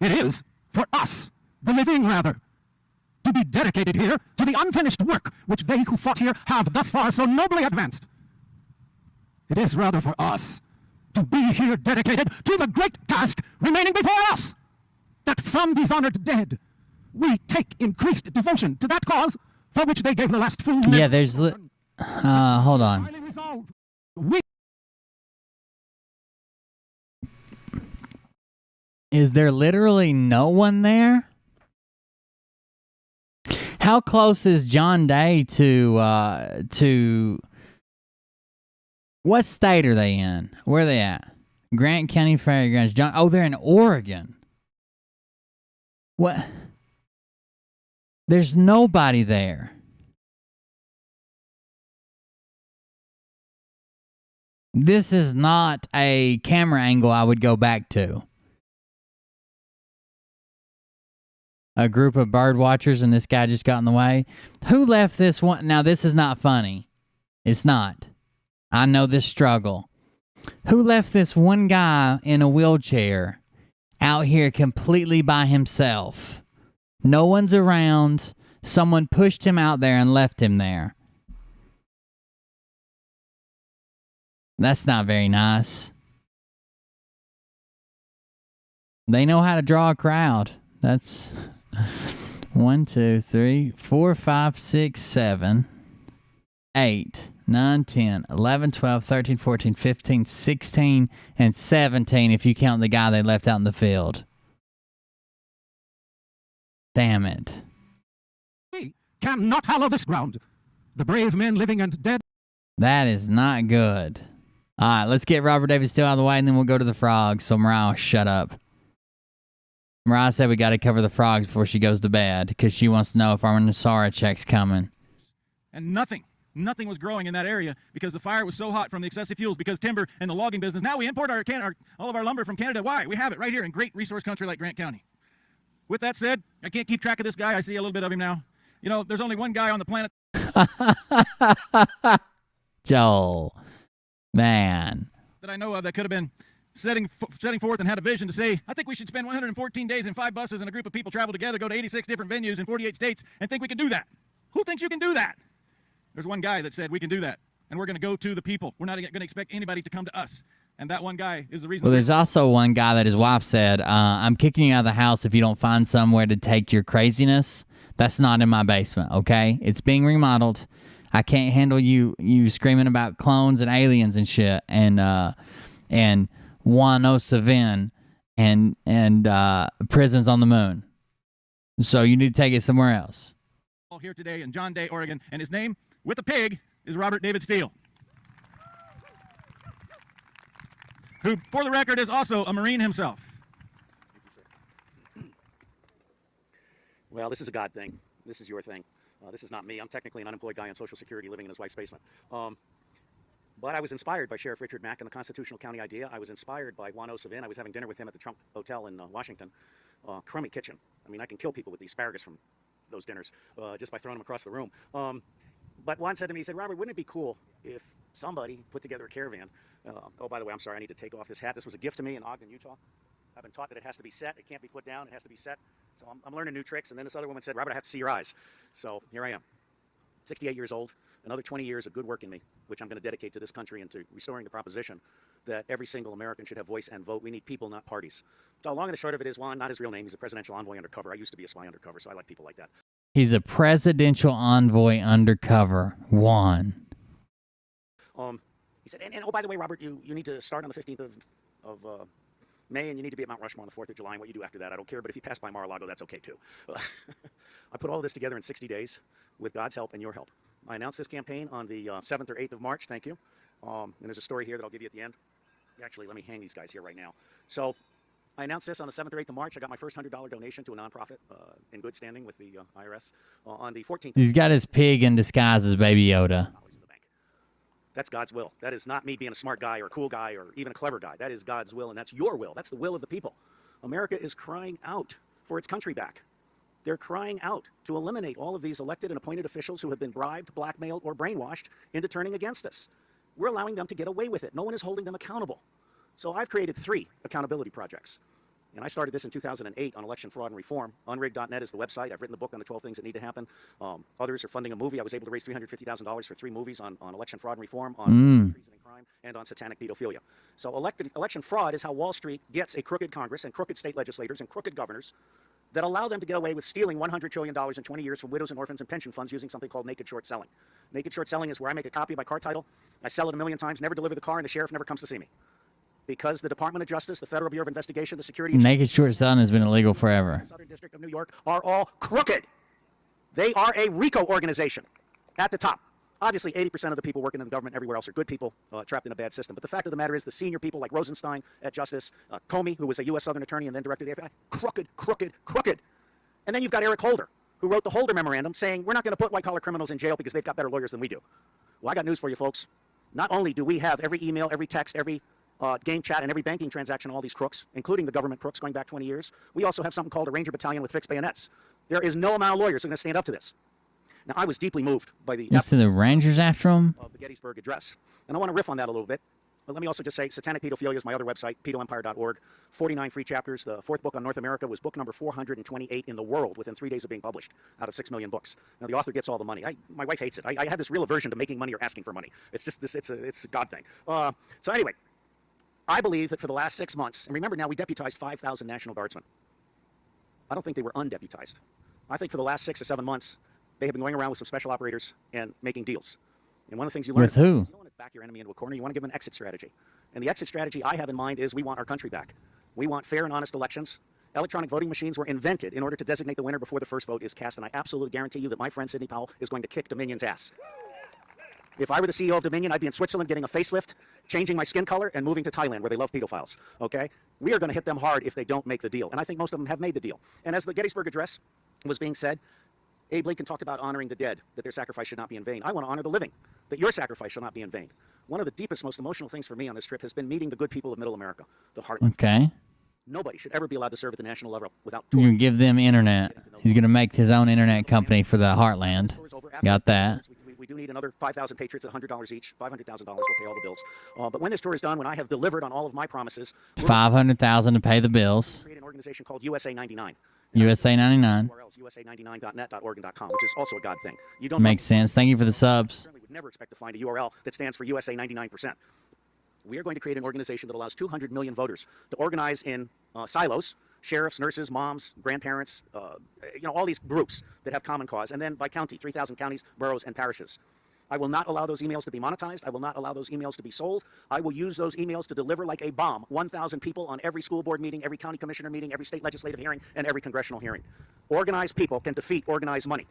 [SPEAKER 15] It is, for us, the living rather, to be dedicated here to the unfinished work which they who fought here have thus far so nobly advanced. It is rather for us to be here dedicated to the great task remaining before us, that from these honored dead we take increased devotion to that cause for which they gave the last full
[SPEAKER 2] Yeah, there's... hold on.
[SPEAKER 15] We
[SPEAKER 2] Is there literally no one there? How close is John Day to what state are they in? Where are they at? Grant County Fairgrounds. Oh, they're in Oregon. What? There's nobody there. This is not a camera angle I would go back to. A group of bird watchers and this guy just got in the way. Who left this one? Now, this is not funny. It's not. I know this struggle. Who left this one guy in a wheelchair out here completely by himself? No one's around. Someone pushed him out there and left him there. That's not very nice. They know how to draw a crowd. That's 1, 2, 3, 4, 5, 6, 7, 8, 9, 10, 11, 12, 13, 14, 15, 16, and 17 if you count the guy they left out in the field. Damn it.
[SPEAKER 15] We cannot hallow this ground. The brave men living and dead.
[SPEAKER 2] That is not good. All right, let's get Robert David Steele out of the way, and then we'll go to the frogs. So Mariah, shut up. Mariah said we got to cover the frogs before she goes to bed because she wants to know if our NESARA check's coming.
[SPEAKER 13] And nothing was growing in that area because the fire was so hot from the excessive fuels because timber and the logging business. Now we import all of our lumber from Canada. Why? We have it right here in great resource country like Grant County. With that said, I can't keep track of this guy. I see a little bit of him now. You know, there's only one guy on the planet.
[SPEAKER 2] Joel. Man.
[SPEAKER 13] That I know of that could have been setting forth and had a vision to say, I think we should spend 114 days in 5 buses and a group of people travel together, go to 86 different venues in 48 states, and think we can do that. Who thinks you can do that? There's one guy that said we can do that, and we're going to go to the people. We're not going to expect anybody to come to us. And that one guy is the reason.
[SPEAKER 2] Well, there's also one guy that his wife said, I'm kicking you out of the house if you don't find somewhere to take your craziness. That's not in my basement, okay? It's being remodeled. I can't handle you screaming about clones and aliens and shit and 107 and prisons on the moon. So you need to take it somewhere else.
[SPEAKER 13] All here today in John Day, Oregon, and his name with a pig is Robert David Steele, who, for the record, is also a Marine himself.
[SPEAKER 11] Well, this is a God thing. This is your thing. This is not me. I'm technically an unemployed guy on Social Security living in his wife's basement. But I was inspired by Sheriff Richard Mack and the Constitutional County idea. I was inspired by Juan O. Savin. I was having dinner with him at the Trump Hotel in Washington. Crummy kitchen. I mean, I can kill people with the asparagus from those dinners just by throwing them across the room. But Juan said to me, he said, Robert, wouldn't it be cool if somebody put together a caravan? Oh, by the way, I'm sorry, I need to take off this hat. This was a gift to me in Ogden, Utah. I've been taught that it has to be set. It can't be put down. It has to be set. So I'm learning new tricks. And then this other woman said, Robert, I have to see your eyes. So here I am, 68 years old, another 20 years of good work in me, which I'm going to dedicate to this country and to restoring the proposition that every single American should have voice and vote. We need people, not parties. So long and the short of it is, Juan, not his real name. He's a presidential envoy undercover. I used to be a spy undercover, so I like people like that.
[SPEAKER 2] He's a presidential envoy undercover. Juan.
[SPEAKER 11] He said, and oh, by the way, Robert, you need to start on the 15th of May, and you need to be at Mount Rushmore on the 4th of July, and what you do after that, I don't care, but if you pass by Mar-a-Lago, that's okay too. I put all of this together in 60 days with God's help and your help. I announced this campaign on the 7th or 8th of March, thank you. And there's a story here that I'll give you at the end. Actually, let me hang these guys here right now. So I announced this on the 7th or 8th of March. I got my first $100 donation to a nonprofit in good standing with the IRS. On the 14th.
[SPEAKER 2] He's got his pig in disguise as Baby Yoda.
[SPEAKER 11] That's God's will. That is not me being a smart guy or a cool guy or even a clever guy. That is God's will, and that's your will. That's the will of the people. America is crying out for its country back. They're crying out to eliminate all of these elected and appointed officials who have been bribed, blackmailed, or brainwashed into turning against us. We're allowing them to get away with it. No one is holding them accountable. So I've created 3 accountability projects. And I started this in 2008 on election fraud and reform. Unrigged.net is the website. I've written the book on the 12 things that need to happen. Others are funding a movie. I was able to raise $350,000 for 3 movies on election fraud and reform, on treason and crime, and on satanic pedophilia. So election fraud is how Wall Street gets a crooked Congress and crooked state legislators and crooked governors that allow them to get away with stealing $100 trillion in 20 years from widows and orphans and pension funds using something called naked short selling. Naked short selling is where I make a copy of my car title, I sell it 1,000,000 times, never deliver the car, and the sheriff never comes to see me. Because the Department of Justice, the Federal Bureau of Investigation, the Security
[SPEAKER 2] Naked short selling has been illegal forever.
[SPEAKER 11] the Southern District of New York are all crooked. They are a RICO organization at the top. Obviously, 80% of the people working in the government everywhere else are good people trapped in a bad system. But the fact of the matter is the senior people like Rosenstein at Justice, Comey, who was a U.S. Southern attorney and then director of the FBI, crooked, crooked, crooked. And then you've got Eric Holder, who wrote the Holder Memorandum saying we're not going to put white-collar criminals in jail because they've got better lawyers than we do. Well, I got news for you, folks. Not only do we have every email, every text, every game chat, and every banking transaction of all these crooks, including the government crooks going back 20 years, we also have something called a Ranger Battalion with fixed bayonets. There is no amount of lawyers who are going to stand up to this. Now, I was deeply moved by the...
[SPEAKER 2] You see the Rangers after him?
[SPEAKER 11] ...of the Gettysburg Address. And I want to riff on that a little bit. But let me also just say, Satanic Pedophilia is my other website, pedoempire.org. 49 free chapters. The 4th book on North America was book number 428 in the world within 3 days of being published out of 6 million books. Now, the author gets all the money. My wife hates it. I have this real aversion to making money or asking for money. It's just this, it's a God thing. So anyway, I believe that for the last 6 months, and remember now, we deputized 5,000 National Guardsmen. I don't think they were undeputized. I think for the last 6 or 7 months, they have been going around with some special operators and making deals. And one of the things you learn
[SPEAKER 2] with who?
[SPEAKER 11] You don't want to back your enemy into a corner. You want to give them an exit strategy. And the exit strategy I have in mind is we want our country back. We want fair and honest elections. Electronic voting machines were invented in order to designate the winner before the first vote is cast. And I absolutely guarantee you that my friend Sidney Powell is going to kick Dominion's ass. If I were the CEO of Dominion, I'd be in Switzerland getting a facelift, changing my skin color, and moving to Thailand where they love pedophiles. Okay? We are going to hit them hard if they don't make the deal. And I think most of them have made the deal. And as the Gettysburg Address was being said, Abe Lincoln talked about honoring the dead, that their sacrifice should not be in vain. I want to honor the living, that your sacrifice shall not be in vain. One of the deepest, most emotional things for me on this trip has been meeting the good people of Middle America, the heartland.
[SPEAKER 2] Okay.
[SPEAKER 11] Nobody should ever be allowed to serve at the national level without
[SPEAKER 2] You can give them internet. He's going to make his own internet company for the Heartland. Got that.
[SPEAKER 11] We do need another 5,000 patriots at $100 each. $500,000 will pay all the bills. But when this tour is done, when I have delivered on all of my promises,
[SPEAKER 2] $500,000 to pay the bills.
[SPEAKER 11] Create an organization called USA 99.
[SPEAKER 2] USA 99.
[SPEAKER 11] USA99.net.org and .com, which is also a God thing. You don't
[SPEAKER 2] Makes sense. Thank you for the subs.
[SPEAKER 11] Certainly would never expect to find a URL that stands for USA 99%. We are going to create an organization that allows 200 million voters to organize in silos, sheriffs, nurses, moms, grandparents, all these groups that have common cause, and then by county, 3,000 counties, boroughs, and parishes. I will not allow those emails to be monetized. I will not allow those emails to be sold. I will use those emails to deliver like a bomb 1,000 people on every school board meeting, every county commissioner meeting, every state legislative hearing, and every congressional hearing. Organized people can defeat organized money.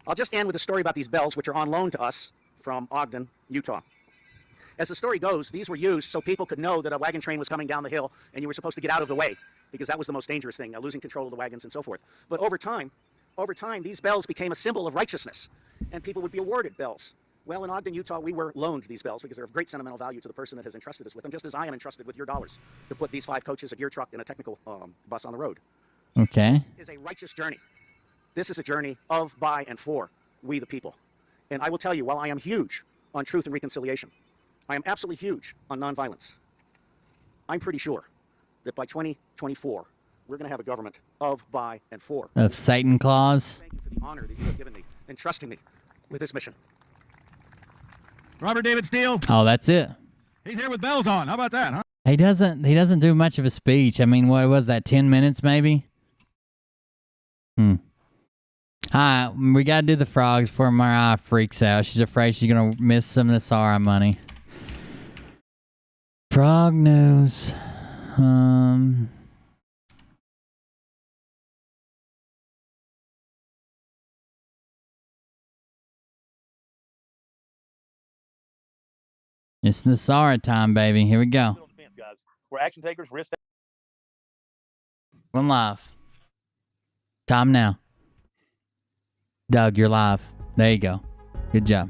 [SPEAKER 11] I'll just end with a story about these bells, which are on loan to us from Ogden, Utah. As the story goes, these were used so people could know that a wagon train was coming down the hill and you were supposed to get out of the way because that was the most dangerous thing, losing control of the wagons and so forth. But over time, these bells became a symbol of righteousness, and people would be awarded bells. Well, in Ogden, Utah, we were loaned these bells because they're of great sentimental value to the person that has entrusted us with them, just as I am entrusted with your dollars to put these 5 coaches, a gear truck, and a technical bus on the road.
[SPEAKER 2] Okay.
[SPEAKER 11] This is a righteous journey. This is a journey of, by, and for we the people. And I will tell you, while I am huge on truth and reconciliation, I am absolutely huge on nonviolence. I'm pretty sure that by 2024, we're going to have a government of, by, and for.
[SPEAKER 2] Of Satan Claus.
[SPEAKER 11] Thank you for the honor that you have given me in trusting me with this mission.
[SPEAKER 13] Robert David Steele.
[SPEAKER 2] Oh, that's it.
[SPEAKER 13] He's here with bells on. How about that, huh?
[SPEAKER 2] He doesn't do much of a speech. I mean, what was that, 10 minutes maybe? Hi, we got to do the frogs before Mariah freaks out. She's afraid she's going to miss some of the Sarah money. Frog news. It's the Sarah time, baby. Here we go.
[SPEAKER 16] We're action takers, risk
[SPEAKER 2] One live. Time now. Doug, you're live. There you go. Good job.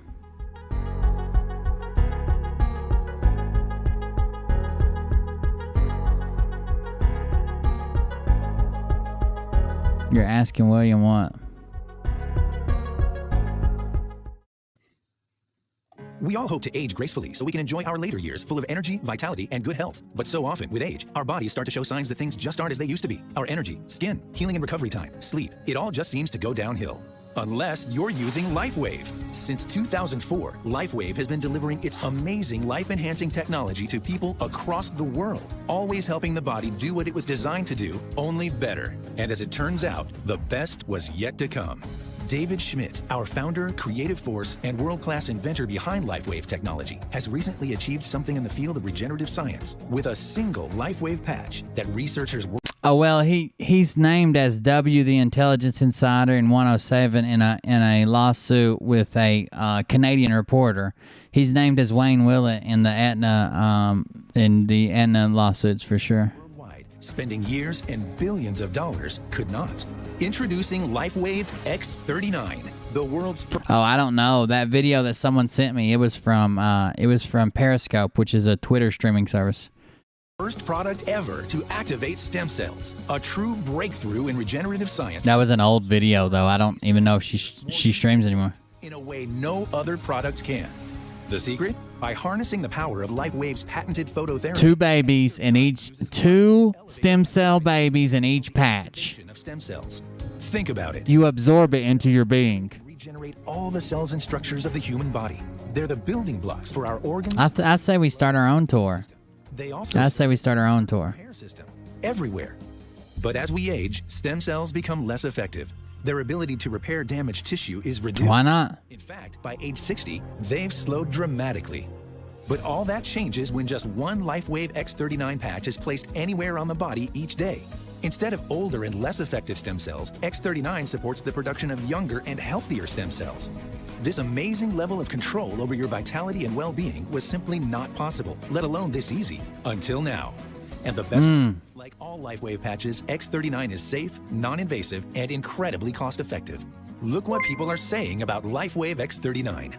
[SPEAKER 2] You're asking William what?
[SPEAKER 16] We all hope to age gracefully so we can enjoy our later years full of energy, vitality, and good health. But so often, with age, our bodies start to show signs that things just aren't as they used to be. Our energy, skin, healing and recovery time, sleep, it all just seems to go downhill. Unless you're using LifeWave. Since 2004, LifeWave has been delivering its amazing life-enhancing technology to people across the world, always helping the body do what it was designed to do, only better. And as it turns out, the best was yet to come. David Schmidt, our founder, creative force, and world-class inventor behind LifeWave technology, has recently achieved something in the field of regenerative science with a single LifeWave patch that researchers work.
[SPEAKER 2] Oh well, he's named as W the Intelligence Insider in 107 in a lawsuit with a Canadian reporter. He's named as Wayne Willett in the Aetna lawsuits for sure.
[SPEAKER 16] Spending years and billions of dollars could not. Introducing LifeWave X39, the world's...
[SPEAKER 2] Oh, I don't know. That video that someone sent me, it was from Periscope, which is a Twitter streaming service.
[SPEAKER 16] First product ever to activate stem cells. A true breakthrough in regenerative science.
[SPEAKER 2] That was an old video, though. I don't even know if she streams anymore.
[SPEAKER 16] In a way no other product can. The secret? By harnessing the power of LifeWave's patented phototherapy.
[SPEAKER 2] Two stem cell babies in each patch.
[SPEAKER 16] Of stem cells. Think about it.
[SPEAKER 2] You absorb it into your being.
[SPEAKER 16] Regenerate all the cells and structures of the human body. They're the building blocks for our organs.
[SPEAKER 2] I say we start our own tour.
[SPEAKER 16] They also
[SPEAKER 2] I say we start our own tour.
[SPEAKER 16] System everywhere. But as we age, stem cells become less effective. Their ability to repair damaged tissue is reduced.
[SPEAKER 2] Why not?
[SPEAKER 16] In fact, by age 60, they've slowed dramatically. But all that changes when just one LifeWave X39 patch is placed anywhere on the body each day. Instead of older and less effective stem cells, X39 supports the production of younger and healthier stem cells. This amazing level of control over your vitality and well-being was simply not possible, let alone this easy, until now. And the best, like all LifeWave patches, X39 is safe, non-invasive, and incredibly cost-effective. Look what people are saying about LifeWave X39.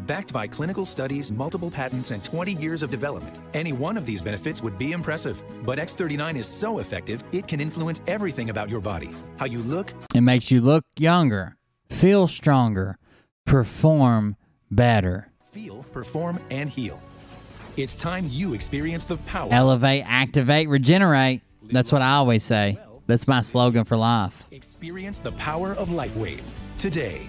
[SPEAKER 16] Backed by clinical studies, multiple patents, and 20 years of development, any one of these benefits would be impressive. But X39 is so effective, it can influence everything about your body. How you look.
[SPEAKER 2] It makes you look younger, feel stronger, perform better.
[SPEAKER 16] Feel, perform, and heal. It's time you experience the power.
[SPEAKER 2] Elevate, activate, regenerate. That's what I always say. That's my slogan for life.
[SPEAKER 16] Experience the power of LifeWave today.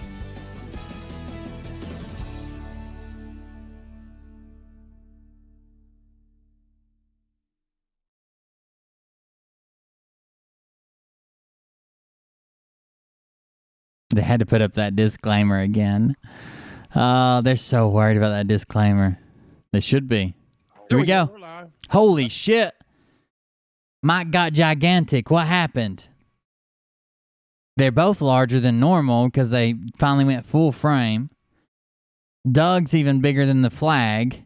[SPEAKER 2] They had to put up that disclaimer again. Oh, they're so worried about that disclaimer. They should be. Here we go. Holy shit. Mike got gigantic. What happened? They're both larger than normal because they finally went full frame. Doug's even bigger than the flag.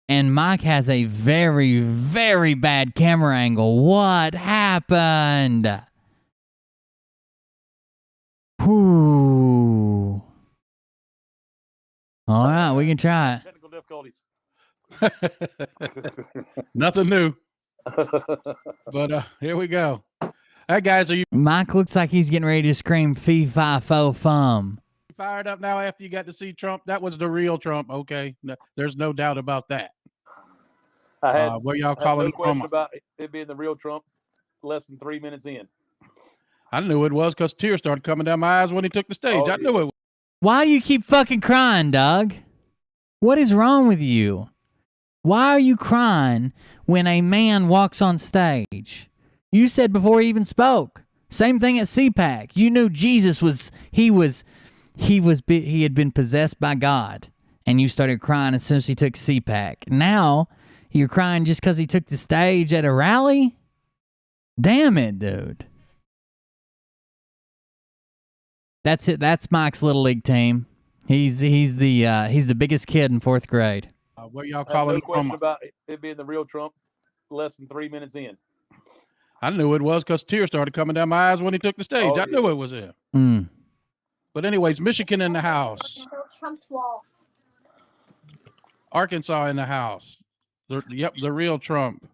[SPEAKER 2] And Mike has a very, very bad camera angle. What happened? Whew. All right, we can try it.
[SPEAKER 6] Technical difficulties.
[SPEAKER 17] Nothing new. But here we go. Hey guys, are you
[SPEAKER 2] Mike looks like he's getting ready to scream fee fi fo fum.
[SPEAKER 17] fired up now after you got to see Trump? That was the real Trump. Okay, no, there's no doubt about that.
[SPEAKER 6] I had
[SPEAKER 17] where y'all
[SPEAKER 6] I had
[SPEAKER 17] calling
[SPEAKER 6] no
[SPEAKER 17] it
[SPEAKER 6] question
[SPEAKER 17] from?
[SPEAKER 6] about it being the real Trump less than 3 minutes in.
[SPEAKER 17] I knew it was because tears started coming down my eyes when he took the stage. I knew it.
[SPEAKER 2] Why do you keep fucking crying, Doug? What is wrong with you? Why are you crying when a man walks on stage? You said before he even spoke. Same thing at CPAC. You knew Jesus was he had been possessed by God, and you started crying as soon as he took CPAC. Now you're crying just because he took the stage at a rally? Damn it, dude. That's it. That's Mike's little league team. He's the biggest kid in 4th grade.
[SPEAKER 17] Where y'all
[SPEAKER 6] I had
[SPEAKER 17] calling
[SPEAKER 6] no
[SPEAKER 17] it
[SPEAKER 6] question
[SPEAKER 17] from?
[SPEAKER 6] about it being the real Trump less than 3 minutes in.
[SPEAKER 17] I knew it was because tears started coming down my eyes when he took the stage.
[SPEAKER 12] Oh,
[SPEAKER 17] I knew it was him.
[SPEAKER 2] Mm.
[SPEAKER 17] But anyways, Michigan in the house.
[SPEAKER 10] Trump's wall.
[SPEAKER 17] Arkansas in the house. The real Trump.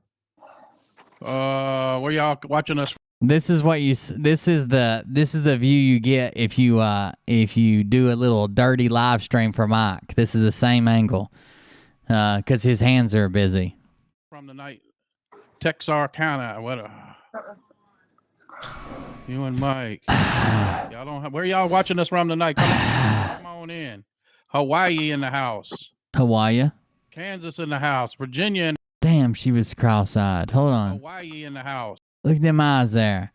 [SPEAKER 17] Where y'all watching us?
[SPEAKER 2] This is what this is the view you get if you do a little dirty live stream for Mike. This is the same angle because his hands are busy.
[SPEAKER 17] From the night, Texarkana. What a you and Mike. Y'all don't have, where y'all watching us from tonight? Come on in. Hawaii in the house.
[SPEAKER 2] Hawaii.
[SPEAKER 17] Kansas in the house. Virginia in
[SPEAKER 2] Damn, she was cross-eyed. Hold on.
[SPEAKER 17] Hawaii in the house.
[SPEAKER 2] Look at them eyes there.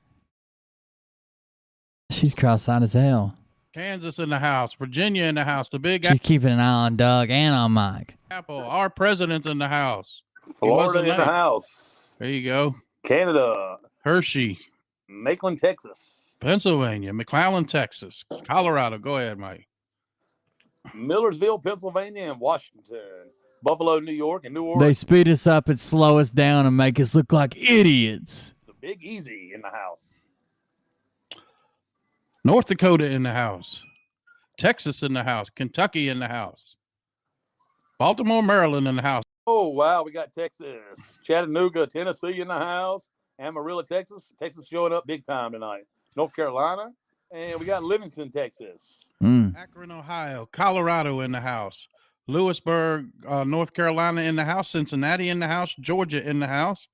[SPEAKER 2] She's cross-eyed as hell.
[SPEAKER 17] Kansas in the house. Virginia in the house. The Big
[SPEAKER 2] She's keeping an eye on Doug and on Mike.
[SPEAKER 17] Apple. Our president's in the house.
[SPEAKER 6] Florida in the house.
[SPEAKER 17] There you go.
[SPEAKER 6] Canada.
[SPEAKER 17] Hershey.
[SPEAKER 6] Maitland, Texas.
[SPEAKER 17] Pennsylvania. McAllen, Texas. Colorado. Go ahead, Mike.
[SPEAKER 6] Millersville, Pennsylvania, and Washington. Buffalo, New York, and New
[SPEAKER 2] They
[SPEAKER 6] Orleans.
[SPEAKER 2] speed us up and slow us down and make us look like idiots.
[SPEAKER 6] The Big Easy in the house.
[SPEAKER 17] North Dakota in the house. Texas in the house. Kentucky in the house. Baltimore, Maryland in the house.
[SPEAKER 6] Oh, wow. We got Texas. Chattanooga, Tennessee in the house. Amarillo, Texas. Texas showing up big time tonight. North Carolina. And we got Livingston, Texas.
[SPEAKER 17] Akron, Ohio. Colorado in the house. Lewisburg, North Carolina in the house. Cincinnati in the house. Georgia in the house.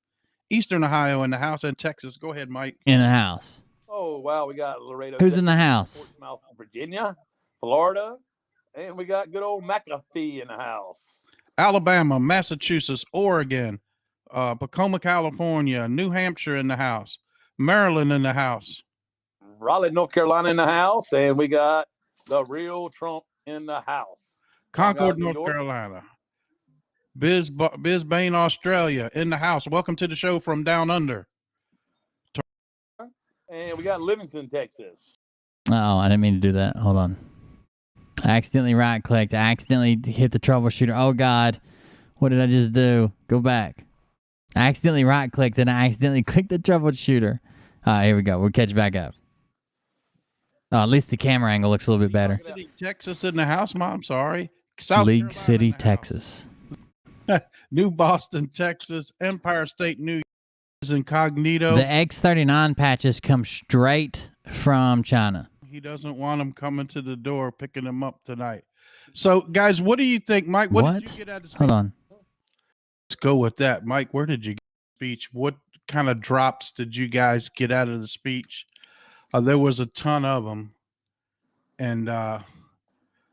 [SPEAKER 17] Eastern Ohio in the house. And Texas. Go ahead, Mike.
[SPEAKER 2] In the house.
[SPEAKER 6] Oh, wow. We got Laredo.
[SPEAKER 2] Who's in the house?
[SPEAKER 6] Portsmouth, Virginia. Florida. And we got good old McAfee in the house.
[SPEAKER 17] Alabama, Massachusetts, Oregon, Tacoma, California, New Hampshire in the house. Maryland in the house.
[SPEAKER 6] Raleigh, North Carolina in the house. And we got the real Trump in the house.
[SPEAKER 17] Concord,
[SPEAKER 6] New
[SPEAKER 17] North
[SPEAKER 6] York.
[SPEAKER 17] Carolina. Brisbane, Australia in the house. Welcome to the show from down under.
[SPEAKER 6] And we got Livingston, Texas.
[SPEAKER 2] Oh, I didn't mean to do that. Hold on. I accidentally right-clicked. I accidentally hit the troubleshooter. Oh, God. What did I just do? Go back. I accidentally right-clicked and I accidentally clicked the troubleshooter. All right, here we go. We'll catch back up. Oh, at least the camera angle looks a little bit better.
[SPEAKER 17] City, Texas in the house, Mom. Sorry. South
[SPEAKER 2] League
[SPEAKER 17] Carolina
[SPEAKER 2] City, Texas.
[SPEAKER 17] New Boston, Texas. Empire State, New York is incognito.
[SPEAKER 2] The X39 patches come straight from China.
[SPEAKER 17] He doesn't want them coming to the door, picking them up tonight. So, guys, what do you think, Mike? What did you get out of the speech?
[SPEAKER 2] Hold on.
[SPEAKER 17] Let's go with that, Mike. Where did you get the speech? What kind of drops did you guys get out of the speech? There was a ton of them, and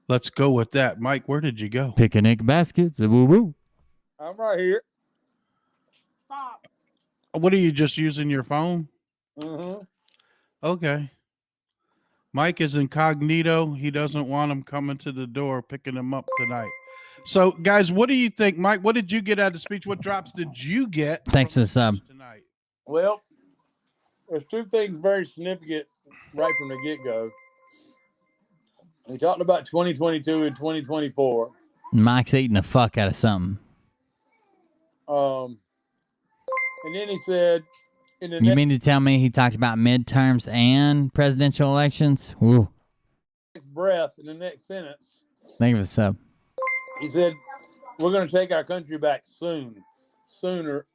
[SPEAKER 17] let's go with that, Mike. Where did you go?
[SPEAKER 2] Picnic baskets. Woo woo.
[SPEAKER 6] I'm right here.
[SPEAKER 17] What are you just using your phone?
[SPEAKER 6] Mm-hmm.
[SPEAKER 17] Okay. Mike is incognito. He doesn't want them coming to the door, picking them up tonight. So, guys, what do you think, Mike? What did you get out of the speech? What drops did you get?
[SPEAKER 2] Thanks to the sub.
[SPEAKER 6] Well, there's two things very significant right from the get-go. We talked about 2022 and 2024.
[SPEAKER 2] Mike's eating the fuck out of something.
[SPEAKER 6] And then he said, in the
[SPEAKER 2] You mean to tell me he talked about midterms and presidential elections? Woo.
[SPEAKER 6] next breath, in the next sentence,
[SPEAKER 2] Thank you for the sub.
[SPEAKER 6] he said, we're going to take our country back sooner.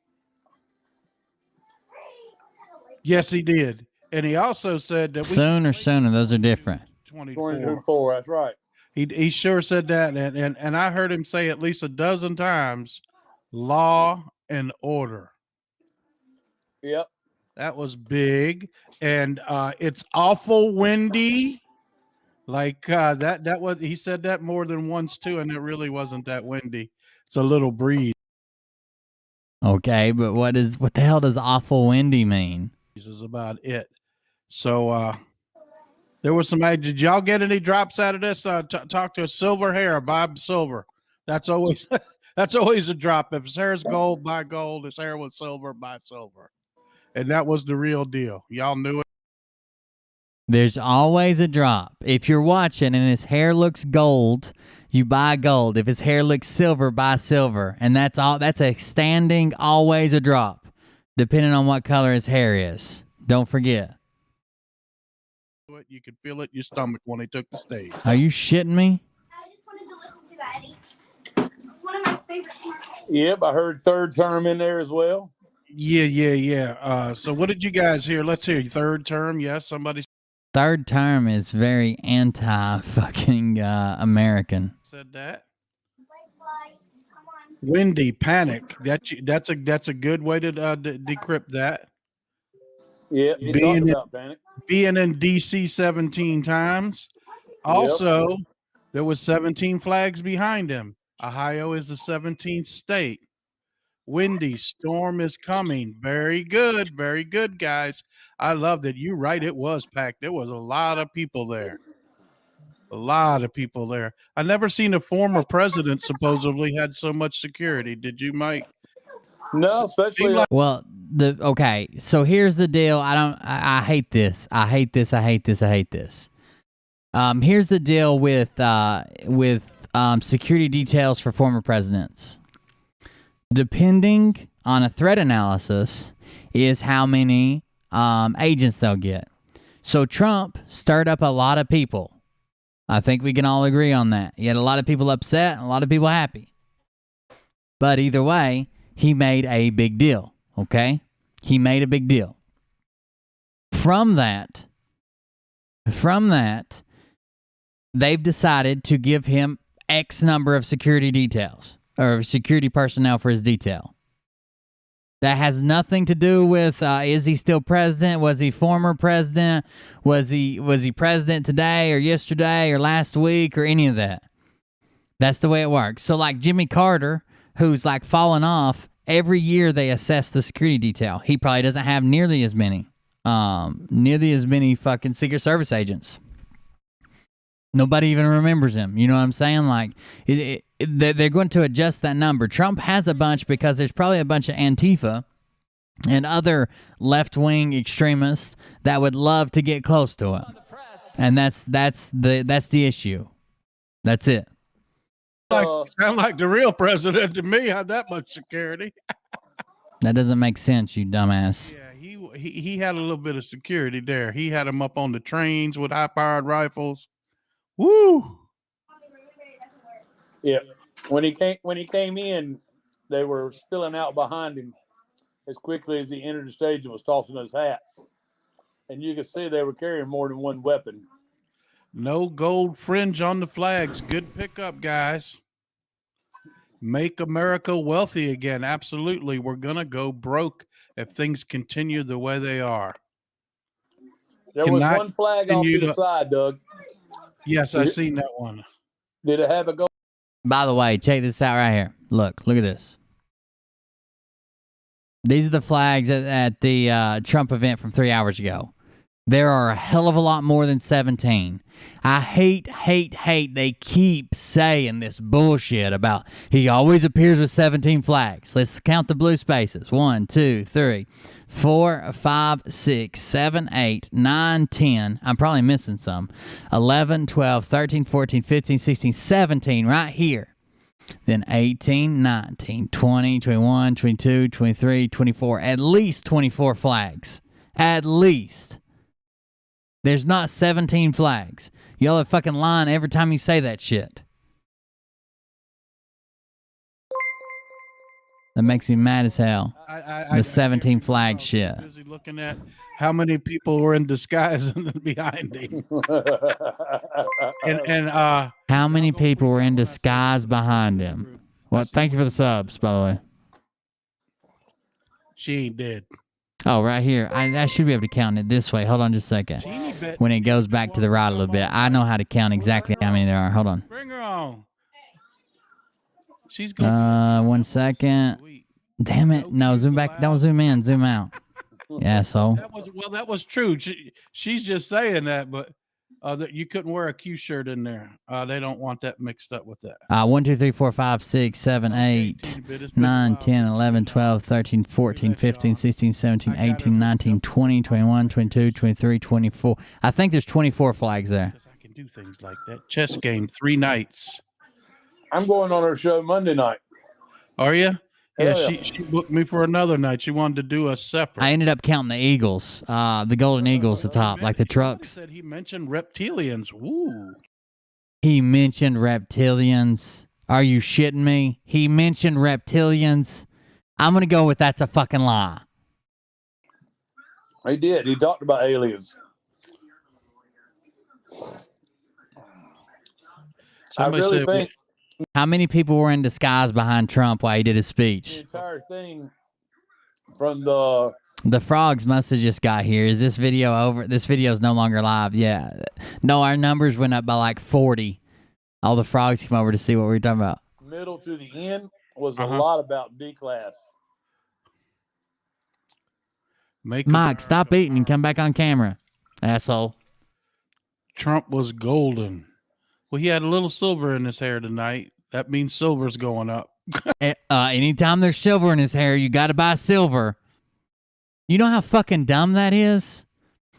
[SPEAKER 17] Yes, he did. And he also said that
[SPEAKER 2] Soon or sooner, those are different.
[SPEAKER 6] 2024, that's right.
[SPEAKER 17] He sure said that, and I heard him say at least a dozen times, law and order.
[SPEAKER 6] Yep.
[SPEAKER 17] That was big, and it's awful windy. Like that was he said that more than once too, and it really wasn't that windy. It's a little breeze.
[SPEAKER 2] Okay, but what the hell does awful windy mean?
[SPEAKER 17] Is about it. So there was some. Did y'all get any drops out of this? Talk to a silver hair, Bob Silver. That's always a drop. If his hair is gold, buy gold. His hair was silver, buy silver. And that was the real deal. Y'all knew it.
[SPEAKER 2] There's always a drop. If you're watching and his hair looks gold, you buy gold. If his hair looks silver, buy silver. And that's all. That's a standing, always a drop. depending on what color his hair is. Don't forget.
[SPEAKER 17] You could feel it in your stomach when he took the stage.
[SPEAKER 2] Are you shitting me?
[SPEAKER 6] Yep, I heard third term in there as well.
[SPEAKER 17] Yeah. So what did you guys hear? Let's hear third term. Yes, somebody
[SPEAKER 2] Third term is very anti-fucking American.
[SPEAKER 17] said that. Windy panic. That's a good way to decrypt that.
[SPEAKER 6] Yeah, you talked about panic.
[SPEAKER 17] Being in DC 17 times. Also, there was 17 flags behind him. Ohio is the 17th state. Windy storm is coming. Very good, guys. I loved it. You're right. It was packed. There was a lot of people there. I never seen a former president supposedly had so much security. Did you, Mike?
[SPEAKER 6] No, especially
[SPEAKER 2] Well, okay. So here's the deal. I hate this. Here's the deal with security details for former presidents. Depending on a threat analysis is how many agents they'll get. So Trump stirred up a lot of people. I think we can all agree on that. He had a lot of people upset and a lot of people happy. But either way, he made a big deal, okay? He made a big deal. From that, they've decided to give him X number of security details or security personnel for his detail. That has nothing to do with is he still president? Was he former president? Was he president today or yesterday or last week or any of that? That's the way it works. So like Jimmy Carter, who's like fallen off, every year they assess the security detail. He probably doesn't have nearly as many fucking Secret Service agents. Nobody even remembers him. You know what I'm saying? Like, they're going to adjust that number. Trump has a bunch because there's probably a bunch of Antifa and other left-wing extremists that would love to get close to him. And that's the issue. That's it.
[SPEAKER 17] Sound like the real president to me. Had that much security.
[SPEAKER 2] That doesn't make sense, you dumbass.
[SPEAKER 17] Yeah, he had a little bit of security there. He had him up on the trains with high-powered rifles. Woo!
[SPEAKER 6] Yeah, when he came in, they were spilling out behind him as quickly as he entered the stage and was tossing his hats, and you could see they were carrying more than one weapon.
[SPEAKER 17] No gold fringe on the flags. Good pickup, guys. Make America wealthy again. Absolutely, we're gonna go broke if things continue the way they are.
[SPEAKER 6] There was one flag off to the side, Doug.
[SPEAKER 17] Yes, I seen that one.
[SPEAKER 6] Did it have a gold?
[SPEAKER 2] By the way, check this out right here. Look at this. These are the flags at the Trump event from 3 hours ago. There are a hell of a lot more than 17. I hate they keep saying this bullshit about he always appears with 17 flags. Let's count the blue spaces. 1, 2, 3, 4, 5, 6, 7, 8, 9, 10. I'm probably missing some. 11, 12, 13, 14, 15, 16, 17 right here. Then 18, 19, 20, 21, 22, 23, 24. At least 24 flags. At least. There's not 17 flags. Y'all are fucking lying every time you say that shit. That makes me mad as hell. The 17 flag shit.
[SPEAKER 17] Busy looking at how many people were in disguise behind him. and
[SPEAKER 2] how many people were in disguise behind him? Well, thank you for the subs, by the way.
[SPEAKER 17] She ain't dead.
[SPEAKER 2] Oh, right here. I should be able to count it this way. Hold on just a second. When it goes back to the right a little bit. I know how to count exactly how many there are. Hold on.
[SPEAKER 17] Bring her on. She's going.
[SPEAKER 2] 1 second. Damn it. No, zoom back. Don't zoom in. Zoom out. Yeah, so.
[SPEAKER 17] That was true. She's just saying that, but that you couldn't wear a Q shirt in there. They don't want that mixed up with that.
[SPEAKER 2] 1, 2, 3, 4, 5, 6, 7, 8, 9, 10, 11, 12, 13, 14, 15, 16, 17, 18, 19, 20, 21, 22, 23, 24. I think there's 24 flags there.
[SPEAKER 17] I can do things like that. Chess game, 3 nights.
[SPEAKER 6] I'm going on her show Monday night.
[SPEAKER 17] Are you? Yeah,
[SPEAKER 6] Hell yeah.
[SPEAKER 17] she booked me for another night. She wanted to do a separate.
[SPEAKER 2] I ended up counting the eagles, the golden eagles, the top, like the trucks.
[SPEAKER 17] Said he mentioned reptilians. Woo.
[SPEAKER 2] He mentioned reptilians. Are you shitting me? He mentioned reptilians. I'm gonna go with that's a fucking lie.
[SPEAKER 6] He did. He talked about aliens. I
[SPEAKER 17] Somebody
[SPEAKER 6] really
[SPEAKER 17] said,
[SPEAKER 6] think
[SPEAKER 2] How many people were in disguise behind Trump while he did his
[SPEAKER 6] the
[SPEAKER 2] speech?
[SPEAKER 6] entire thing from the
[SPEAKER 2] The frogs must have just got here. Is this video over? This video is no longer live. Yeah. No, our numbers went up by like 40. All the frogs came over to see what we were talking about.
[SPEAKER 6] middle to the end was a lot about D-class.
[SPEAKER 2] Mike, stop eating and come back on camera, asshole.
[SPEAKER 17] Trump was golden. Well, he had a little silver in his hair tonight. That means silver's going up.
[SPEAKER 2] Anytime there's silver in his hair, you got to buy silver. You know how fucking dumb that is?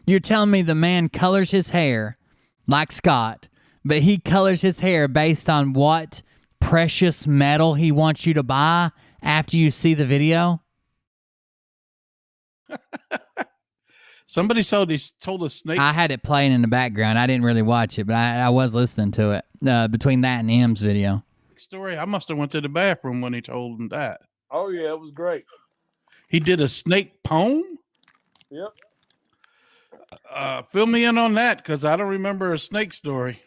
[SPEAKER 2] You're telling me the man colors his hair like Scott, but he colors his hair based on what precious metal he wants you to buy after you see the video?
[SPEAKER 17] Somebody told a snake.
[SPEAKER 2] I had it playing in the background. I didn't really watch it, but I was listening to it between that and M's video.
[SPEAKER 17] Story. I must have went to the bathroom when he told him that.
[SPEAKER 6] Oh yeah, it was great.
[SPEAKER 17] He did a snake poem.
[SPEAKER 6] Yep.
[SPEAKER 17] Fill me in on that because I don't remember a snake story.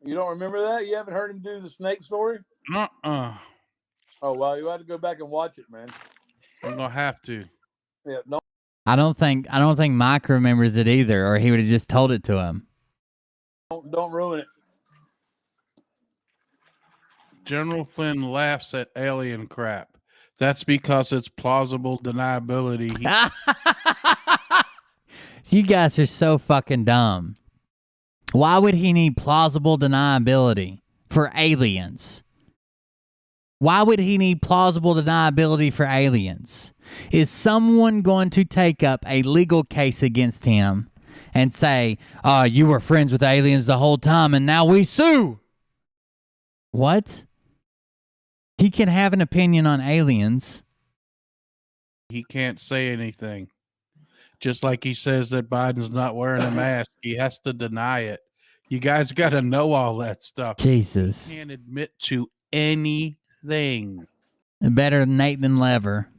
[SPEAKER 6] You don't remember that? You haven't heard him do the snake story?
[SPEAKER 17] Oh
[SPEAKER 6] well, you have to go back and watch it, man.
[SPEAKER 17] I'm gonna have to.
[SPEAKER 6] Yeah, no.
[SPEAKER 2] I don't think Mike remembers it either, or he would have just told it to him.
[SPEAKER 6] Don't ruin it.
[SPEAKER 17] General Flynn laughs at alien crap. That's because it's plausible deniability.
[SPEAKER 2] You guys are so fucking dumb. Why would he need plausible deniability for aliens? Why would he need plausible deniability for aliens? Is someone going to take up a legal case against him and say, "Oh, you were friends with aliens the whole time and now we sue"? What? He can have an opinion on aliens.
[SPEAKER 17] He can't say anything. Just like he says that Biden's not wearing a mask, he has to deny it. You guys got to know all that stuff.
[SPEAKER 2] Jesus.
[SPEAKER 17] He can't admit to anything.
[SPEAKER 2] Better Nathan Lever.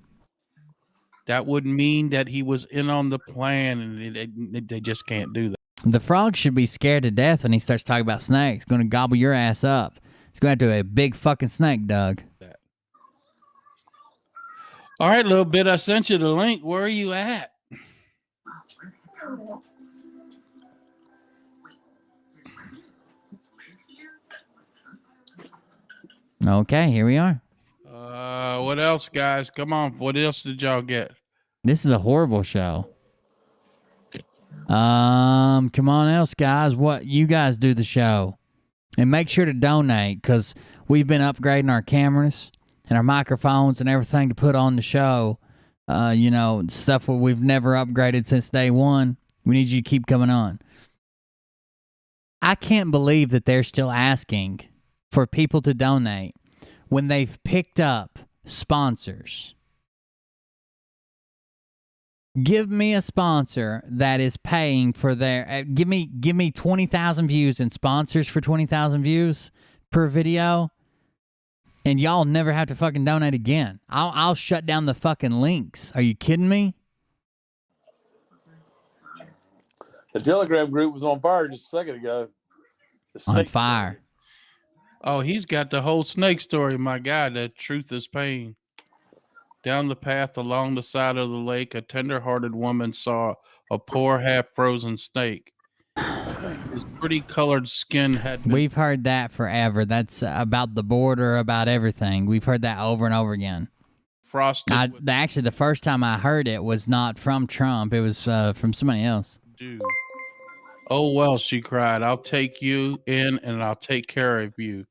[SPEAKER 17] That would mean that he was in on the plan, and they just can't do that.
[SPEAKER 2] The frog should be scared to death when he starts talking about snakes. Going to gobble your ass up. He's going to have to a big fucking snake, Doug.
[SPEAKER 17] All right, little bit. I sent you the link. Where are you at?
[SPEAKER 2] Okay, here we are.
[SPEAKER 17] What else, guys? Come on. What else did y'all get?
[SPEAKER 2] This is a horrible show. Come on else, guys. What you guys do the show. And make sure to donate because we've been upgrading our cameras and our microphones and everything to put on the show. Stuff that we've never upgraded since day one. We need you to keep coming on. I can't believe that they're still asking for people to donate when they've picked up sponsors. Give me a sponsor that is paying for their give me 20,000 views and sponsors for 20,000 views per video, and y'all never have to fucking donate again. I'll shut down the fucking links. Are you kidding me?
[SPEAKER 6] The Telegram group was on fire just a second ago.
[SPEAKER 2] On fire.
[SPEAKER 17] Oh, he's got the whole snake story, my God. The truth is pain. Down the path along the side of the lake, a tender-hearted woman saw a poor half-frozen snake. His pretty colored skin had been...
[SPEAKER 2] We've heard that forever. That's about the border, about everything. We've heard that over and over again.
[SPEAKER 17] Frosted.
[SPEAKER 2] Actually, the first time I heard it was not from Trump. It was from somebody else.
[SPEAKER 17] Dude. Oh, well, she cried. I'll take you in and I'll take care of you.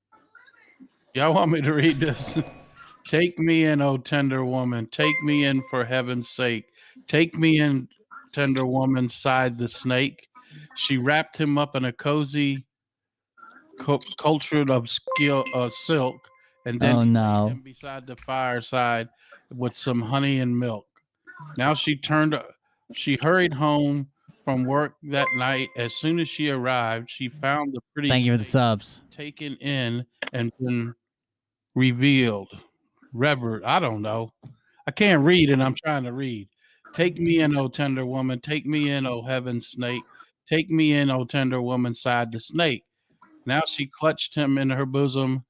[SPEAKER 17] Y'all want me to read this? Take me in, oh tender woman. Take me in for heaven's sake. Take me in, tender woman, sighed the snake. She wrapped him up in a cozy cultured of silk and then
[SPEAKER 2] Oh,
[SPEAKER 17] he
[SPEAKER 2] no.
[SPEAKER 17] laid him beside the fireside with some honey and milk. Now she hurried home from work that night. As soon as she arrived, she found the pretty
[SPEAKER 2] Thank you for the
[SPEAKER 17] snake
[SPEAKER 2] subs.
[SPEAKER 17] taken in and been revealed. Revered. I don't know. I can't read and I'm trying to read. Take me in, O tender woman. Take me in, O heaven snake. Take me in, O tender woman, sighed the snake. Now she clutched him in her bosom.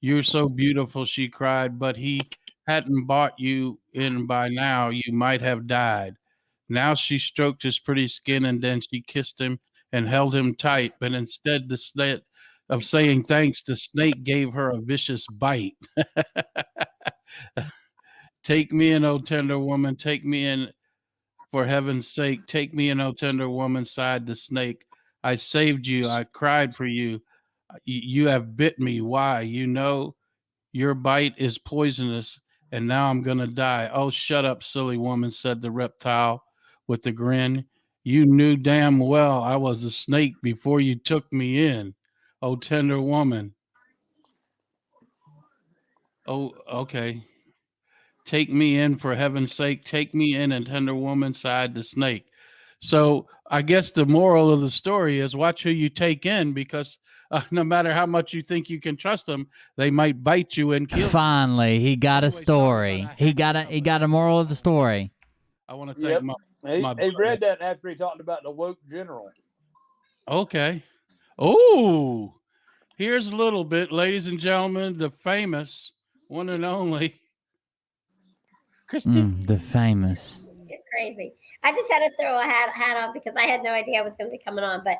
[SPEAKER 17] You're so beautiful, she cried, but he hadn't bought you in by now. You might have died. Now she stroked his pretty skin and then she kissed him and held him tight. But instead of saying thanks, the snake gave her a vicious bite. Take me in, O tender woman. Take me in, for heaven's sake. Take me in, O tender woman, sighed the snake. I saved you. I cried for you. You have bit me. Why? You know your bite is poisonous, and now I'm going to die. Oh, shut up, silly woman, said the reptile with a grin. You knew damn well I was a snake before you took me in. Oh, tender woman. Oh, okay. Take me in, for heaven's sake. Take me in, and tender woman, sighed the snake. So I guess the moral of the story is watch who you take in, because no matter how much you think you can trust them, they might bite you and kill you.
[SPEAKER 2] Finally, he got a story. He got a moral of the story.
[SPEAKER 17] I want to thank
[SPEAKER 6] He read that after he talked about the woke general.
[SPEAKER 17] Okay. Oh, here's a little bit, ladies and gentlemen, the famous one and only Christine.
[SPEAKER 2] The famous.
[SPEAKER 18] You're crazy. I just had to throw a hat on because I had no idea I was going to be coming on. But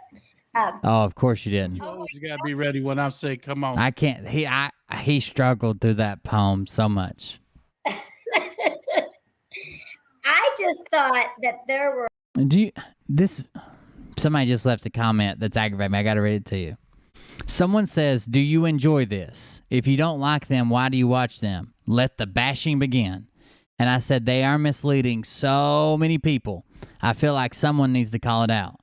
[SPEAKER 2] Oh, of course you didn't.
[SPEAKER 17] You always got to be ready when I say, come on.
[SPEAKER 2] I can't. He struggled through that poem so much.
[SPEAKER 18] I just thought that there were.
[SPEAKER 2] Somebody just left a comment that's aggravating me. I got to read it to you. Someone says, do you enjoy this? If you don't like them, why do you watch them? Let the bashing begin. And I said, they are misleading so many people. I feel like someone needs to call it out.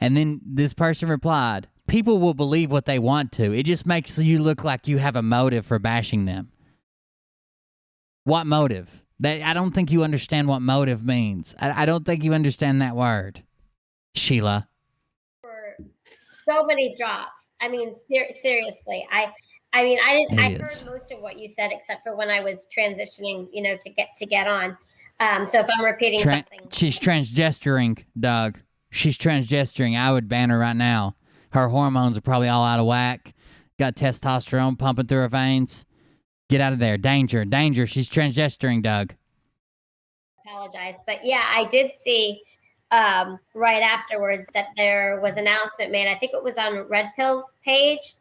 [SPEAKER 2] And then this person replied, people will believe what they want to. It just makes you look like you have a motive for bashing them. What motive? I don't think you understand what motive means. I don't think you understand that word, Sheila.
[SPEAKER 18] So many drops. I mean, seriously. I heard most of what you said except for when I was transitioning, to get on. So if I'm repeating something,
[SPEAKER 2] she's transgesturing, Doug. She's transgesturing. I would ban her right now. Her hormones are probably all out of whack. Got testosterone pumping through her veins. Get out of there. Danger, danger. She's transgesturing, Doug.
[SPEAKER 18] Apologize, but yeah, I did see right afterwards that there was an announcement made. I think it was on Red Pill's page.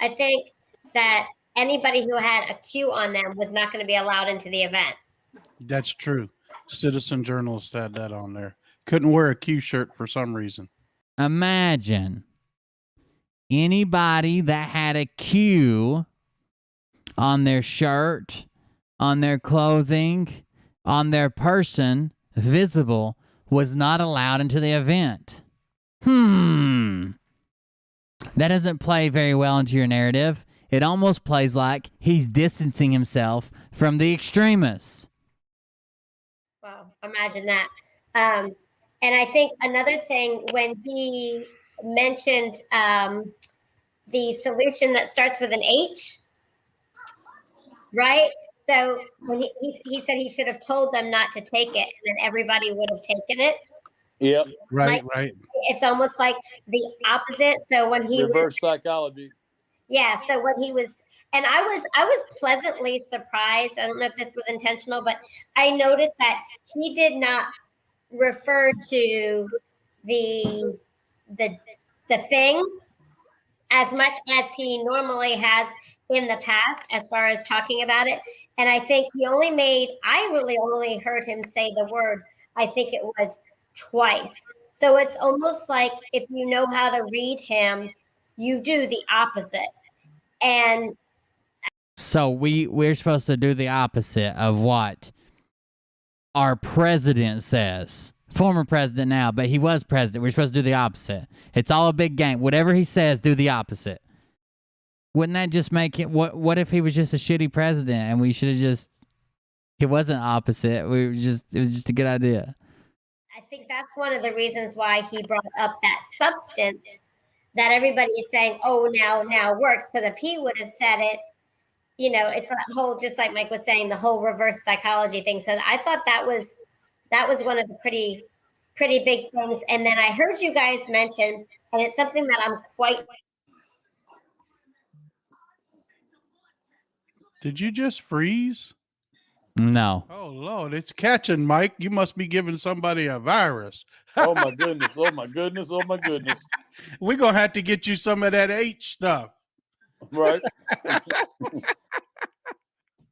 [SPEAKER 18] I think that anybody who had a Q on them was not going to be allowed into the event.
[SPEAKER 17] That's true. Citizen journalist had that on there. Couldn't wear a Q shirt for some reason.
[SPEAKER 2] Imagine anybody that had a Q on their shirt, on their clothing, on their person, visible, was not allowed into the event. That doesn't play very well into your narrative. It almost plays like he's distancing himself from the extremists.
[SPEAKER 18] Wow, imagine that. And I think another thing, when he mentioned the solution that starts with an H, right? So when he said he should have told them not to take it, and then everybody would have taken it.
[SPEAKER 6] Yep.
[SPEAKER 17] Right.
[SPEAKER 18] It's almost like the opposite. So when he
[SPEAKER 6] reverse psychology.
[SPEAKER 18] Yeah. So when he was, and I was pleasantly surprised. I don't know if this was intentional, but I noticed that he did not refer to the thing as much as he normally has in the past as far as talking about it. And I think I really only heard him say the word, I think it was twice. So it's almost like if you know how to read him, you do the opposite. And
[SPEAKER 2] so we're supposed to do the opposite of what our president says. Former president now, but he was president. We're supposed to do the opposite. It's all a big game. Whatever he says, do the opposite. Wouldn't that just make it? What if he was just a shitty president and we should have just? He wasn't opposite. It was just a good idea.
[SPEAKER 18] I think that's one of the reasons why he brought up that substance that everybody is saying, oh, now works. Because if he would have said it, you know, it's that whole, just like Mike was saying, the whole reverse psychology thing. So I thought that was one of the pretty big things. And then I heard you guys mention, and it's something that I'm quite.
[SPEAKER 17] Did you just freeze?
[SPEAKER 2] No.
[SPEAKER 17] Oh Lord, it's catching, Mike. You must be giving somebody a virus.
[SPEAKER 6] Oh my goodness! Oh my goodness! Oh my goodness!
[SPEAKER 17] We're gonna have to get you some of that H stuff.
[SPEAKER 6] Right.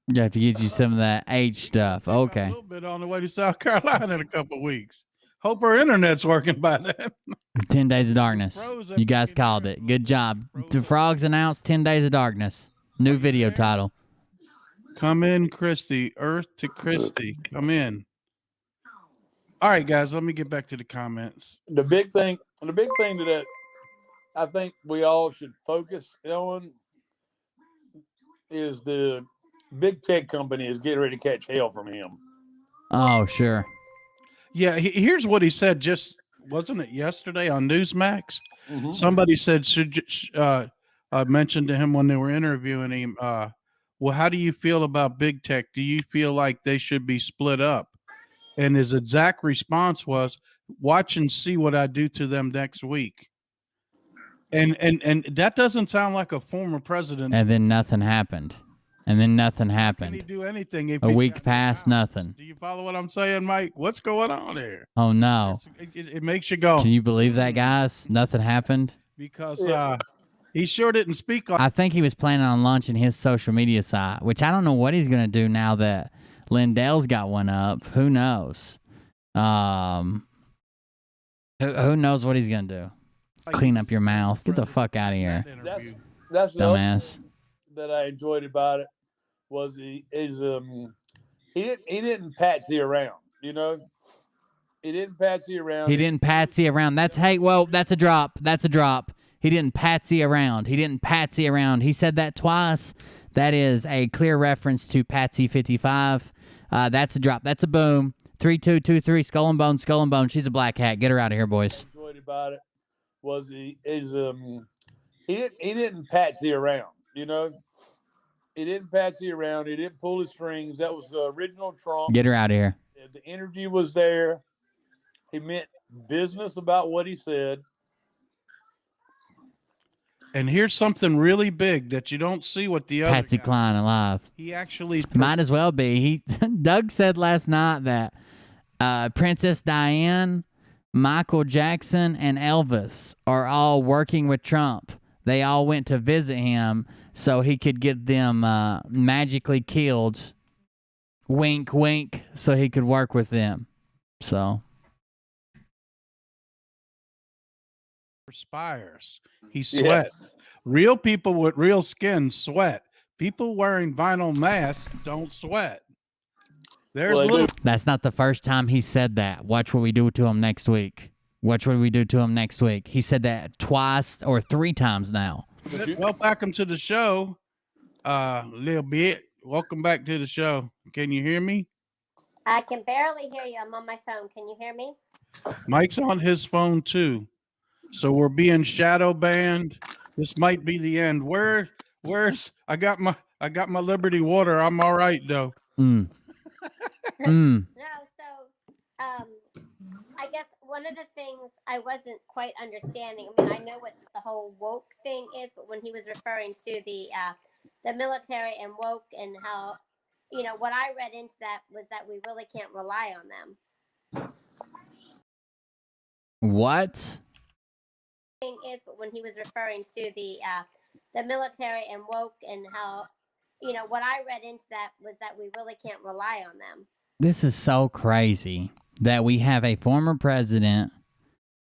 [SPEAKER 2] You have to get you some of that H stuff. Okay.
[SPEAKER 17] A little bit on the way to South Carolina in a couple of weeks. Hope our internet's working by then.
[SPEAKER 2] 10 Days of Darkness. You guys called it. Good job. The Frogs announced 10 Days of Darkness. New video title.
[SPEAKER 17] Come in, Christy. Earth to Christy. Come in. All right, guys, let me get back to the comments.
[SPEAKER 6] The big thing that I think we all should focus on is the big tech company is getting ready to catch hell from him.
[SPEAKER 2] Oh, sure.
[SPEAKER 17] Yeah, here's what he said. Just wasn't it yesterday on Newsmax?
[SPEAKER 6] Mhm.
[SPEAKER 17] Somebody said mentioned to him when they were interviewing him. Well, how do you feel about big tech? Do you feel like they should be split up? And his exact response was, "Watch and see what I do to them next week." And that doesn't sound like a former president.
[SPEAKER 2] And then nothing happened. And then nothing
[SPEAKER 17] Can
[SPEAKER 2] happened.
[SPEAKER 17] he do anything? If
[SPEAKER 2] A
[SPEAKER 17] he's
[SPEAKER 2] week
[SPEAKER 17] got-
[SPEAKER 2] passed, nothing.
[SPEAKER 17] Do you follow what I'm saying, Mike? What's going on here?
[SPEAKER 2] Oh, no.
[SPEAKER 17] It makes you go.
[SPEAKER 2] Can you believe that, guys? Nothing happened.
[SPEAKER 17] Because he sure didn't speak on.
[SPEAKER 2] I think he was planning on launching his social media site, which I don't know what he's going to do now that Lindell's got one up. Who knows? Who knows what he's going to do? Clean up your mouth. Get the fuck out of here.
[SPEAKER 6] That's the other
[SPEAKER 2] Dumbass.
[SPEAKER 6] thing that I enjoyed about it was he didn't patsy around, you know. He didn't patsy around.
[SPEAKER 2] He didn't patsy around. That's a drop. That's a drop. He didn't patsy around. He didn't patsy around. He said that twice. That is a clear reference to Patsy 55. That's a drop. That's a boom. 3223 Skull and Bone. Skull and Bone. She's a black hat. Get her out of here, boys.
[SPEAKER 6] Enjoyed about it was he didn't patsy around, you know. He didn't patsy around. He didn't pull his strings. That was the original Trump.
[SPEAKER 2] Get her out of here.
[SPEAKER 6] The energy was there. He meant business about what he said.
[SPEAKER 17] And here's something really big that you don't see with the other
[SPEAKER 2] Patsy
[SPEAKER 17] guy.
[SPEAKER 2] Cline alive.
[SPEAKER 17] He actually
[SPEAKER 2] Might as well be. Doug said last night that Princess Diane, Michael Jackson, and Elvis are all working with Trump. They all went to visit him so he could get them magically killed. Wink, wink, so he could work with them. So.
[SPEAKER 17] Perspires. He sweats. Real people with real skin sweat. People wearing vinyl masks don't sweat. There's
[SPEAKER 2] That's not the first time he said that. Watch what we do to him next week. Watch what we do to him next week. He said that twice or 3 times now.
[SPEAKER 17] Welcome to the show, little bit. Welcome back to the show. Can you hear me?
[SPEAKER 18] I can barely hear you. I'm on my phone. Can you hear me?
[SPEAKER 17] Mike's on his phone too. So we're being shadow banned. This might be the end. Where's I got my Liberty water. I'm all right though.
[SPEAKER 2] Mm.
[SPEAKER 18] No, so I guess one of the things I wasn't quite understanding. I mean, I know what the whole woke thing is, but when he was referring to the military and woke and how, you know, what I read into that was that we really can't rely on them.
[SPEAKER 2] What?
[SPEAKER 18] Thing is, but when he was referring to the military and woke and how, you know, what I read into that was that we really can't rely on them.
[SPEAKER 2] This is so crazy that we have a former president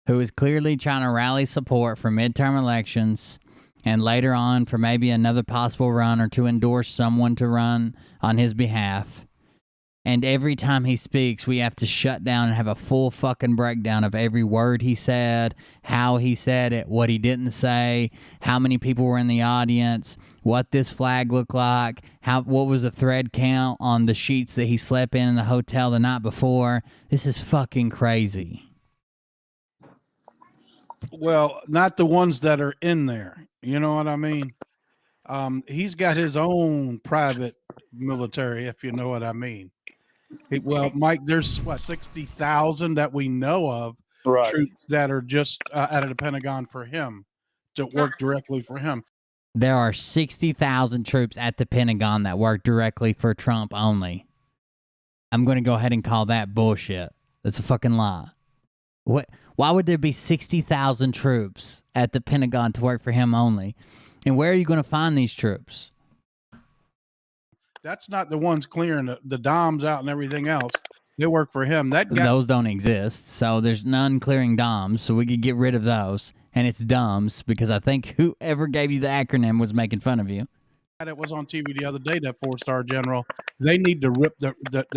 [SPEAKER 2] who is clearly trying to rally support for midterm elections and later on for maybe another possible run or to endorse someone to run on his behalf. And every time he speaks, we have to shut down and have a full fucking breakdown of every word he said, how he said it, what he didn't say, how many people were in the audience, what this flag looked like, what was the thread count on the sheets that he slept in the hotel the night before. This is fucking crazy.
[SPEAKER 17] Well, not the ones that are in there. You know what I mean? He's got his own private military, if you know what I mean. Well, Mike, there's what 60,000 that we know of troops that are just out of the Pentagon for him to work directly for him.
[SPEAKER 2] There are 60,000 troops at the Pentagon that work directly for Trump only. I'm going to go ahead and call that bullshit. That's a fucking lie. What? Why would there be 60,000 troops at the Pentagon to work for him only? And where are you going to find these troops?
[SPEAKER 17] That's not the ones clearing the DOMs out and everything else. They work for him. That guy,
[SPEAKER 2] those don't exist, so there's none clearing DOMs, so we could get rid of those. And it's DUMS, because I think whoever gave you the acronym was making fun of you.
[SPEAKER 17] that was on TV the other day, that 4-star general, they need to rip the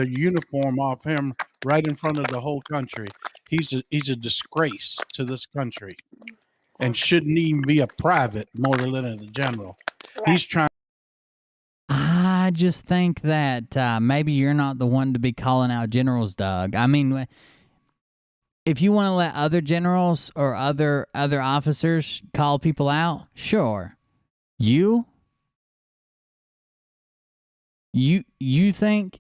[SPEAKER 17] uniform off him right in front of the whole country. He's a disgrace to this country and shouldn't even be a private more than a general. He's trying.
[SPEAKER 2] I just think that maybe you're not the one to be calling out generals, Doug. I mean, if you want to let other generals or other officers call people out, sure. You think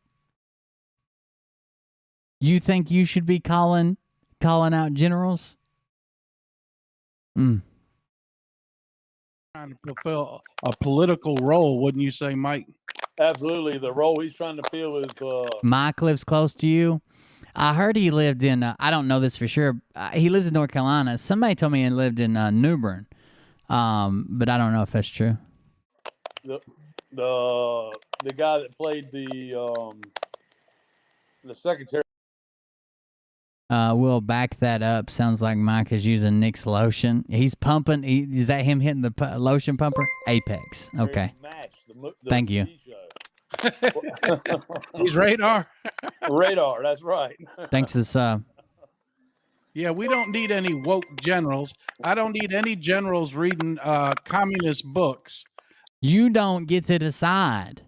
[SPEAKER 2] you should be calling out generals?
[SPEAKER 17] Trying to fulfill a political role, wouldn't you say, Mike?
[SPEAKER 6] Absolutely. The role he's trying to fill is
[SPEAKER 2] Mike lives close to you. I heard he lived in I don't know this for sure. He lives in North Carolina. Somebody told me he lived in New Bern. But I don't know if that's true.
[SPEAKER 6] The guy that played the secretary.
[SPEAKER 2] We'll back that up. Sounds like Mike is using Nick's lotion. He's pumping. Is that him hitting the lotion pumper? Apex. Okay. Thank you.
[SPEAKER 17] He's Radar.
[SPEAKER 6] Radar, that's right.
[SPEAKER 2] Thanks for the sub.
[SPEAKER 17] Yeah, we don't need any woke generals. I don't need any generals reading communist books.
[SPEAKER 2] You don't get to decide.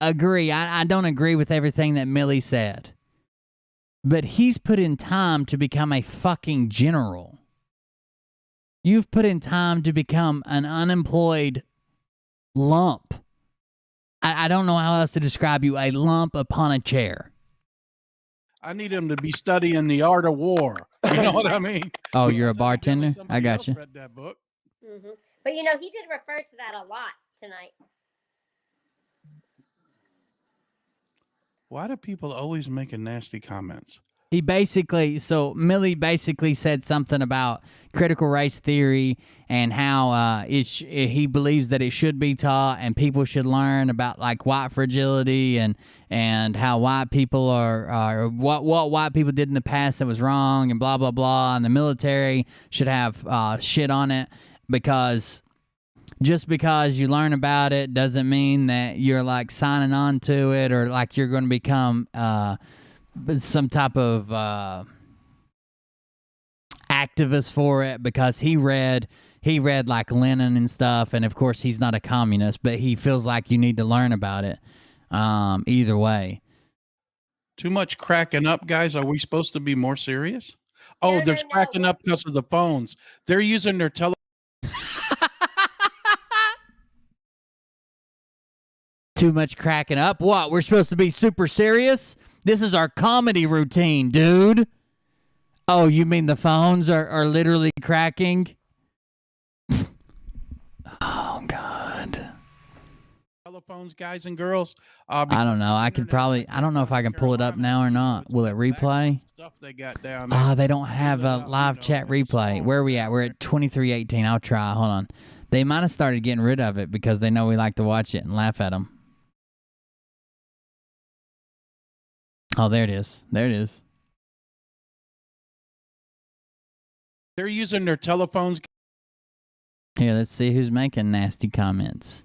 [SPEAKER 2] Agree. I don't agree with everything that Millie said. But he's put in time to become a fucking general. You've put in time to become an unemployed lump. I don't know how else to describe you. A lump upon a chair.
[SPEAKER 17] I need him to be studying the art of war. You know what I mean?
[SPEAKER 2] Oh, you're a bartender? I got you.
[SPEAKER 17] Read that book.
[SPEAKER 18] Mm-hmm. But, you know, he did refer to that a lot tonight.
[SPEAKER 17] Why do people always making nasty comments?
[SPEAKER 2] Millie basically said something about critical race theory and how he believes that it should be taught and people should learn about like white fragility and how white people are what white people did in the past that was wrong and blah, blah, blah. And the military should have shit on it because just because you learn about it doesn't mean that you're like signing on to it or like you're going to become some type of activist for it because he read like Lenin and stuff, and of course he's not a communist, but he feels like you need to learn about it. Either way.
[SPEAKER 17] Too much cracking up, guys. Are we supposed to be more serious? Oh, they're cracking up because of the phones. They're using their
[SPEAKER 2] Too much cracking up? What? We're supposed to be super serious? This is our comedy routine, dude. Oh, you mean the phones are literally cracking? Oh, God.
[SPEAKER 17] Telephones, guys and girls.
[SPEAKER 2] I don't know. I don't know if I can pull it up now or not. Will it replay?
[SPEAKER 17] Stuff they got down there.
[SPEAKER 2] They don't have a live chat replay. Where are we at? We're at 23:18. I'll try. Hold on. They might have started getting rid of it because they know we like to watch it and laugh at them. Oh, there it is. There it is.
[SPEAKER 17] They're using their telephones.
[SPEAKER 2] Here, let's see who's making nasty comments.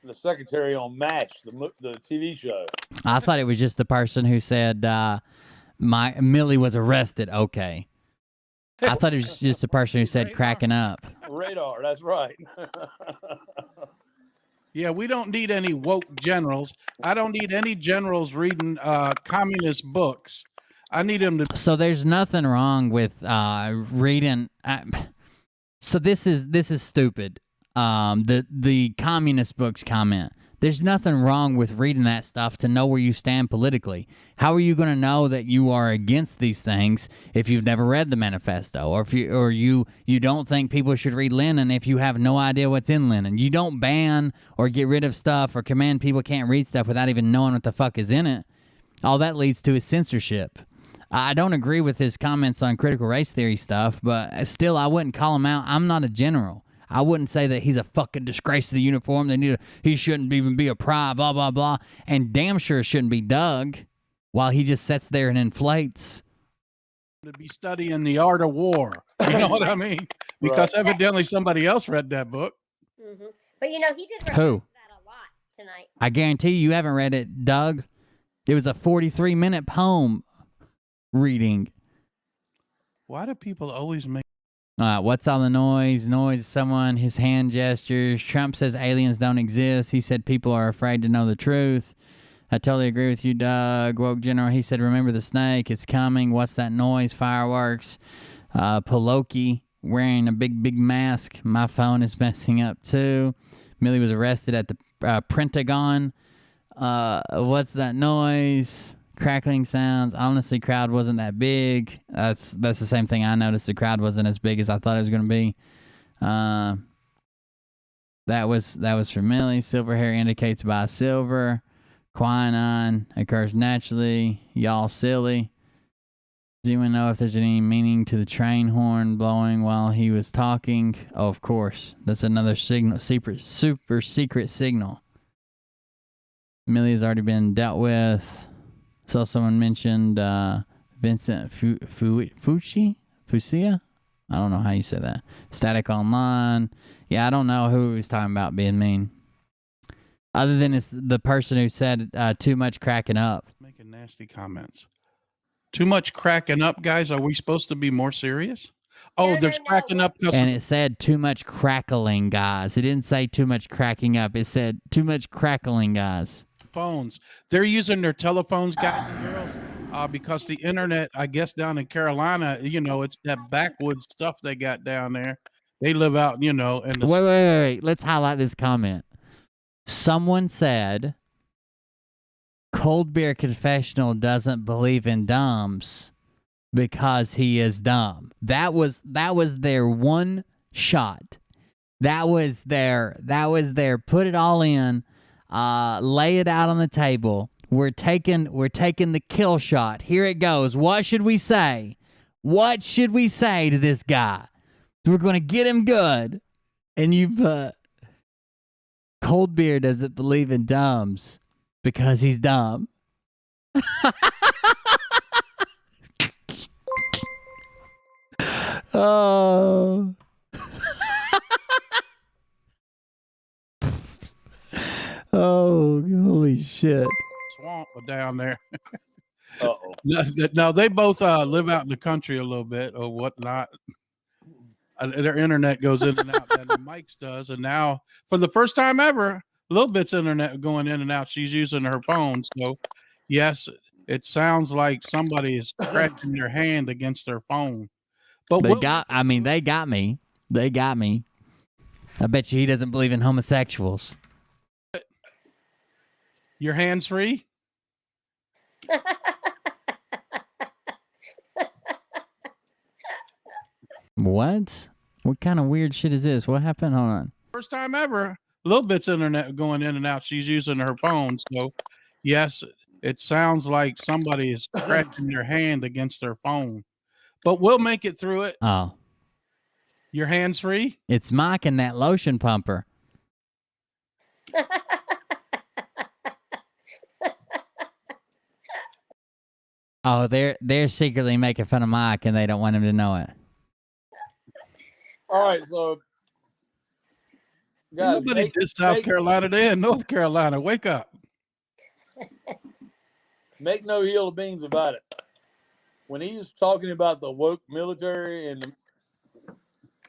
[SPEAKER 6] the secretary on MASH, the TV show.
[SPEAKER 2] I thought it was just the person who said Millie was arrested. Okay. I thought it was just the person who said cracking up.
[SPEAKER 6] Radar, that's right.
[SPEAKER 17] Yeah, we don't need any woke generals. I don't need any generals reading communist books. I need them to.
[SPEAKER 2] So there's nothing wrong with reading. So this is stupid. The communist books comment. There's nothing wrong with reading that stuff to know where you stand politically. How are you going to know that you are against these things if you've never read the manifesto, or if you don't think people should read Lenin if you have no idea what's in Lenin? You don't ban or get rid of stuff or command people can't read stuff without even knowing what the fuck is in it. All that leads to is censorship. I don't agree with his comments on critical race theory stuff, but still, I wouldn't call him out. I'm not a general. I wouldn't say that he's a fucking disgrace to the uniform. He shouldn't even be a pride, blah, blah, blah. And damn sure it shouldn't be Doug while he just sits there and inflates.
[SPEAKER 17] To be studying the art of war. You know what I mean? Because evidently somebody else read that book.
[SPEAKER 18] Mm-hmm. But he did reference
[SPEAKER 2] Who?
[SPEAKER 18] that a lot tonight.
[SPEAKER 2] I guarantee you haven't read it, Doug. It was a 43-minute poem reading.
[SPEAKER 17] Why do people always make...
[SPEAKER 2] What's all the noise? Noise, someone, his hand gestures. Trump says aliens don't exist. He said people are afraid to know the truth. I totally agree with you, Doug. Woke General, he said, remember the snake. It's coming. What's that noise? Fireworks. Pelosi wearing a big mask. My phone is messing up, too. Millie was arrested at the Pentagon. What's that noise? Crackling sounds. Honestly, crowd wasn't that big. That's the same thing I noticed. The crowd wasn't as big as I thought it was going to be. That was for Millie. Silver hair indicates by silver. Quinine occurs naturally. Y'all silly. Does anyone know if there's any meaning to the train horn blowing while he was talking? Oh, of course. That's another signal. Super secret signal. Millie has already been dealt with. So someone mentioned Vincent Fuccia? I don't know how you say that. Static Online. Yeah, I don't know who he was talking about being mean. Other than it's the person who said too much cracking up.
[SPEAKER 17] Making nasty comments. Too much cracking up, guys. Are we supposed to be more serious? Oh, there's cracking up.
[SPEAKER 2] And it said too much crackling, guys. It didn't say too much cracking up. It said too much crackling, guys.
[SPEAKER 17] Phones. They're using their telephones, guys and girls, because the internet, I guess down in Carolina, it's that backwoods stuff they got down there. They live out, and
[SPEAKER 2] Wait. Let's highlight this comment. Someone said Cold Beer Confessional doesn't believe in dumbs because he is dumb. That was their one shot. That was their put it all in. Lay it out on the table. We're taking the kill shot. Here it goes. What should we say? What should we say to this guy? We're going to get him good. And you put Cold Beer doesn't believe in dumbs because he's dumb. Oh. Oh, holy shit.
[SPEAKER 17] Swamp down there.
[SPEAKER 6] Uh-oh.
[SPEAKER 17] No, they both live out in the country a little bit or whatnot. Their internet goes in and out than Mike's does. And now, for the first time ever, Little Bit's internet going in and out. She's using her phone. So, yes, it sounds like somebody is scratching their hand against their phone. But
[SPEAKER 2] they got me. They got me. I bet you he doesn't believe in homosexuals.
[SPEAKER 17] Your hands free?
[SPEAKER 2] What? What kind of weird shit is this? What happened? Hold on.
[SPEAKER 17] First time ever. Little Bit's internet going in and out. She's using her phone. So, yes, it sounds like somebody is scratching their hand against their phone. But we'll make it through it.
[SPEAKER 2] Oh.
[SPEAKER 17] Your hands free?
[SPEAKER 2] It's Mike and that lotion pumper. Oh, they're secretly making fun of Mike and they don't want him to know it.
[SPEAKER 6] All right, so Guys,
[SPEAKER 17] Nobody did South Carolina. They in North Carolina. Wake up.
[SPEAKER 6] Make no hill of beans about it. When he's talking about the woke military and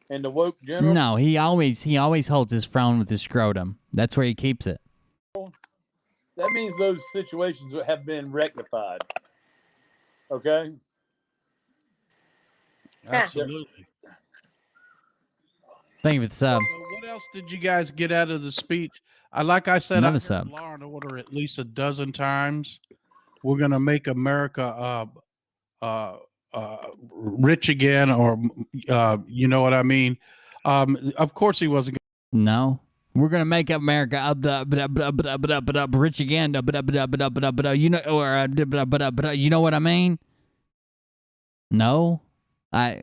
[SPEAKER 6] the woke general,
[SPEAKER 2] No, he always holds his phone with his scrotum. That's where he keeps it.
[SPEAKER 6] that means those situations have been rectified. Okay?
[SPEAKER 17] Absolutely.
[SPEAKER 2] Thank you for the sub.
[SPEAKER 17] So what else did you guys get out of the speech? Like I said,
[SPEAKER 2] Another
[SPEAKER 17] I've
[SPEAKER 2] sub.
[SPEAKER 17] heard Law and Order at least a dozen times. We're gonna make America rich again, or you know what I mean. Of course, he wasn't.
[SPEAKER 2] No. We're gonna make America rich again. You know, or you know what I mean? No,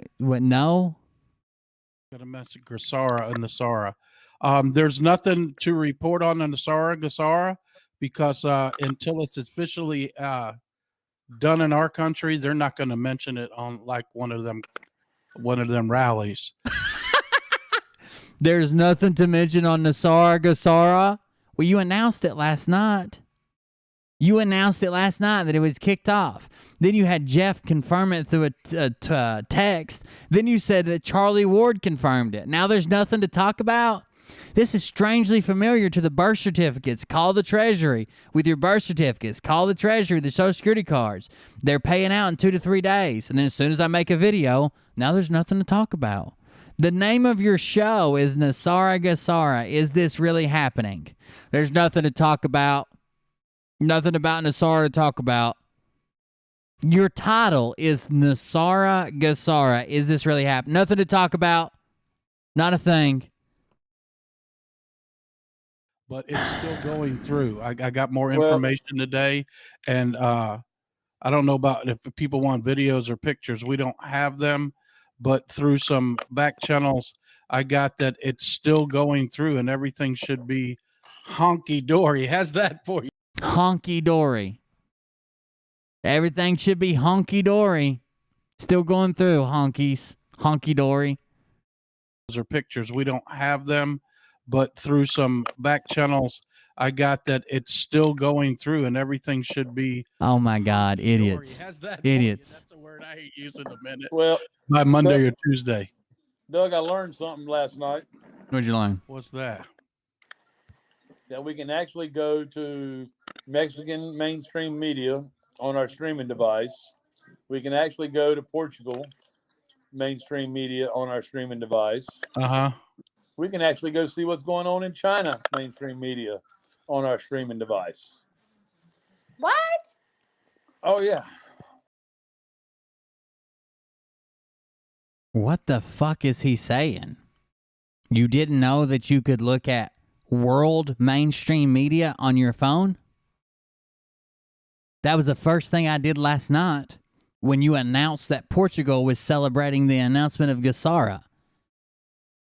[SPEAKER 2] no.
[SPEAKER 17] Gonna mess with Gassara and Nasara. There's nothing to report on the Gassara because until it's officially done in our country, they're not going to mention it on like one of them rallies.
[SPEAKER 2] There's nothing to mention on Gassara. Well, you announced it last night. You announced it last night that it was kicked off. Then you had Jeff confirm it through a text. Then you said that Charlie Ward confirmed it. Now there's nothing to talk about. This is strangely familiar to the birth certificates. Call the Treasury with your birth certificates. Call the Treasury with the Social Security cards. They're paying out in 2 to 3 days. And then as soon as I make a video, now there's nothing to talk about. The name of your show is Nasara Gassara. Is this really happening? There's nothing to talk about. Nothing about Nasara to talk about. Your title is Nasara Gassara. Is this really happening? Nothing to talk about. Not a thing.
[SPEAKER 17] But it's still going through. I got more information today, and I don't know about if people want videos or pictures. We don't have them, but through some back channels, I got that it's still going through, and everything should be honky dory. How's that for you?
[SPEAKER 2] Honky dory. Everything should be honky dory. Still going through, honkies. Honky dory.
[SPEAKER 17] Or pictures. We don't have them, but through some back channels, I got that it's still going through, and everything should be.
[SPEAKER 2] Oh my God, idiots. Idiots.
[SPEAKER 17] That's a word I ain't using in a minute.
[SPEAKER 6] Well,
[SPEAKER 17] by Monday or Tuesday.
[SPEAKER 6] Doug, I learned something last night.
[SPEAKER 2] What'd you learn?
[SPEAKER 17] What's that?
[SPEAKER 6] That we can actually go to Mexican mainstream media on our streaming device. We can actually go to Portugal mainstream media on our streaming device. We can actually go see what's going on in China mainstream media on our streaming device.
[SPEAKER 18] What?
[SPEAKER 6] Oh, yeah.
[SPEAKER 2] What the fuck is he saying? You didn't know that you could look at world mainstream media on your phone? That was the first thing I did last night when you announced that Portugal was celebrating the announcement of Gassara.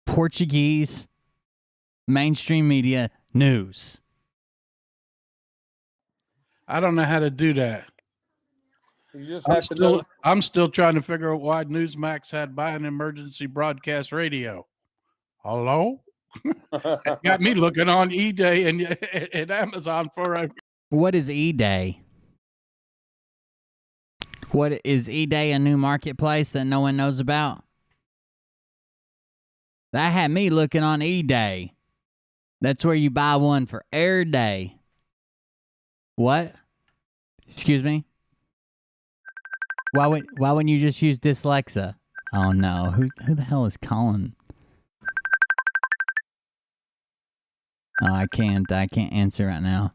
[SPEAKER 2] Portuguese mainstream media news.
[SPEAKER 17] I don't know how to do that.
[SPEAKER 6] You just have to know.
[SPEAKER 17] I'm still trying to figure out why Newsmax had by an emergency broadcast radio. Hello? Got me looking on eBay and Amazon for a.
[SPEAKER 2] What is eDay? What is eDay, a new marketplace that no one knows about? That had me looking on eDay. That's where you buy one for air day. What? Excuse me? Why wouldn't you just use Dyslexa? Oh no, who the hell is calling? Oh, I can't answer right now.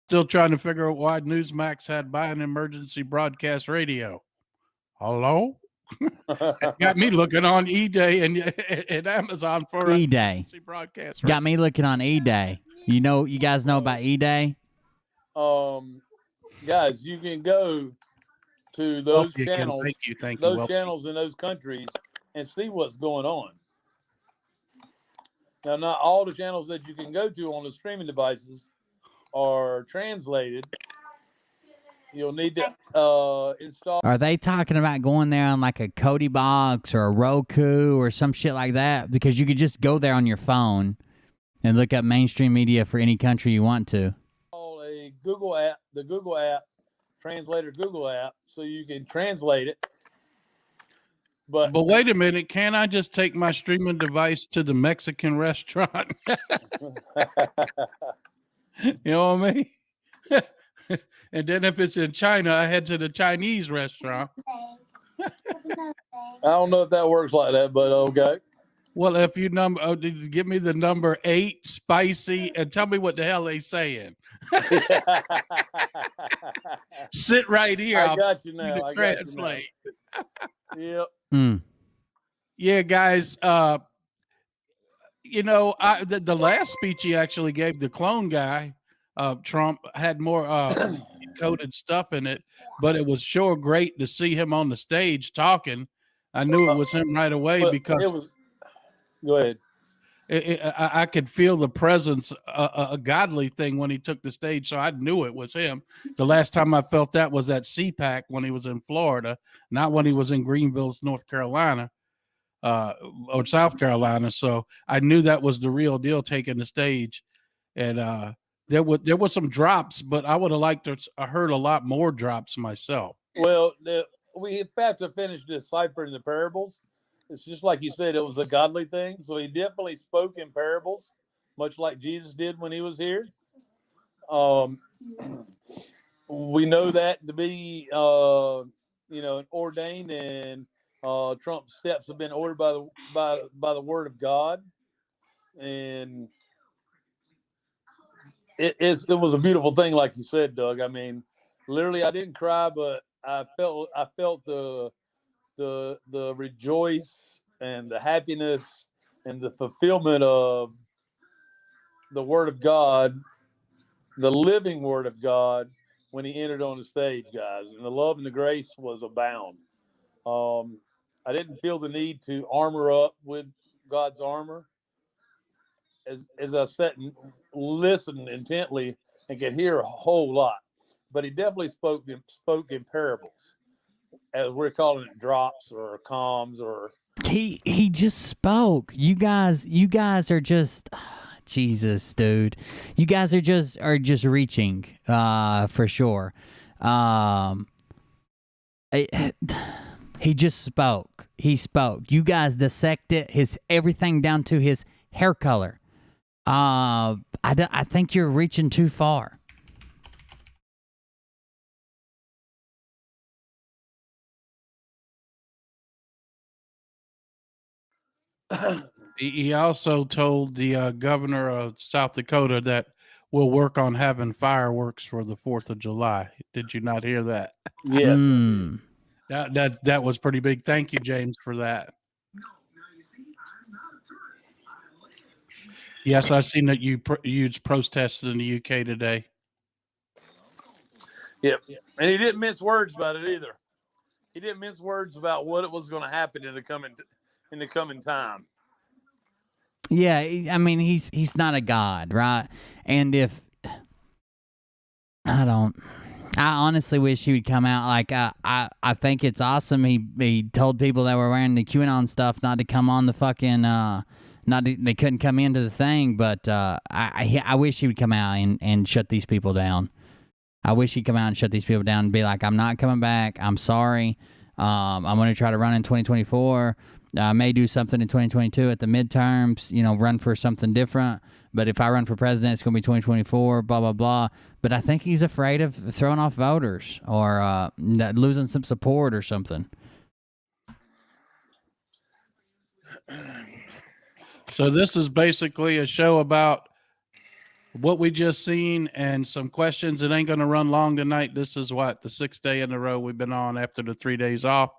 [SPEAKER 17] Still trying to figure out why Newsmax had by an emergency broadcast radio. Hello? Got me looking on eBay and Amazon for
[SPEAKER 2] eDay.
[SPEAKER 17] Broadcast.
[SPEAKER 2] Got me looking on eDay. You guys know about eDay?
[SPEAKER 6] Guys, you can go to those
[SPEAKER 17] you can.
[SPEAKER 6] channels,
[SPEAKER 17] Thank you.
[SPEAKER 6] those
[SPEAKER 17] Well,
[SPEAKER 6] channels in those countries, and see what's going on. Now, not all the channels that you can go to on the streaming devices are translated. You'll need to install.
[SPEAKER 2] Are they talking about going there on like a Kodi box or a Roku or some shit like that? Because you could just go there on your phone and look up mainstream media for any country you want to.
[SPEAKER 6] A Google app, the Google app, translator Google app, so you can translate it. But
[SPEAKER 17] wait a minute, can't I just take my streaming device to the Mexican restaurant? You know what I mean? And then if it's in China, I head to the Chinese restaurant.
[SPEAKER 6] I don't know if that works like that, but okay.
[SPEAKER 17] Well, if you give me the number 8 spicy and tell me what the hell they saying. Sit right here.
[SPEAKER 6] I got you now. I
[SPEAKER 17] translate.
[SPEAKER 6] Yep.
[SPEAKER 17] Yeah, guys. You know, the last speech he actually gave, the clone guy, Trump, had more coded stuff in it, but it was sure great to see him on the stage talking. I knew it was him right away because
[SPEAKER 6] it was. Go ahead.
[SPEAKER 17] I could feel the presence, a godly thing when he took the stage, so I knew it was him. The last time I felt that was at CPAC when he was in Florida, not when he was in Greenville, North Carolina, or South Carolina. So I knew that was the real deal taking the stage. And there was some drops, but I would have liked to I heard a lot more drops myself.
[SPEAKER 6] Well, we have to finish deciphering the parables. It's just like you said, it was a godly thing. So he definitely spoke in parables, much like Jesus did when he was here. We know that to be, ordained, and Trump's steps have been ordered by the word of God. And it was a beautiful thing, like you said, Doug. I mean, literally, I didn't cry, but I felt the rejoice and the happiness and the fulfillment of the word of God, the living word of God, when he entered on the stage, guys. And the love and the grace was abound. I didn't feel the need to armor up with God's armor. As I sat and listened intently and could hear a whole lot. But he definitely spoke in parables, as we're calling it, drops or calms, or
[SPEAKER 2] he just spoke. You guys are just Jesus, dude. You guys are just reaching for sure. He just spoke. He spoke. You guys dissected his everything down to his hair color. I think you're reaching too far.
[SPEAKER 17] He also told the governor of South Dakota that we'll work on having fireworks for the 4th of July. Did you not hear that?
[SPEAKER 6] Yes.
[SPEAKER 17] That was pretty big. Thank you, James, for that. Yes, I seen that you protested in the UK today.
[SPEAKER 6] Yep. And he didn't mince words about it either. He didn't mince words about what it was going to happen in the coming time.
[SPEAKER 2] Yeah, I mean, he's not a god, right? And if I honestly wish he would come out. Like I think it's awesome. He told people that were wearing the QAnon stuff not to come on the fucking they couldn't come into the thing. But I wish he would come out and shut these people down. I wish he'd come out and shut these people down and be like, I'm not coming back. I'm sorry. I'm going to try to run in 2024. I may do something in 2022 at the midterms, run for something different. But if I run for president, it's going to be 2024, blah, blah, blah. But I think he's afraid of throwing off voters or losing some support or something.
[SPEAKER 17] So this is basically a show about what we just seen and some questions. It ain't going to run long tonight. This is the 6th day in a row we've been on after the 3 days off.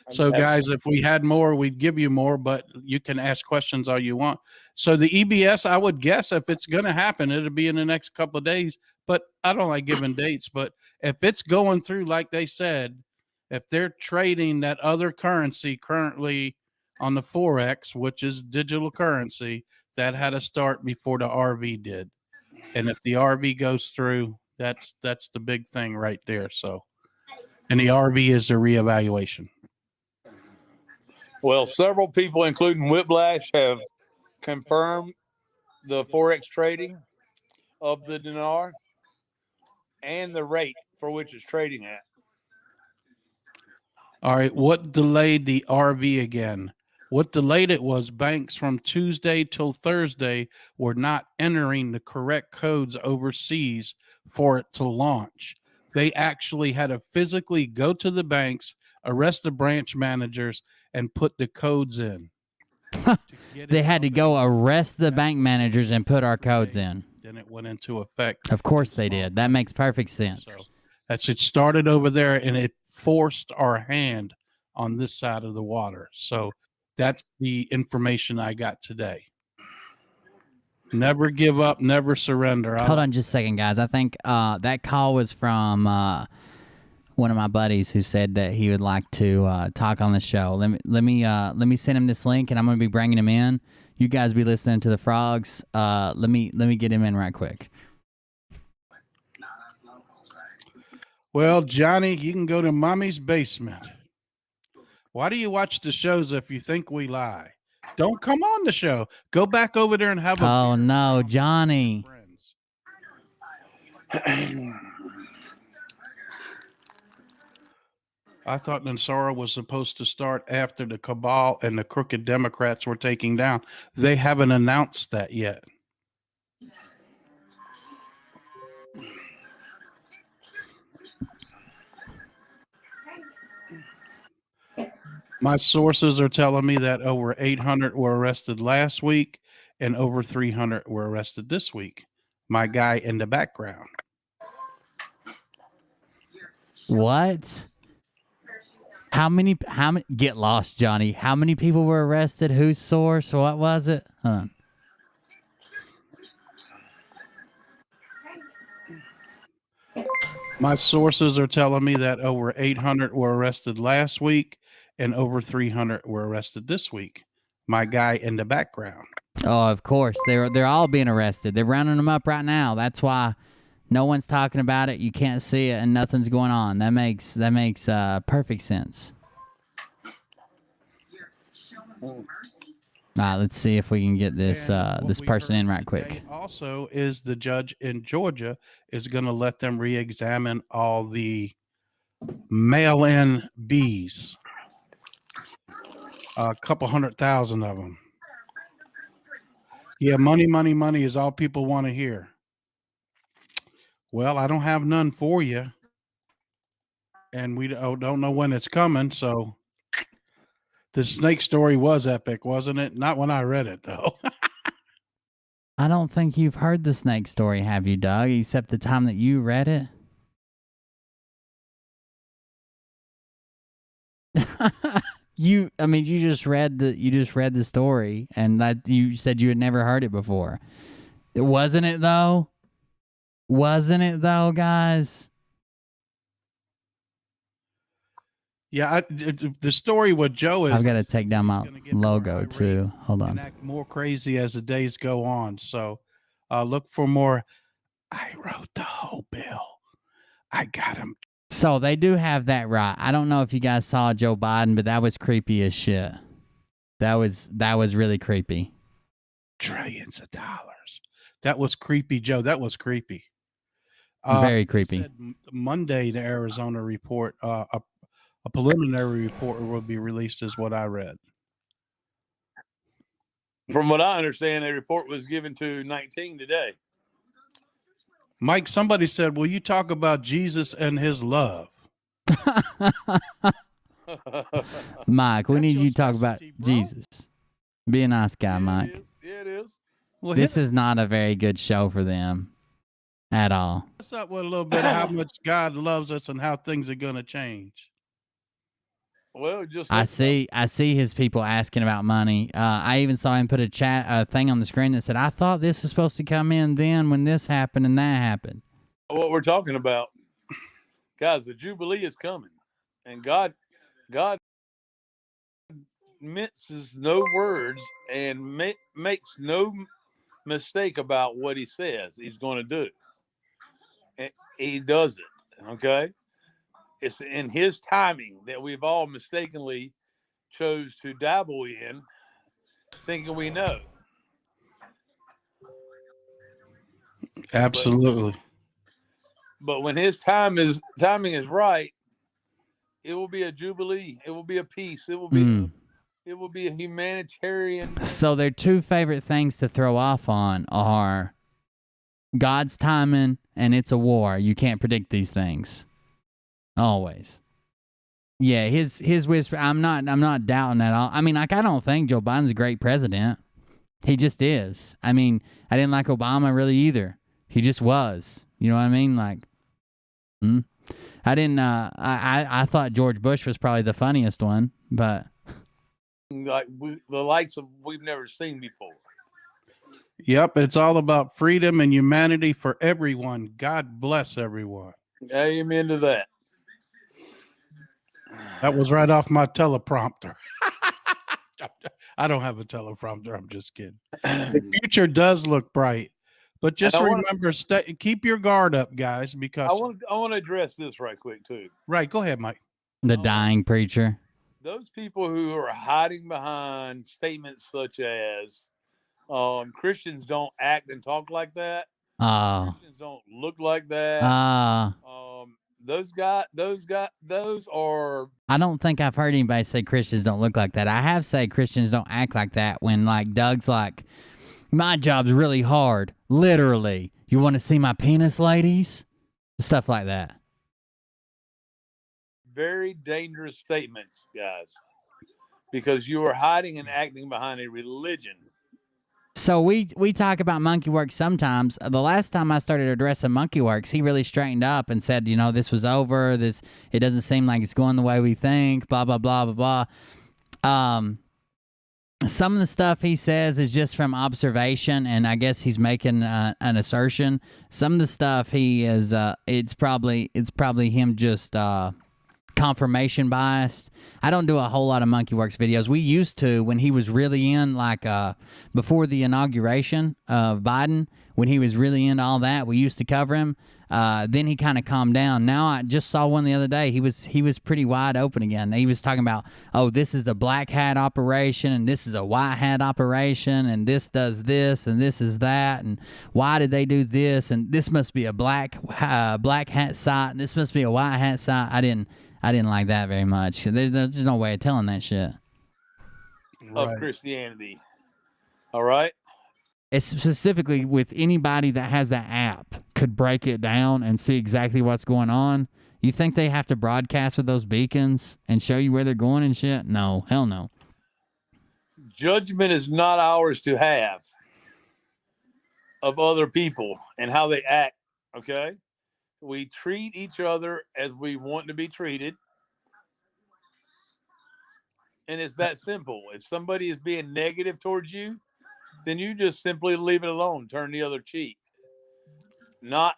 [SPEAKER 17] So, guys, if we had more, we'd give you more, but you can ask questions all you want. So the EBS, I would guess if it's going to happen, it'll be in the next couple of days. But I don't like giving dates. But if it's going through, like they said, if they're trading that other currency currently on the Forex, which is digital currency, that had to start before the RV did. And if the RV goes through, that's the big thing right there. So, and the RV is a reevaluation.
[SPEAKER 6] Well, several people, including Whiplash, have confirmed the forex trading of the dinar and the rate for which it's trading at.
[SPEAKER 17] All right. What delayed the RV again? What delayed it was banks from Tuesday till Thursday were not entering the correct codes overseas for it to launch. They actually had to physically go to the banks, arrest the branch managers, and put the codes in.
[SPEAKER 2] They had to go arrest the bank managers and put our codes in.
[SPEAKER 17] Then it went into effect.
[SPEAKER 2] Of course they did. That makes perfect sense.
[SPEAKER 17] That's it started over there, and it forced our hand on this side of the water. So that's the information I got today. Never give up, never surrender.
[SPEAKER 2] Hold on just a second, guys. I think that call was from one of my buddies who said that he would like to talk on the show. Let me send him this link, and I'm going to be bringing him in. You guys be listening to the frogs. Let me get him in right quick.
[SPEAKER 17] Well, Johnny, you can go to Mommy's basement. Why do you watch the shows if you think we lie? Don't come on the show. Go back over there and have a
[SPEAKER 2] Oh no, Johnny.
[SPEAKER 17] I thought Nassara was supposed to start after the cabal and the crooked Democrats were taking down. They haven't announced that yet. My sources are telling me that over 800 were arrested last week and over 300 were arrested this week. My guy in the background.
[SPEAKER 2] What? How many get lost, Johnny? How many people were arrested? Whose source? What was it? Hold on.
[SPEAKER 17] My sources are telling me that over 800 were arrested last week and over 300 were arrested this week. My guy in the background.
[SPEAKER 2] Oh, of course. They're all being arrested. They're rounding them up right now. That's why no one's talking about it. You can't see it and nothing's going on. That makes perfect sense. All right, let's see if we can get this this person in right quick.
[SPEAKER 17] Also, is the judge in Georgia is going to let them re-examine all the mail-in bees. A couple 100,000 of them. Yeah, money, money, money is all people want to hear. Well, I don't have none for you. And we don't know when it's coming. So the snake story was epic, wasn't it? Not when I read it, though.
[SPEAKER 2] I don't think you've heard the snake story, have you, Doug? Except the time that you read it? You just read the story, and that you said you had never heard it before. Wasn't it though? Wasn't it though, guys?
[SPEAKER 17] Yeah, the story with Joe is.
[SPEAKER 2] I've got to take down my logo too. Hold on.
[SPEAKER 17] Act more crazy as the days go on. So, look for more. I wrote the whole bill. I got him.
[SPEAKER 2] So they do have that right. I don't know if you guys saw Joe Biden, but that was creepy as shit. That was really creepy.
[SPEAKER 17] Trillions of dollars. That was creepy, Joe. That was creepy.
[SPEAKER 2] Very creepy.
[SPEAKER 17] Monday, the Arizona report, a preliminary report will be released, is what I read.
[SPEAKER 6] From what I understand, a report was given to 19 today.
[SPEAKER 17] Mike, somebody said, will you talk about Jesus and his love?
[SPEAKER 2] Mike, we need you to talk about Jesus. Be a nice guy, Mike.
[SPEAKER 6] Yeah, it is.
[SPEAKER 17] Well,
[SPEAKER 2] this is not a very good show for them at all.
[SPEAKER 17] What's up with a little bit of how much God loves us and how things are going to change?
[SPEAKER 6] Well, just
[SPEAKER 2] I see his people asking about money. I even saw him put a thing on the screen that said, "I thought this was supposed to come in then when this happened and that happened."
[SPEAKER 6] What we're talking about, guys, the Jubilee is coming, and God minces no words and makes no mistake about what he says he's going to do. And he does it. Okay. It's in his timing that we've all mistakenly chose to dabble in, thinking we know.
[SPEAKER 17] Absolutely.
[SPEAKER 6] But when his timing is right, it will be a jubilee. It will be a peace. It will be it will be a humanitarian.
[SPEAKER 2] So their two favorite things to throw off on are God's timing and it's a war. You can't predict these things. Always. Yeah, his whisper. I'm not doubting at all. I mean, like, I don't think Joe Biden's a great president. He just is. I mean, I didn't like Obama really either. He just was. You know what I mean? Like, I didn't. I thought George Bush was probably the funniest one, but
[SPEAKER 6] Like the likes of we've never seen before.
[SPEAKER 17] Yep, it's all about freedom and humanity for everyone. God bless everyone.
[SPEAKER 6] Amen to that.
[SPEAKER 17] That was right off my teleprompter. I don't have a teleprompter. I'm just kidding. The future does look bright, but just remember, keep your guard up, guys, because
[SPEAKER 6] I want to address this right quick too.
[SPEAKER 17] Right, go ahead, Mike.
[SPEAKER 2] The dying preacher.
[SPEAKER 6] Those people who are hiding behind statements such as Christians don't act and talk like that. Christians don't look like that. Those are.
[SPEAKER 2] I don't think I've heard anybody say Christians don't look like that. I have said Christians don't act like that when, like, Doug's like, my job's really hard. Literally. You want to see my penis, ladies? Stuff like that.
[SPEAKER 6] Very dangerous statements, guys, because you are hiding and acting behind a religion.
[SPEAKER 2] So we talk about Monkey Works sometimes. The last time I started addressing Monkey Works, he really straightened up and said, you know, this was over. It doesn't seem like it's going the way we think. Blah blah blah blah blah. Some of the stuff he says is just from observation, and I guess he's making an assertion. Some of the stuff he is, it's probably him just confirmation biased. I don't do a whole lot of Monkey Works videos. We used to when he was really in, like, before the inauguration of Biden, when he was really into all that, we used to cover him. Then he kind of calmed down. Now I just saw one the other day. He was pretty wide open again. He was talking about, oh, this is the black hat operation, and this is a white hat operation, and this does this, and this is that, and why did they do this? And this must be a black hat site, and this must be a white hat site. I didn't like that very much. There's no way of telling that shit.
[SPEAKER 6] Of Christianity. All right?
[SPEAKER 2] It's specifically with anybody that has that app could break it down and see exactly what's going on. You think they have to broadcast with those beacons and show you where they're going and shit? No, hell no.
[SPEAKER 6] Judgment is not ours to have of other people and how they act, okay? We treat each other as we want to be treated. And it's that simple. If somebody is being negative towards you, then you just simply leave it alone. Turn the other cheek. Not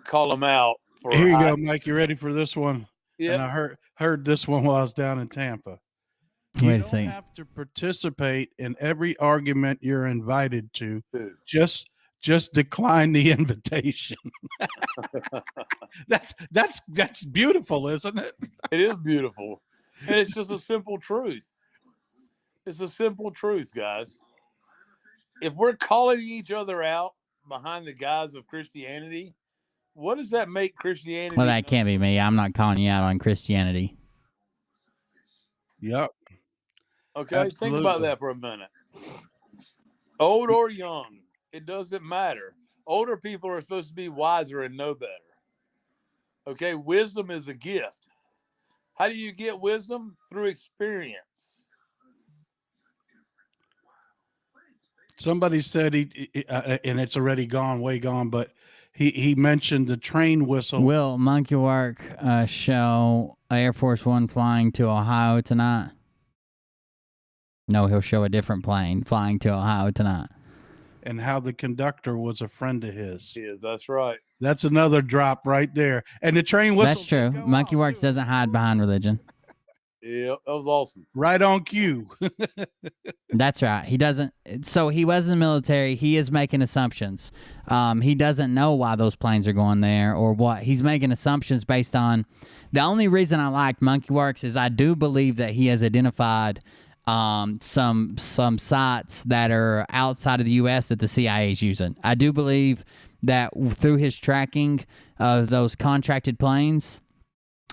[SPEAKER 6] call them out.
[SPEAKER 17] Here you go, Mike. You ready for this one?
[SPEAKER 6] Yeah.
[SPEAKER 17] And I heard this one while I was down in Tampa.
[SPEAKER 2] Wait a
[SPEAKER 17] You
[SPEAKER 2] second.
[SPEAKER 17] don't have to participate in every argument you're invited to. Just decline the invitation. That's beautiful, isn't it?
[SPEAKER 6] It is beautiful. And it's just a simple truth. It's a simple truth, guys. If we're calling each other out behind the guise of Christianity, what does that make Christianity?
[SPEAKER 2] Well, that can't be me. I'm not calling you out on Christianity.
[SPEAKER 17] Yep.
[SPEAKER 6] Okay,
[SPEAKER 17] Absolutely.
[SPEAKER 6] think about that for a minute. Old or young, it doesn't matter. Older people are supposed to be wiser and know better. Okay, wisdom is a gift. How do you get wisdom? Through experience.
[SPEAKER 17] Somebody said and it's already gone, way gone, but he mentioned the train whistle.
[SPEAKER 2] Will Monkey Work show Air Force One flying to Ohio tonight? No, he'll show a different plane flying to Ohio tonight.
[SPEAKER 17] And how the conductor was a friend of his.
[SPEAKER 6] Yes, that's right.
[SPEAKER 17] That's another drop right there. And the train whistle.
[SPEAKER 2] That's true. Monkey Works doesn't hide behind religion.
[SPEAKER 6] Yeah, that was awesome.
[SPEAKER 17] Right on cue.
[SPEAKER 2] That's right. He doesn't. So he was in the military. He is making assumptions. He doesn't know why those planes are going there or what. He's making assumptions based on. The only reason I liked Monkey Works is I do believe that he has identified some sites that are outside of the U.S. that the CIA is using. I do believe that through his tracking of those contracted planes,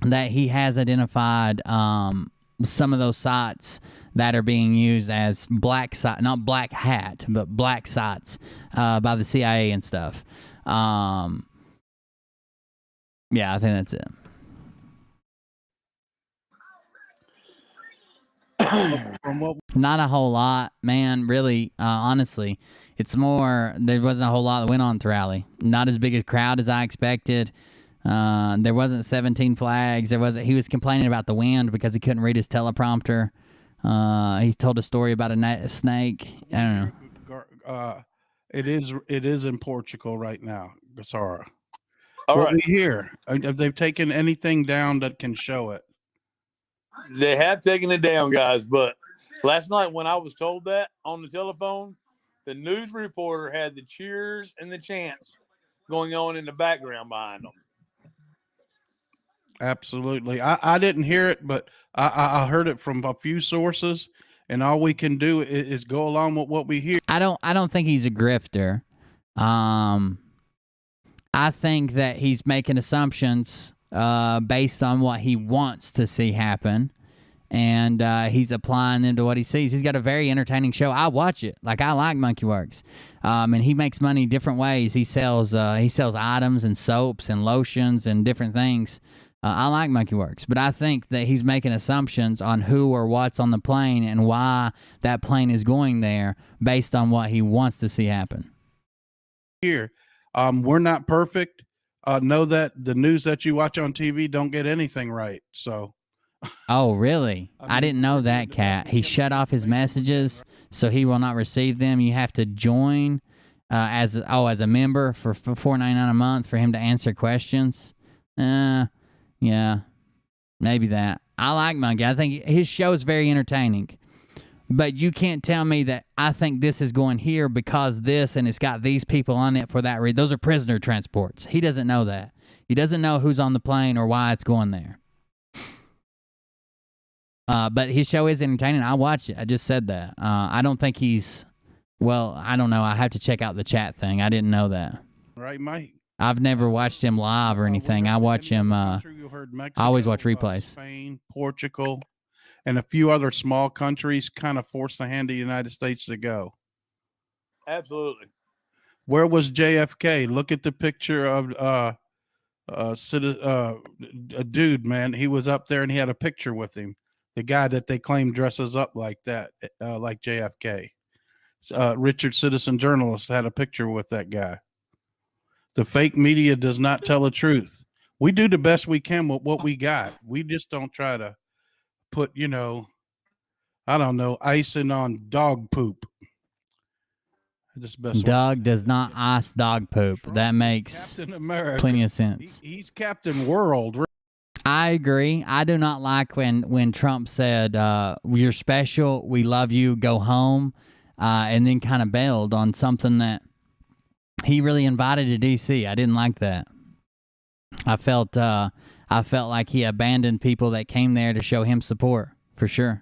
[SPEAKER 2] that he has identified some of those sites that are being used as black site, not black hat, but black sites by the CIA and stuff. Yeah, I think that's it. Not a whole lot, man. Really, honestly, it's more. There wasn't a whole lot that went on at the rally. Not as big a crowd as I expected. There wasn't 17 flags. There wasn't. He was complaining about the wind because he couldn't read his teleprompter. He told a story about a snake. I don't know.
[SPEAKER 17] It is in Portugal right now, Gasara.
[SPEAKER 6] All
[SPEAKER 17] what
[SPEAKER 6] right.
[SPEAKER 17] we hear? Have they taken anything down that can show it?
[SPEAKER 6] They have taken it down, guys. But last night when I was told that on the telephone, the news reporter had the cheers and the chants going on in the background behind them.
[SPEAKER 17] Absolutely. I didn't hear it, but I heard it from a few sources, and all we can do is go along with what we hear.
[SPEAKER 2] I don't think he's a grifter. I think that he's making assumptions based on what he wants to see happen, and he's applying them to what he sees. He's got a very entertaining show. I watch it. Like, I like Monkey Works, and he makes money different ways. He sells items and soaps and lotions and different things. I like Monkey Works, but I think that he's making assumptions on who or what's on the plane and why that plane is going there based on what he wants to see happen.
[SPEAKER 17] Here, we're not perfect. Know that the news that you watch on TV don't get anything right. So,
[SPEAKER 2] oh, really? I didn't know that, Cat. He shut off his messages, so he will not receive them. You have to join as a member for $4.99 a month for him to answer questions. Yeah, maybe that. I like Monkey. I think his show is very entertaining. But you can't tell me that I think this is going here because this, and it's got these people on it for that reason. Those are prisoner transports. He doesn't know that. He doesn't know who's on the plane or why it's going there. But his show is entertaining. I watch it. I just said that. I don't think he's, well, I don't know. I have to check out the chat thing. I didn't know that.
[SPEAKER 17] right, Mike?
[SPEAKER 2] I've never watched him live or anything. I watch him. I always watch replays.
[SPEAKER 17] Spain, Portugal, and a few other small countries kind of forced the hand of the United States to go.
[SPEAKER 6] Absolutely.
[SPEAKER 17] Where was JFK? Look at the picture of a dude, man. He was up there and he had a picture with him. The guy that they claim dresses up like that, like JFK. Richard Citizen Journalist had a picture with that guy. The fake media does not tell the truth. We do the best we can with what we got. We just don't try to put, I don't know, icing on dog poop. That's the best
[SPEAKER 2] Doug does not ice dog poop. That makes
[SPEAKER 17] Captain America.
[SPEAKER 2] plenty of sense.
[SPEAKER 17] He's Captain World.
[SPEAKER 2] I agree. I do not like when Trump said, "You're special. We love you. Go home," and then kind of bailed on something that he really invited to D.C. I didn't like that. I felt like he abandoned people that came there to show him support, for sure.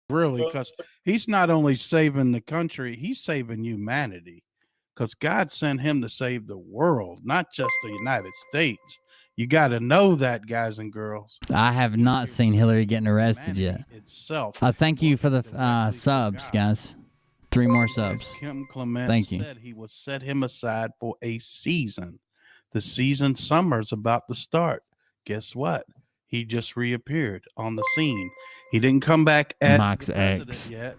[SPEAKER 17] Really, because he's not only saving the country, he's saving humanity. Because God sent him to save the world, not just the United States. You got to know that, guys and girls.
[SPEAKER 2] I have not seen Hillary getting arrested yet.
[SPEAKER 17] Itself.
[SPEAKER 2] Thank you for the subs, guys. 3 more subs.
[SPEAKER 17] Kim Clement
[SPEAKER 2] Thank you.
[SPEAKER 17] said he will set him aside for a season. The season summer's about to start. Guess what? He just reappeared on the scene. He didn't come back as
[SPEAKER 2] Max
[SPEAKER 17] the president
[SPEAKER 2] X.
[SPEAKER 17] yet,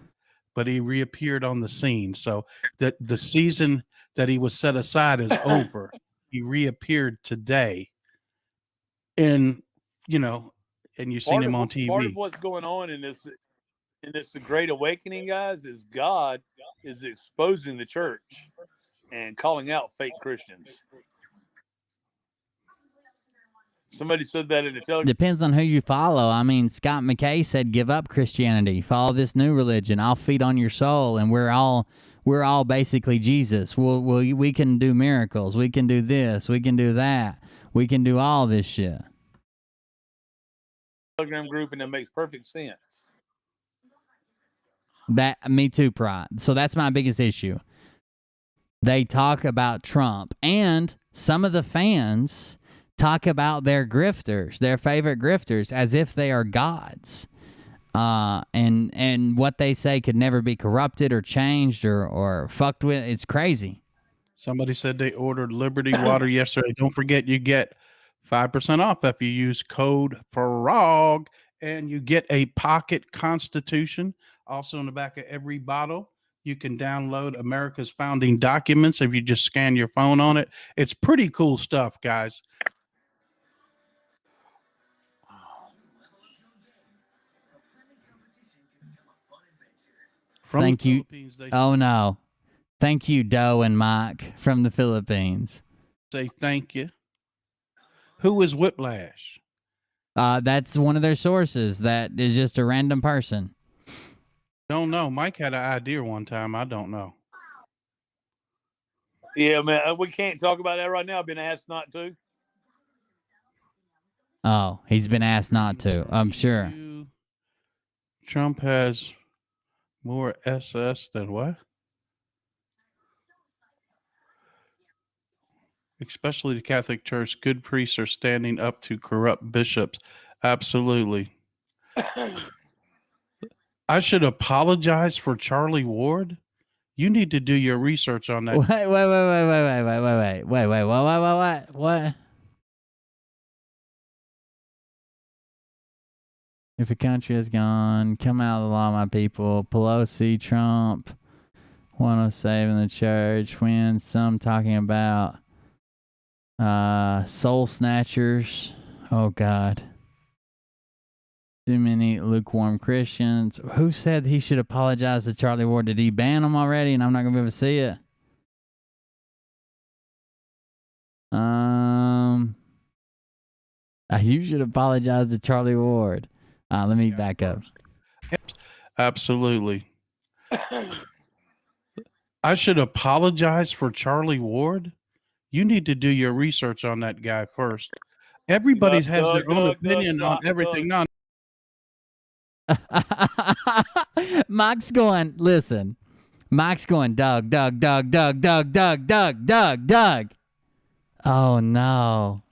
[SPEAKER 17] but he reappeared on the scene. So the season that he was set aside is over. He reappeared today. And you've seen him on TV.
[SPEAKER 6] Part of what's going on in this Great Awakening, guys, is God is exposing the church and calling out fake Christians. Somebody said that in the Telegram.
[SPEAKER 2] Depends on who you follow. I mean, Scott McKay said, "Give up Christianity, follow this new religion. I'll feed on your soul, and we're all basically Jesus. We can do miracles. We can do this. We can do that. We can do all this shit."
[SPEAKER 6] Telegram group, and it makes perfect sense.
[SPEAKER 2] Me too, Pride. So that's my biggest issue. They talk about Trump, and some of the fans talk about their grifters, their favorite grifters, as if they are gods. And what they say could never be corrupted or changed or fucked with. It's crazy.
[SPEAKER 17] Somebody said they ordered Liberty Water yesterday. Don't forget, you get 5% off if you use code FROG, and you get a pocket Constitution. Also in the back of every bottle, you can download America's founding documents if you just scan your phone on it. It's pretty cool stuff, guys. From
[SPEAKER 2] Thank
[SPEAKER 17] the
[SPEAKER 2] you.
[SPEAKER 17] Philippines, they
[SPEAKER 2] Oh, no. Thank you, Doe and Mike from the Philippines.
[SPEAKER 17] say thank you. Who is Whiplash?
[SPEAKER 2] That's one of their sources. That is just a random person.
[SPEAKER 17] Don't know. Mike had an idea one time. I don't know.
[SPEAKER 6] Yeah, man, we can't talk about that right now. I've been asked not to.
[SPEAKER 2] Oh, he's been asked not to. I'm sure.
[SPEAKER 17] Trump has more SS than what? Especially the Catholic Church. Good priests are standing up to corrupt bishops. Absolutely. I should apologize for Charlie Ward. You need to do your research on that.
[SPEAKER 2] Wait. What? If a country has gone, come out of the law, my people. Pelosi, Trump, one of saving the church. When some talking about soul snatchers. Oh God. Too many lukewarm Christians. Who said he should apologize to Charlie Ward? Did he ban him already and I'm not going to be able to see it? You should apologize to Charlie Ward. Let me back up.
[SPEAKER 17] Absolutely. I should apologize for Charlie Ward. You need to do your research on that guy first. Everybody has their own opinion on everything. No.
[SPEAKER 2] Mike's going, listen. Mike's going, Doug. Oh, no.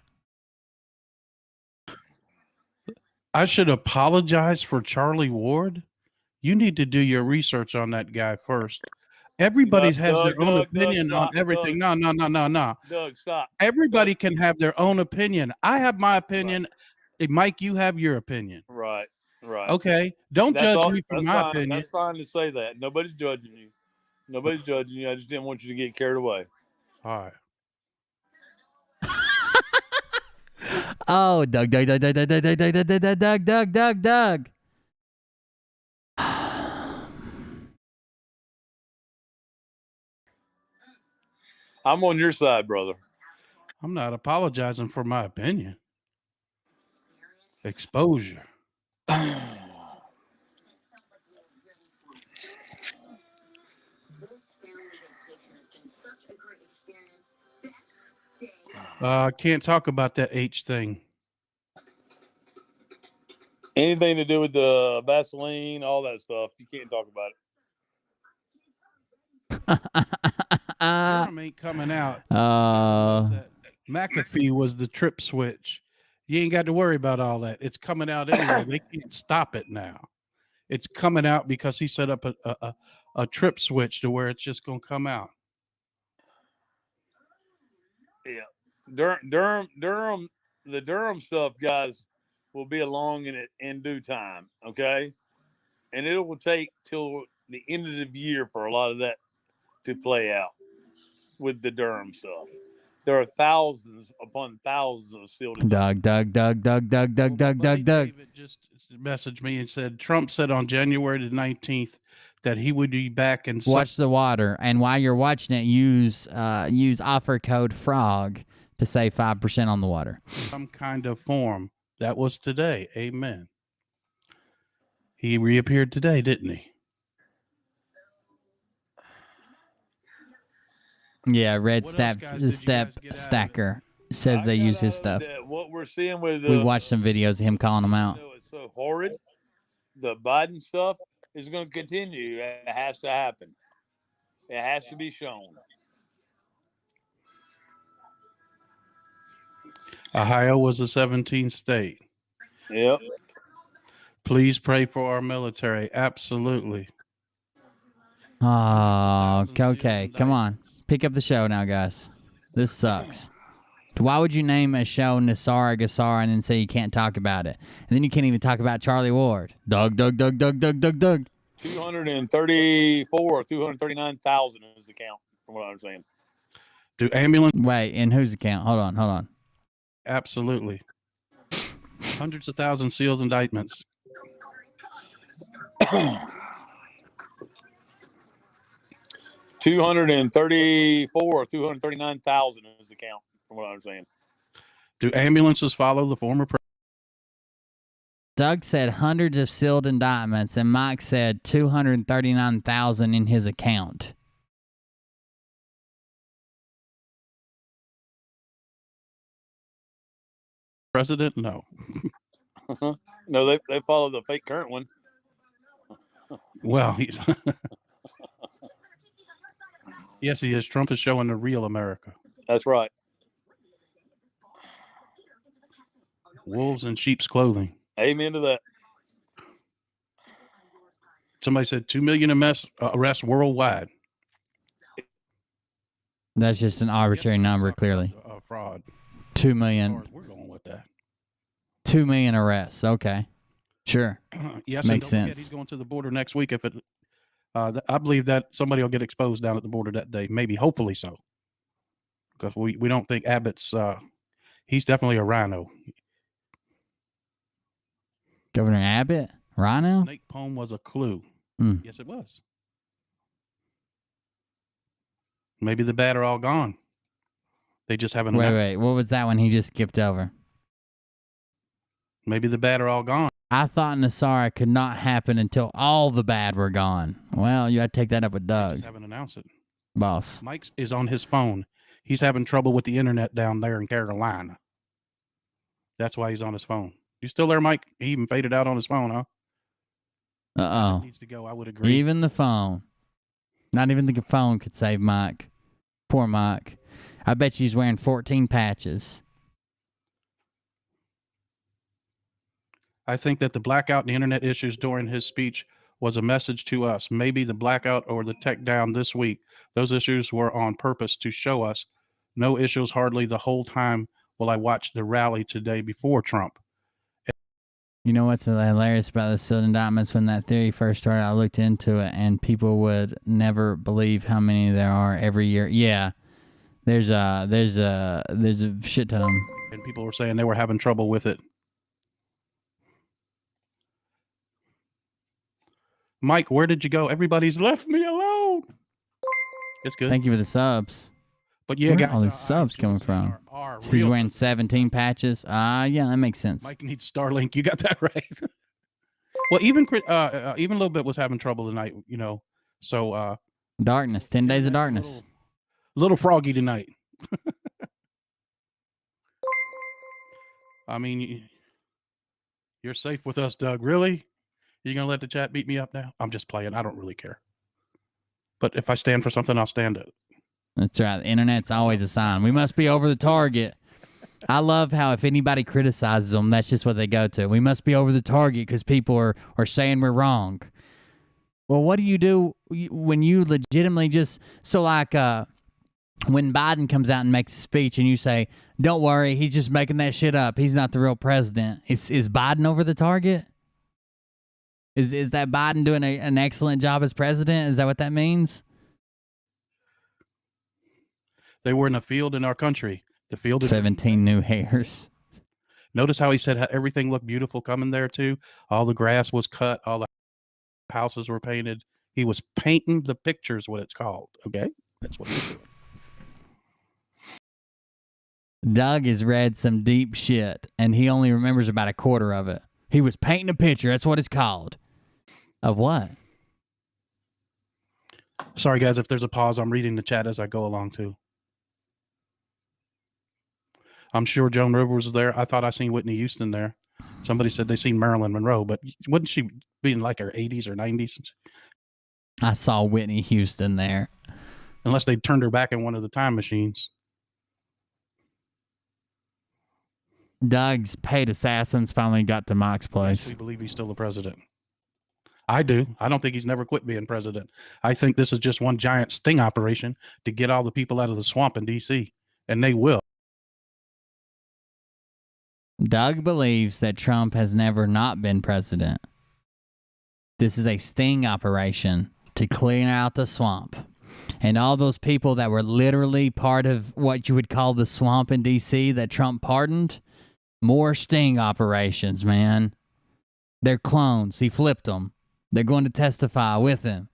[SPEAKER 17] I should apologize for Charlie Ward. You need to do your research on that guy first. Everybody has their own opinion on everything. No.
[SPEAKER 6] Doug, stop.
[SPEAKER 17] Everybody can have their own opinion. I have my opinion. Hey, Mike, you have your opinion.
[SPEAKER 6] Right.
[SPEAKER 17] Okay. Don't judge me for my opinion.
[SPEAKER 6] That's fine to say that. Nobody's judging you. I just didn't want you to get carried away.
[SPEAKER 17] All right.
[SPEAKER 2] Oh, Doug.
[SPEAKER 6] I'm on your side, brother.
[SPEAKER 17] I'm not apologizing for my opinion. Exposure. I can't talk about that H thing.
[SPEAKER 6] Anything to do with the Vaseline, all that stuff, you can't talk about it.
[SPEAKER 17] Worm ain't coming out. McAfee was the trip switch. You ain't got to worry about all that. It's coming out anyway. They can't stop it now. It's coming out because he set up a trip switch to where it's just going to come out.
[SPEAKER 6] Yeah. Durham, the Durham stuff, guys, will be along in due time, okay? And it will take till the end of the year for a lot of that to play out with the Durham stuff. There are thousands upon thousands of still to
[SPEAKER 2] Doug.
[SPEAKER 17] David just messaged me and said Trump said on January the 19th that he would be back and
[SPEAKER 2] watch the water. And while you're watching it, use offer code FROG to save 5% on the water.
[SPEAKER 17] Some kind of form. That was today. Amen. He reappeared today, didn't he?
[SPEAKER 2] Yeah, Red Step Stacker says they use his stuff.
[SPEAKER 6] What we're seeing with
[SPEAKER 2] we watched some videos of him calling them out.
[SPEAKER 6] It's so horrid. The Biden stuff is going to continue. It has to happen. It has to be shown.
[SPEAKER 17] Ohio was a 17th state.
[SPEAKER 6] Yep.
[SPEAKER 17] Please pray for our military. Absolutely.
[SPEAKER 2] Oh, okay. Come on. Pick up the show now, guys. This sucks. Why would you name a show Nasara Gassara and then say you can't talk about it? And then you can't even talk about Charlie Ward. Doug.
[SPEAKER 6] 234 or 239,000 is the count, from what I understand.
[SPEAKER 17] Do ambulance?
[SPEAKER 2] Wait, in whose account? Hold on.
[SPEAKER 17] Absolutely. Hundreds of thousands seals indictments.
[SPEAKER 6] 234 or 239,000 is the count, from what I understand.
[SPEAKER 17] Do ambulances follow the former president?
[SPEAKER 2] Doug said hundreds of sealed indictments, and Mike said 239,000 in his account.
[SPEAKER 17] President? No.
[SPEAKER 6] No, they follow the fake current one.
[SPEAKER 17] Well, he's yes, he is. Trump is showing the real America.
[SPEAKER 6] That's right.
[SPEAKER 17] Wolves in sheep's clothing.
[SPEAKER 6] Amen to that.
[SPEAKER 17] Somebody said 2 million arrests worldwide.
[SPEAKER 2] That's just an arbitrary number, clearly.
[SPEAKER 17] Fraud.
[SPEAKER 2] 2 million.
[SPEAKER 17] We're going with that.
[SPEAKER 2] 2 million arrests. Okay. Sure.
[SPEAKER 17] Yes,
[SPEAKER 2] Makes
[SPEAKER 17] and don't forget,
[SPEAKER 2] sense.
[SPEAKER 17] he's going to the border next week. If it, I believe that somebody will get exposed down at the border that day. Maybe, hopefully so. Because we don't think Abbott's, he's definitely a rhino.
[SPEAKER 2] Governor Abbott? Rhino?
[SPEAKER 17] Snake poem was a clue.
[SPEAKER 2] Hmm.
[SPEAKER 17] Yes, it was. Maybe the bad are all gone. They just haven't.
[SPEAKER 2] Wait. What was that one he just skipped over?
[SPEAKER 17] Maybe the bad are all gone.
[SPEAKER 2] I thought Nasara could not happen until all the bad were gone. Well, you got to take that up with
[SPEAKER 17] They
[SPEAKER 2] Doug.
[SPEAKER 17] just haven't announced it.
[SPEAKER 2] Boss.
[SPEAKER 17] Mike is on his phone. He's having trouble with the internet down there in Carolina. That's why he's on his phone. You still there, Mike? He even faded out on his phone, huh?
[SPEAKER 2] Uh-oh.
[SPEAKER 17] Needs to go. I would agree.
[SPEAKER 2] Even the phone. Not even the phone could save Mike. Poor Mike. I bet you he's wearing 14 patches.
[SPEAKER 17] I think that the blackout and the internet issues during his speech was a message to us. Maybe the blackout or the tech down this week. Those issues were on purpose to show us no issues hardly the whole time while I watched the rally today before Trump.
[SPEAKER 2] You know what's hilarious about the sealed indictments? When that theory first started, I looked into it, and people would never believe how many there are every year. Yeah, there's a shit ton of them.
[SPEAKER 17] And people were saying they were having trouble with it. Mike, where did you go? Everybody's left me alone. It's good.
[SPEAKER 2] Thank you for the subs.
[SPEAKER 17] But yeah,
[SPEAKER 2] Where
[SPEAKER 17] guys,
[SPEAKER 2] are all these subs coming from? He's
[SPEAKER 17] real.
[SPEAKER 2] wearing 17 patches. Yeah, that makes sense.
[SPEAKER 17] Mike needs Starlink. You got that right. Well, even a little bit was having trouble tonight, you know. So
[SPEAKER 2] Darkness, 10 days of darkness.
[SPEAKER 17] Little froggy tonight. I mean, you're safe with us, Doug. Really? You gonna let the chat beat me up now? I'm just playing. I don't really care. But if I stand for something, I'll stand it.
[SPEAKER 2] That's right. The internet's always a sign. We must be over the target. I love how if anybody criticizes them, that's just what they go to. We must be over the target because people are saying we're wrong. Well, what do you do when you legitimately just... So like when Biden comes out and makes a speech and you say, don't worry, he's just making that shit up. He's not the real president. Is Biden over the target? Is that Biden doing an excellent job as president? Is that what that means?
[SPEAKER 17] They were in a field in our country. The field is
[SPEAKER 2] 17 new hairs.
[SPEAKER 17] Notice how he said everything looked beautiful coming there too. All the grass was cut. All the houses were painted. He was painting the pictures, what it's called. Okay, that's what he's doing.
[SPEAKER 2] Doug has read some deep shit, and he only remembers about a quarter of it. He was painting a picture. That's what it's called. Of what?
[SPEAKER 17] Sorry, guys, if there's a pause, I'm reading the chat as I go along too. I'm sure Joan Rivers was there. I thought I seen Whitney Houston there. Somebody said they seen Marilyn Monroe, but wouldn't she be in like her 80s or 90s?
[SPEAKER 2] I saw Whitney Houston there.
[SPEAKER 17] Unless they turned her back in one of the time machines.
[SPEAKER 2] Doug's paid assassins finally got to Mike's place.
[SPEAKER 17] We believe he's still the president. I do. I don't think he's never quit being president. I think this is just one giant sting operation to get all the people out of the swamp in D.C., and they will.
[SPEAKER 2] Doug believes that Trump has never not been president. This is a sting operation to clear out the swamp. And all those people that were literally part of what you would call the swamp in D.C. that Trump pardoned, more sting operations, man. They're clones. He flipped them. They're going to testify with him.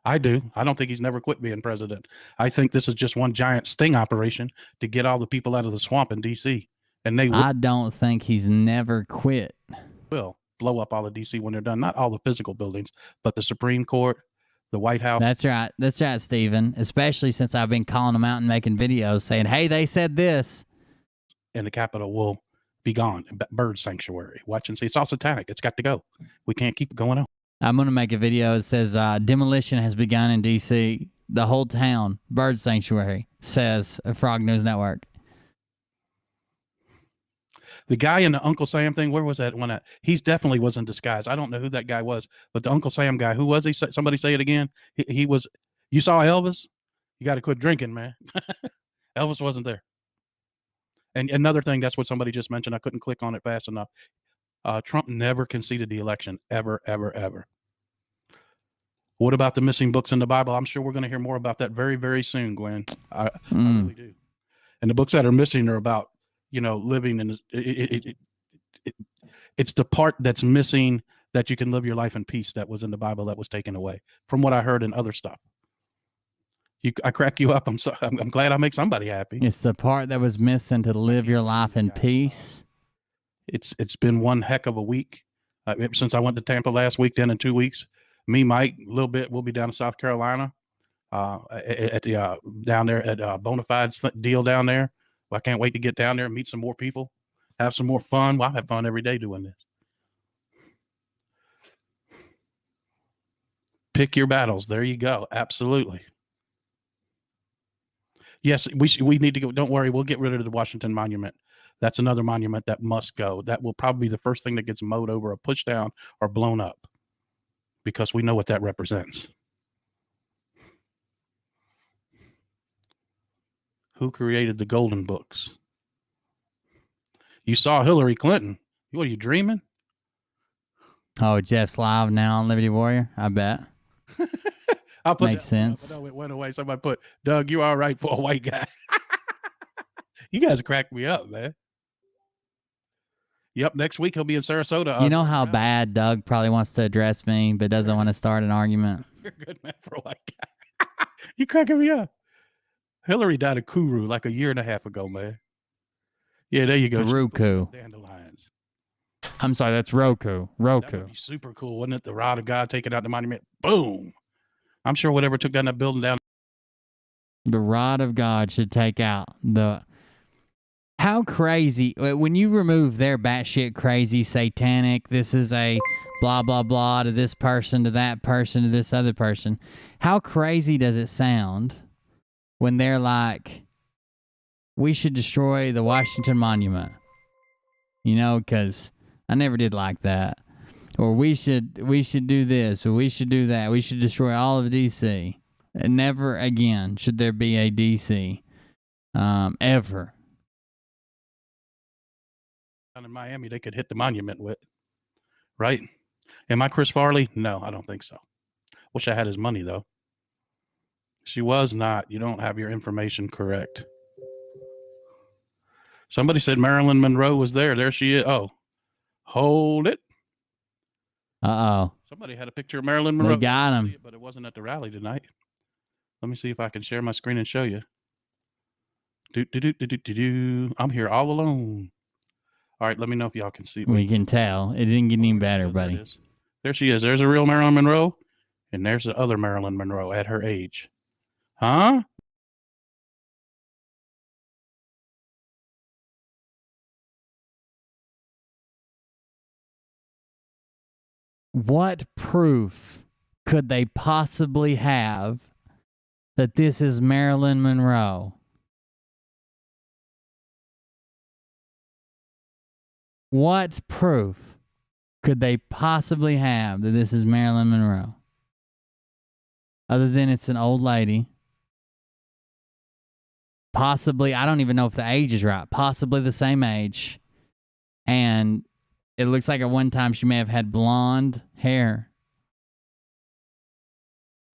[SPEAKER 17] I do. I don't think he's never quit being president. I think this is just one giant sting operation to get all the people out of the swamp in D.C. And they will.
[SPEAKER 2] I don't think he's never quit.
[SPEAKER 17] Will blow up all of D.C. when they're done. Not all the physical buildings, but the Supreme Court, the White House.
[SPEAKER 2] That's right. That's right, Stephen. Especially since I've been calling them out and making videos saying, hey, they said this.
[SPEAKER 17] And the Capitol will be gone. Bird sanctuary. Watch and see. It's all satanic. It's got to go. We can't keep it going on.
[SPEAKER 2] I'm going to make a video that says demolition has begun in D.C. The whole town, bird sanctuary, says Frog News Network.
[SPEAKER 17] The guy in the Uncle Sam thing, where was that one at? He's definitely was in disguise. I don't know who that guy was, but the Uncle Sam guy, who was he? Somebody say it again. He was, you saw Elvis? You got to quit drinking, man. Elvis wasn't there. And another thing, that's what somebody just mentioned. I couldn't click on it fast enough. Trump never conceded the election, ever, ever, ever. What about the missing books in the Bible? I'm sure we're going to hear more about that very, very soon, Gwen. I really do. And the books that are missing are about, living in it's the part that's missing that you can live your life in peace that was in the Bible that was taken away, from what I heard in other stuff. I crack you up. I'm glad I make somebody happy.
[SPEAKER 2] It's the part that was missing to live your life in peace.
[SPEAKER 17] It's been one heck of a week. Since I went to Tampa last week, then in 2 weeks, me, Mike, a little bit, we'll be down in South Carolina at the down there at Bonafide's deal down there. Well, I can't wait to get down there and meet some more people, have some more fun. Well, I have fun every day doing this. Pick your battles. There you go. Absolutely. Yes, we need to go. Don't worry. We'll get rid of the Washington Monument. That's another monument that must go. That will probably be the first thing that gets mowed over or pushed down or blown up, because we know what that represents. Who created the Golden Books? You saw Hillary Clinton. What are you dreaming?
[SPEAKER 2] Oh, Jeff's live now on Liberty Warrior. I bet.
[SPEAKER 17] I'll put
[SPEAKER 2] Makes sense.
[SPEAKER 17] No, it went away. Somebody put, Doug, you all right for a white guy? You guys cracked me up, man. Yep, next week he'll be in Sarasota.
[SPEAKER 2] You know how bad Doug probably wants to address me, but doesn't want to start an argument?
[SPEAKER 17] You're a good man for a white guy. You cracking me up. Hillary died of Kuru like a year and a half ago, man. Yeah, there you go.
[SPEAKER 2] Roku.
[SPEAKER 17] Dandelions.
[SPEAKER 2] I'm sorry, that's Roku.
[SPEAKER 17] That would be super cool, wouldn't it? The rod of God taking out the monument. Boom. I'm sure whatever took down that building down.
[SPEAKER 2] The rod of God should take out the... How crazy, when you remove their batshit crazy satanic, this is a blah, blah, blah to this person, to that person, to this other person. How crazy does it sound when they're like, we should destroy the Washington Monument? Because I never did like that. Or we should do this, or we should do that. We should destroy all of D.C. And never again should there be a D.C. Ever.
[SPEAKER 17] Down in Miami, they could hit the monument with, right? Am I Chris Farley? No, I don't think so. Wish I had his money, though. She was not. You don't have your information correct. Somebody said Marilyn Monroe was there. There she is. Oh, hold it.
[SPEAKER 2] Uh-oh.
[SPEAKER 17] Somebody had a picture of Marilyn Monroe.
[SPEAKER 2] We got him.
[SPEAKER 17] But it wasn't at the rally tonight. Let me see if I can share my screen and show you. I'm here all alone. All right, let me know if y'all can see me.
[SPEAKER 2] We can tell. It didn't get any better, buddy.
[SPEAKER 17] There she is. There's a real Marilyn Monroe, and there's the other Marilyn Monroe at her age. Huh?
[SPEAKER 2] What proof could they possibly have that this is Marilyn Monroe? What proof could they possibly have that this is Marilyn Monroe? Other than it's an old lady. Possibly, I don't even know if the age is right. Possibly the same age. And it looks like at one time she may have had blonde hair.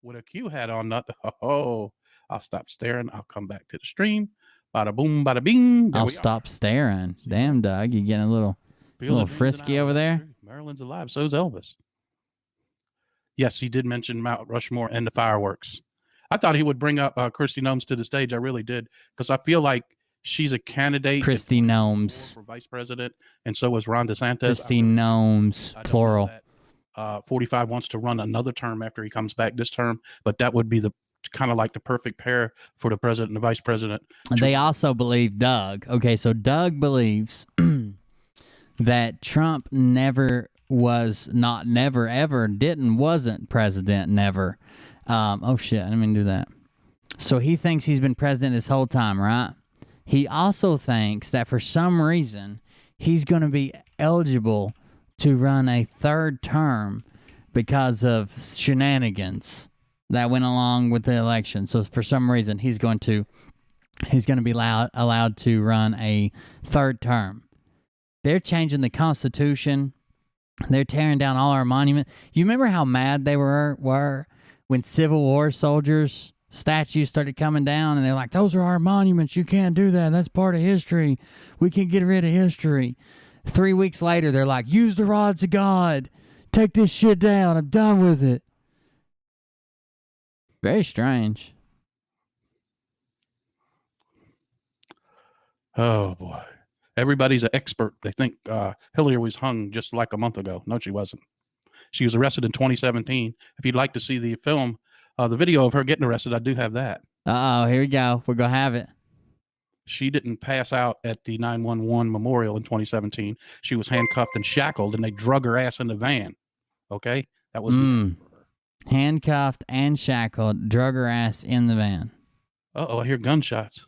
[SPEAKER 17] With a Q hat on, not I'll stop staring. I'll come back to the stream. Bada boom, bada bing.
[SPEAKER 2] I'll stop staring. Damn, Doug, you're getting a little frisky over there.
[SPEAKER 17] Marilyn's alive. So is Elvis. Yes, he did mention Mount Rushmore and the fireworks. I thought he would bring up Kristi Noem to the stage. I really did, because I feel like she's a candidate.
[SPEAKER 2] Kristi Noem
[SPEAKER 17] for vice president, and so was Ron DeSantis.
[SPEAKER 2] Kristi Noem, plural.
[SPEAKER 17] 45 wants to run another term after he comes back this term, but that would be the kind of like the perfect pair for the president and the vice president.
[SPEAKER 2] They also believe Doug. Okay, so Doug believes that Trump wasn't president, never. Oh shit, I didn't mean to do that. So he thinks he's been president this whole time, right? He also thinks that for some reason he's going to be eligible to run a third term because of shenanigans that went along with the election. So for some reason he's going to be allowed to run a third term. They're changing the Constitution. They're tearing down all our monuments. You remember how mad they were when Civil War soldiers' statues started coming down, and they're like, those are our monuments. You can't do that. That's part of history. We can get rid of history. 3 weeks later, they're like, use the rods of God. Take this shit down. I'm done with it. Very strange.
[SPEAKER 17] Oh, boy. Everybody's an expert. They think Hillary was hung just like a month ago. No, she wasn't. She was arrested in 2017. If you'd like to see the film, the video of her getting arrested, I do have that.
[SPEAKER 2] Uh-oh, here we go. We're going to have it.
[SPEAKER 17] She didn't pass out at the 911 memorial in 2017. She was handcuffed and shackled, and they drug her ass in the van. Okay? That was
[SPEAKER 2] handcuffed and shackled, drug her ass in the van.
[SPEAKER 17] Uh-oh, I hear gunshots.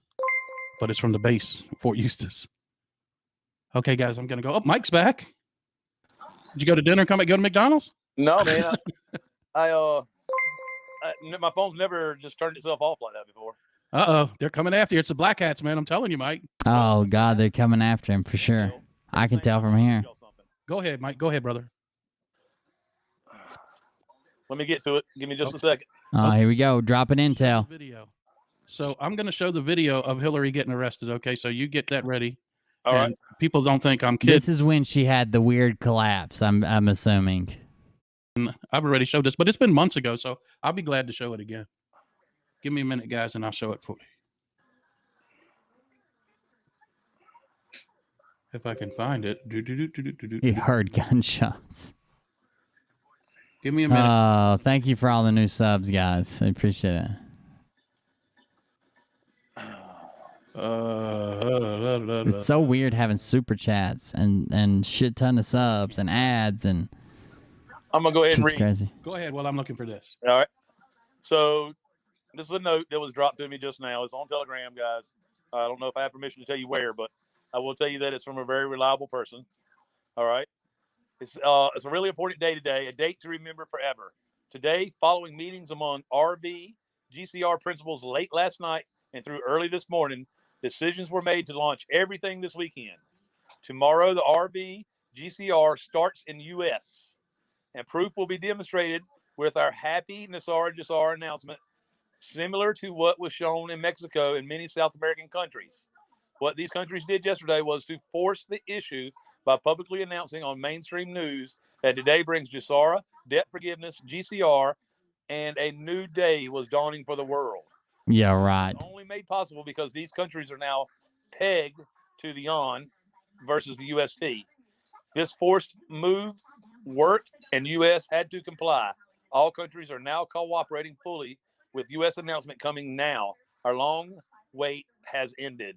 [SPEAKER 17] But it's from the base, Fort Eustis. Okay, guys, I'm going to go. Oh, Mike's back. Did you go to dinner? Go to McDonald's?
[SPEAKER 19] No, man. My phone's never just turned itself off like that before.
[SPEAKER 17] Uh-oh, they're coming after you. It's the Black Hats, man. I'm telling you, Mike.
[SPEAKER 2] Oh, God, they're coming after him for sure. I can tell from here.
[SPEAKER 17] Go ahead, Mike. Go ahead, brother.
[SPEAKER 19] Let me get to it. Give me just a second.
[SPEAKER 2] Here we go. Dropping intel.
[SPEAKER 17] Video. So I'm going to show the video of Hillary getting arrested, okay? So you get that ready.
[SPEAKER 19] All right.
[SPEAKER 17] People don't think I'm kidding.
[SPEAKER 2] This is when she had the weird collapse, I'm assuming.
[SPEAKER 17] I've already showed this, but it's been months ago, so I'll be glad to show it again. Give me a minute, guys, and I'll show it for you. If I can find it.
[SPEAKER 2] You heard gunshots.
[SPEAKER 17] Give me a minute.
[SPEAKER 2] Oh, thank you for all the new subs, guys. I appreciate it. It's so weird having super chats and shit ton of subs and ads and.
[SPEAKER 19] I'm gonna go ahead and
[SPEAKER 2] it's
[SPEAKER 19] read.
[SPEAKER 2] Crazy.
[SPEAKER 17] Go ahead while I'm looking for this.
[SPEAKER 19] All right. So this is a note that was dropped to me just now. It's on Telegram, guys. I don't know if I have permission to tell you where, but I will tell you that it's from a very reliable person. All right. It's a really important day today, a date to remember forever. Today, following meetings among RB, GCR principals late last night and through early this morning, decisions were made to launch everything this weekend. Tomorrow, the RB GCR starts in U.S., and proof will be demonstrated with our happy Nassar Jassar announcement, similar to what was shown in Mexico and many South American countries. What these countries did yesterday was to force the issue by publicly announcing on mainstream news that today brings Jassara, debt forgiveness, GCR, and a new day was dawning for the world.
[SPEAKER 2] Yeah, right.
[SPEAKER 19] Only made possible because these countries are now pegged to the yuan versus the UST. This forced move worked, and U.S. had to comply. All countries are now cooperating fully with U.S. announcement coming now. Our long wait has ended.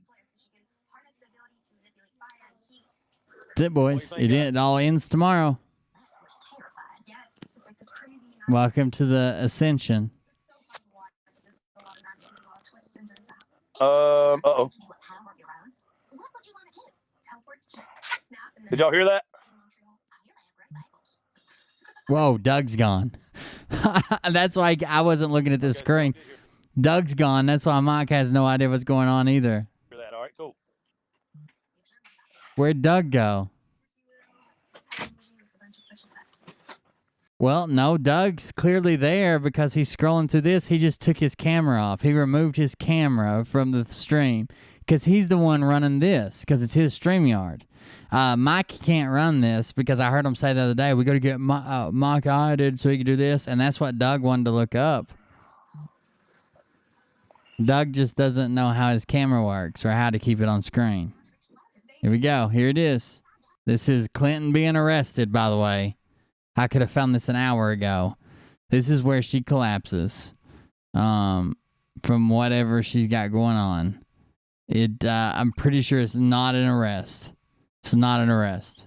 [SPEAKER 2] That's it, boys. It all ends tomorrow. Welcome to the Ascension.
[SPEAKER 19] Uh-oh. Did y'all hear that?
[SPEAKER 2] Whoa, Doug's gone. That's why I wasn't looking at the screen. Doug's gone. That's why Mike has no idea what's going on either.
[SPEAKER 19] Hear that? All right, cool.
[SPEAKER 2] Where'd Doug go? Well, no, Doug's clearly there because he's scrolling through this. He just took his camera off. He removed his camera from the stream because he's the one running this because it's his StreamYard. Mike can't run this because I heard him say the other day, we got to get Mike added so he can do this. And that's what Doug wanted to look up. Doug just doesn't know how his camera works or how to keep it on screen. Here we go. Here it is. This is Clinton being arrested, by the way. I could have found this an hour ago. This is where she collapses from whatever she's got going on. I'm pretty sure it's not an arrest. It's not an arrest.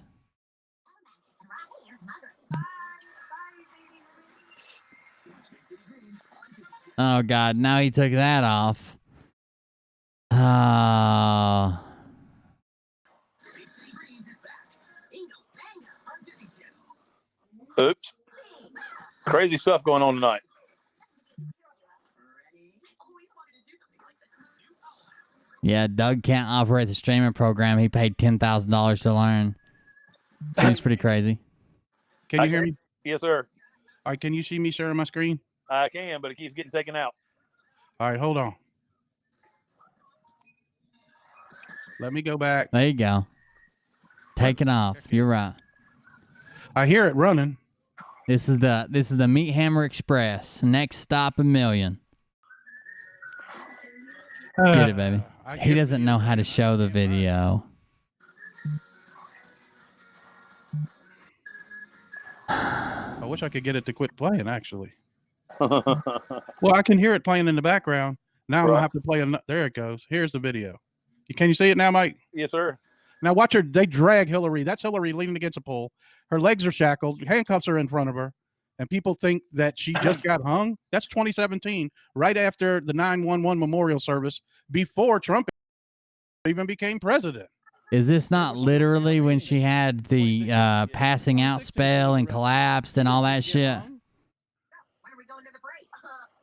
[SPEAKER 2] Oh, God. Now he took that off.
[SPEAKER 19] Oops. Crazy stuff going on tonight.
[SPEAKER 2] Yeah, Doug can't operate the streaming program. He paid $10,000 to learn. Seems pretty crazy.
[SPEAKER 17] Can you hear me?
[SPEAKER 19] Yes, sir.
[SPEAKER 17] All right, can you see me sharing my screen?
[SPEAKER 19] I can, but it keeps getting taken out.
[SPEAKER 17] All right, hold on. Let me go back.
[SPEAKER 2] There you go. Take it off. You're right.
[SPEAKER 17] I hear it running.
[SPEAKER 2] This is the Meat Hammer Express. Next stop, 1,000,000. Get it, baby. He doesn't know how to show the video.
[SPEAKER 17] I wish I could get it to quit playing, actually. Well, I can hear it playing in the background. Now I'm going to have to play. There it goes. Here's the video. Can you see it now, Mike?
[SPEAKER 19] Yes, sir.
[SPEAKER 17] Now watch her. They drag Hillary. That's Hillary leaning against a pole. Her legs are shackled. Handcuffs are in front of her. And people think that she just got hung. That's 2017, right after the 9/11 memorial service, before Trump even became president.
[SPEAKER 2] Is this not literally when she had the passing out spell and collapsed and all that shit?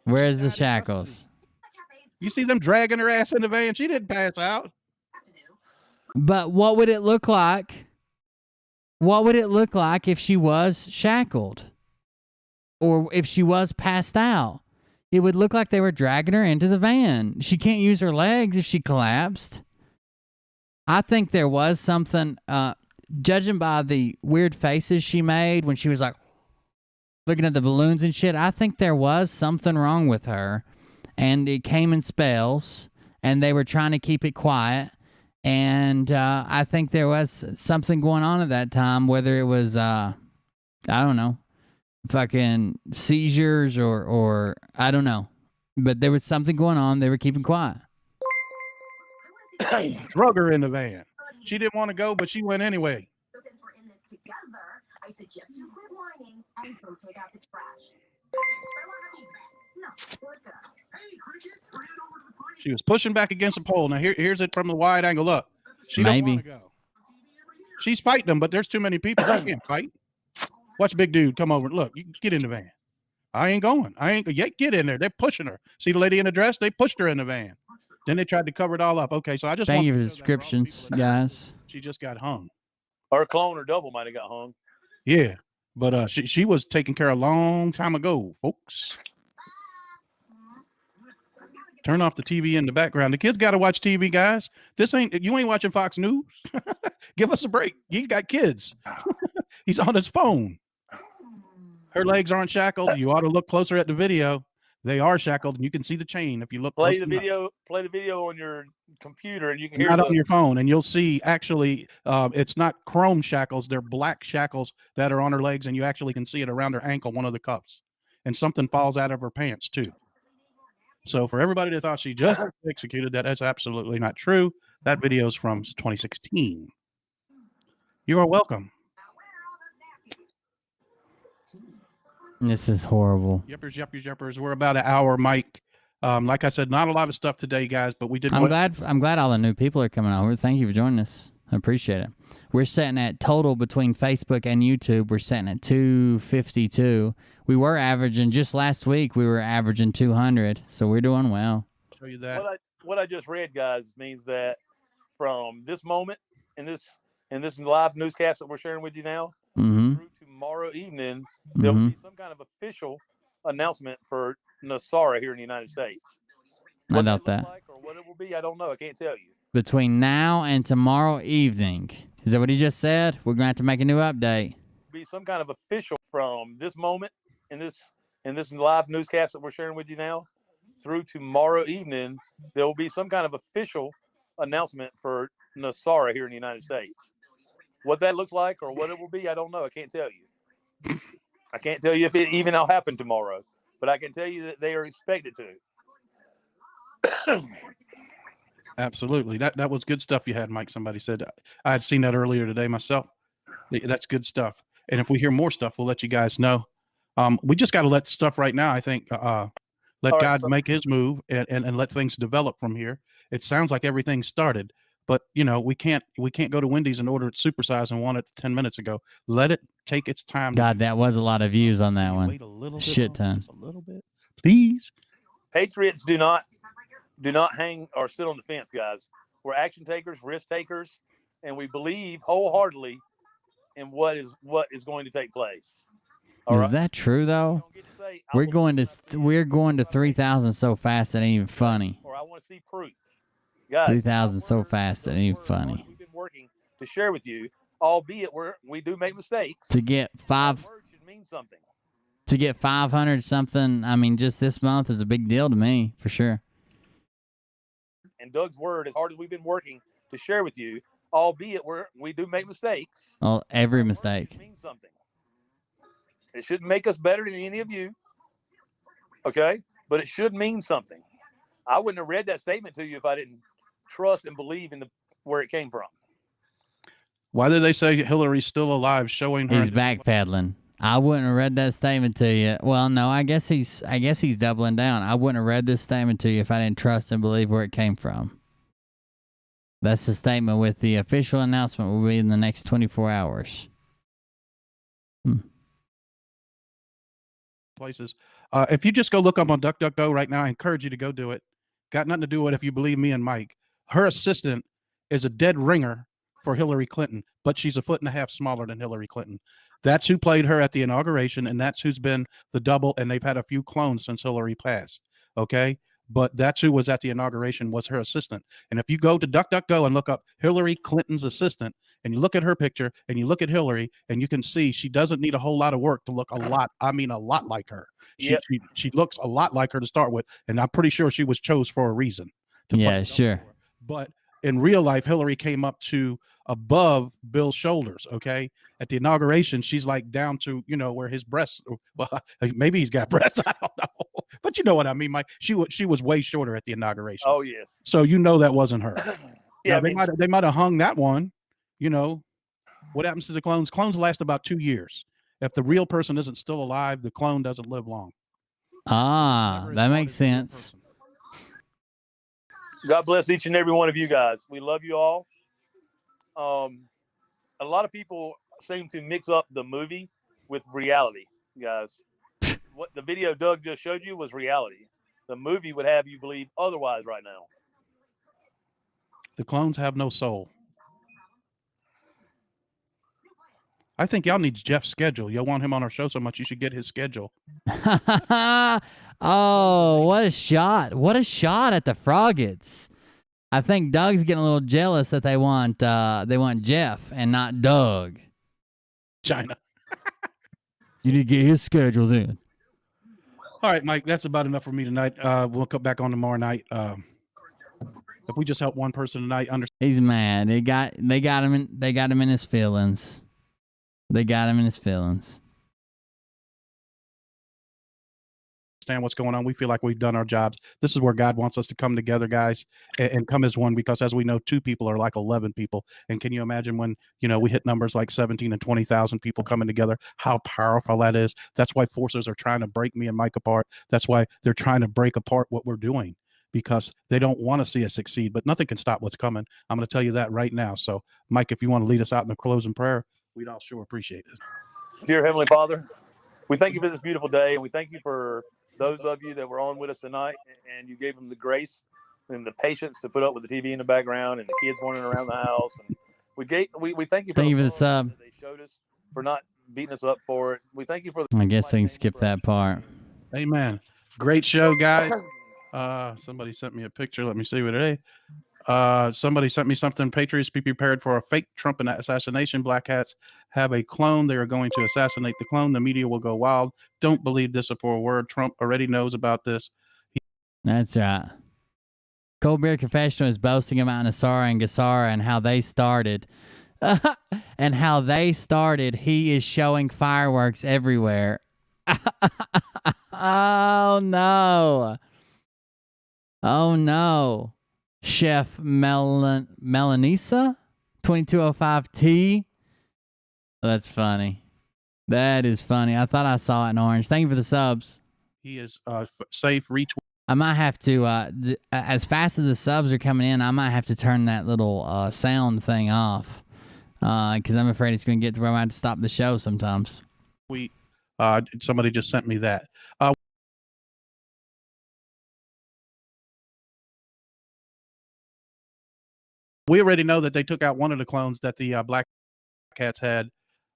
[SPEAKER 2] Where's the shackles?
[SPEAKER 17] You see them dragging her ass in the van. She didn't pass out.
[SPEAKER 2] But what would it look like? What would it look like if she was shackled? Or if she was passed out? It would look like they were dragging her into the van. She can't use her legs if she collapsed. I think there was something, judging by the weird faces she made when she was like looking at the balloons and shit, I think there was something wrong with her. And it came in spells, and they were trying to keep it quiet. And I think there was something going on at that time, whether it was, I don't know, fucking seizures or I don't know. But there was something going on. They were keeping quiet.
[SPEAKER 17] Drug her in the van. She didn't want to go, but she went anyway.
[SPEAKER 20] So since we're in this together, I suggest you quit whining and go take out the trash.
[SPEAKER 17] She was pushing back against a pole. Now here's it from the wide angle up. She don't want to go. She's fighting them, but there's too many people. I can't fight. Watch big dude come over. Look, you get in the van. I ain't going. I ain't yet. Get in there. They're pushing her. See the lady in the dress? They pushed her in the van. Then they tried to cover it all up. Okay, so I just
[SPEAKER 2] thank you for the descriptions, guys.
[SPEAKER 17] She just got hung.
[SPEAKER 19] Her clone or double might have got hung.
[SPEAKER 17] Yeah, but she was taken care of a long time ago, folks. Turn off the TV in the background. The kids got to watch TV, guys. You ain't watching Fox News. Give us a break. He's got kids. He's on his phone. Her legs aren't shackled. You ought to look closer at the video. They are shackled, and you can see the chain if you look.
[SPEAKER 19] Play the video on your computer, and you can hear.
[SPEAKER 17] Not on your phone, and you'll see. Actually, it's not chrome shackles; they're black shackles that are on her legs, and you actually can see it around her ankle, one of the cuffs, and something falls out of her pants too. So, for everybody that thought she just executed that, that's absolutely not true. That video is from 2016. You are welcome.
[SPEAKER 2] This is horrible.
[SPEAKER 17] Yuppers. We're about an hour, Mike. Like I said, not a lot of stuff today, guys, but we did.
[SPEAKER 2] I'm glad all the new people are coming on. Thank you for joining us. I appreciate it. We're sitting at total between Facebook and YouTube. We're sitting at 252. We were averaging just last week. We were averaging 200, so we're doing well.
[SPEAKER 17] Show you that.
[SPEAKER 19] What I just read, guys, means that from this moment in this live newscast that we're sharing with you now through tomorrow evening, there will be some kind of official announcement for NESARA here in the United States.
[SPEAKER 2] I doubt that.
[SPEAKER 19] Like or what it will be, I don't know. I can't tell you.
[SPEAKER 2] Between now and tomorrow evening. Is that what he just said? We're going to have to make a new update.
[SPEAKER 19] Be some kind of official from this moment in this live newscast that we're sharing with you now through tomorrow evening, there will be some kind of official announcement for NESARA here in the United States. What that looks like or what it will be, I don't know. I can't tell you. I can't tell you if it even will happen tomorrow, but I can tell you that they are expected to.
[SPEAKER 17] Absolutely. That was good stuff you had, Mike. Somebody said I had seen that earlier today myself. That's good stuff. And if we hear more stuff, we'll let you guys know. We just got to let stuff right now. I think let God make his move and let things develop from here. It sounds like everything started, but you know, we can't go to Wendy's and order it supersized and want it 10 minutes ago. Let it take its time.
[SPEAKER 2] God, that was a lot of views on that one.
[SPEAKER 17] Wait a little bit.
[SPEAKER 2] Shit ton.
[SPEAKER 17] Just a little bit. Please.
[SPEAKER 19] Patriots do not hang or sit on the fence, guys. We're action takers, risk takers, and we believe wholeheartedly in what is going to take place.
[SPEAKER 2] Is that true though? We're going to 3,000 so fast that ain't even funny.
[SPEAKER 19] Or I want to see proof. Guys,
[SPEAKER 2] 3,000 so fast that ain't even funny.
[SPEAKER 19] We've been working to share with you, albeit we do make mistakes.
[SPEAKER 2] To get
[SPEAKER 19] Words should mean something.
[SPEAKER 2] to get 500 something, I mean, just this month is a big deal to me, for sure.
[SPEAKER 19] And Doug's word, as hard as we've been working to share with you, albeit we do make mistakes.
[SPEAKER 2] Well, every mistake
[SPEAKER 19] means something. It shouldn't make us better than any of you, okay? But it should mean something. I wouldn't have read that statement to you if I didn't trust and believe in where it came from.
[SPEAKER 17] Why did they say Hillary's still alive? Showing her
[SPEAKER 2] he's backpedaling. I wouldn't have read that statement to you. Well, no, I guess he's doubling down. I wouldn't have read this statement to you if I didn't trust and believe where it came from. That's the statement with the official announcement will be in the next 24 hours.
[SPEAKER 17] Places. If you just go look up on DuckDuckGo right now, I encourage you to go do it. Got nothing to do with it if you believe me and Mike. Her assistant is a dead ringer for Hillary Clinton, but she's 1.5 feet smaller than Hillary Clinton. That's who played her at the inauguration, and that's who's been the double, and they've had a few clones since Hillary passed, okay? But that's who was at the inauguration, was her assistant. And if you go to DuckDuckGo and look up Hillary Clinton's assistant, and you look at her picture, and you look at Hillary, and you can see she doesn't need a whole lot of work to look a lot like her. She looks a lot like her to start with, and I'm pretty sure she was chose for a reason.
[SPEAKER 2] Yeah, sure.
[SPEAKER 17] But in real life, Hillary came up to above Bill's shoulders, okay? At the inauguration, she's like down to, where his breasts, well, maybe he's got breasts, I don't know. But you know what I mean, Mike? She was way shorter at the inauguration.
[SPEAKER 19] Oh, yes.
[SPEAKER 17] So that wasn't her.
[SPEAKER 19] Yeah,
[SPEAKER 17] they might have hung that one, What happens to the clones? Clones last about 2 years. If the real person isn't still alive, the clone doesn't live long.
[SPEAKER 2] Ah, that makes sense.
[SPEAKER 19] God bless each and every one of you guys. We love you all. A lot of people seem to mix up the movie with reality, guys. What the video Doug just showed you was reality. The movie would have you believe otherwise right now.
[SPEAKER 17] The clones have no soul. I think y'all need Jeff's schedule. Y'all want him on our show so much, you should get his schedule.
[SPEAKER 2] Oh, what a shot. What a shot at the Froggets. I think Doug's getting a little jealous that they want Jeff and not Doug.
[SPEAKER 17] China.
[SPEAKER 2] You need to get his schedule then.
[SPEAKER 17] All right, Mike, that's about enough for me tonight. We'll come back on tomorrow night. If we just help one person tonight understand.
[SPEAKER 2] He's mad. They got him in his feelings. They got him in his feelings.
[SPEAKER 17] understand what's going on. We feel like we've done our jobs. This is where God wants us to come together, guys, and come as one, because as we know, 2 people are like 11 people. And can you imagine when, we hit numbers like 17 and 20,000 people coming together, how powerful that is? That's why forces are trying to break me and Mike apart. That's why they're trying to break apart what we're doing, because they don't want to see us succeed, but nothing can stop what's coming. I'm going to tell you that right now. So Mike, if you want to lead us out in a closing prayer, we'd all sure appreciate it.
[SPEAKER 19] Dear Heavenly Father, we thank you for this beautiful day, and we thank you for those of you that were on with us tonight, and you gave them the grace and the patience to put up with the TV in the background and the kids running around the house. And we thank you for
[SPEAKER 2] the sub.
[SPEAKER 19] That they showed us, for not beating us up for it. We thank you for
[SPEAKER 2] I guess I can skip that part.
[SPEAKER 17] Amen. Great show, guys. Somebody sent me a picture. Let me see what it is. Somebody sent me something. Patriots, be prepared for a fake Trump assassination. Black hats have a clone. They are going to assassinate the clone. The media will go wild. Don't believe this for a word. Trump already knows about this.
[SPEAKER 2] That's right. Cold Beer Confessional is boasting about Nasara and Gassara and how they started. And how they started. He is showing fireworks everywhere. Oh, no. Oh, no. Chef Melanisa 2205T. That's funny. That is funny. I thought I saw it in orange. Thank you for the subs.
[SPEAKER 17] He is safe. Reach.
[SPEAKER 2] I might have to, as fast as the subs are coming in, I might have to turn that little sound thing off, because I'm afraid it's going to get to where I have to stop the show sometimes.
[SPEAKER 17] Somebody just sent me that. We already know that they took out one of the clones that the Black Cats had,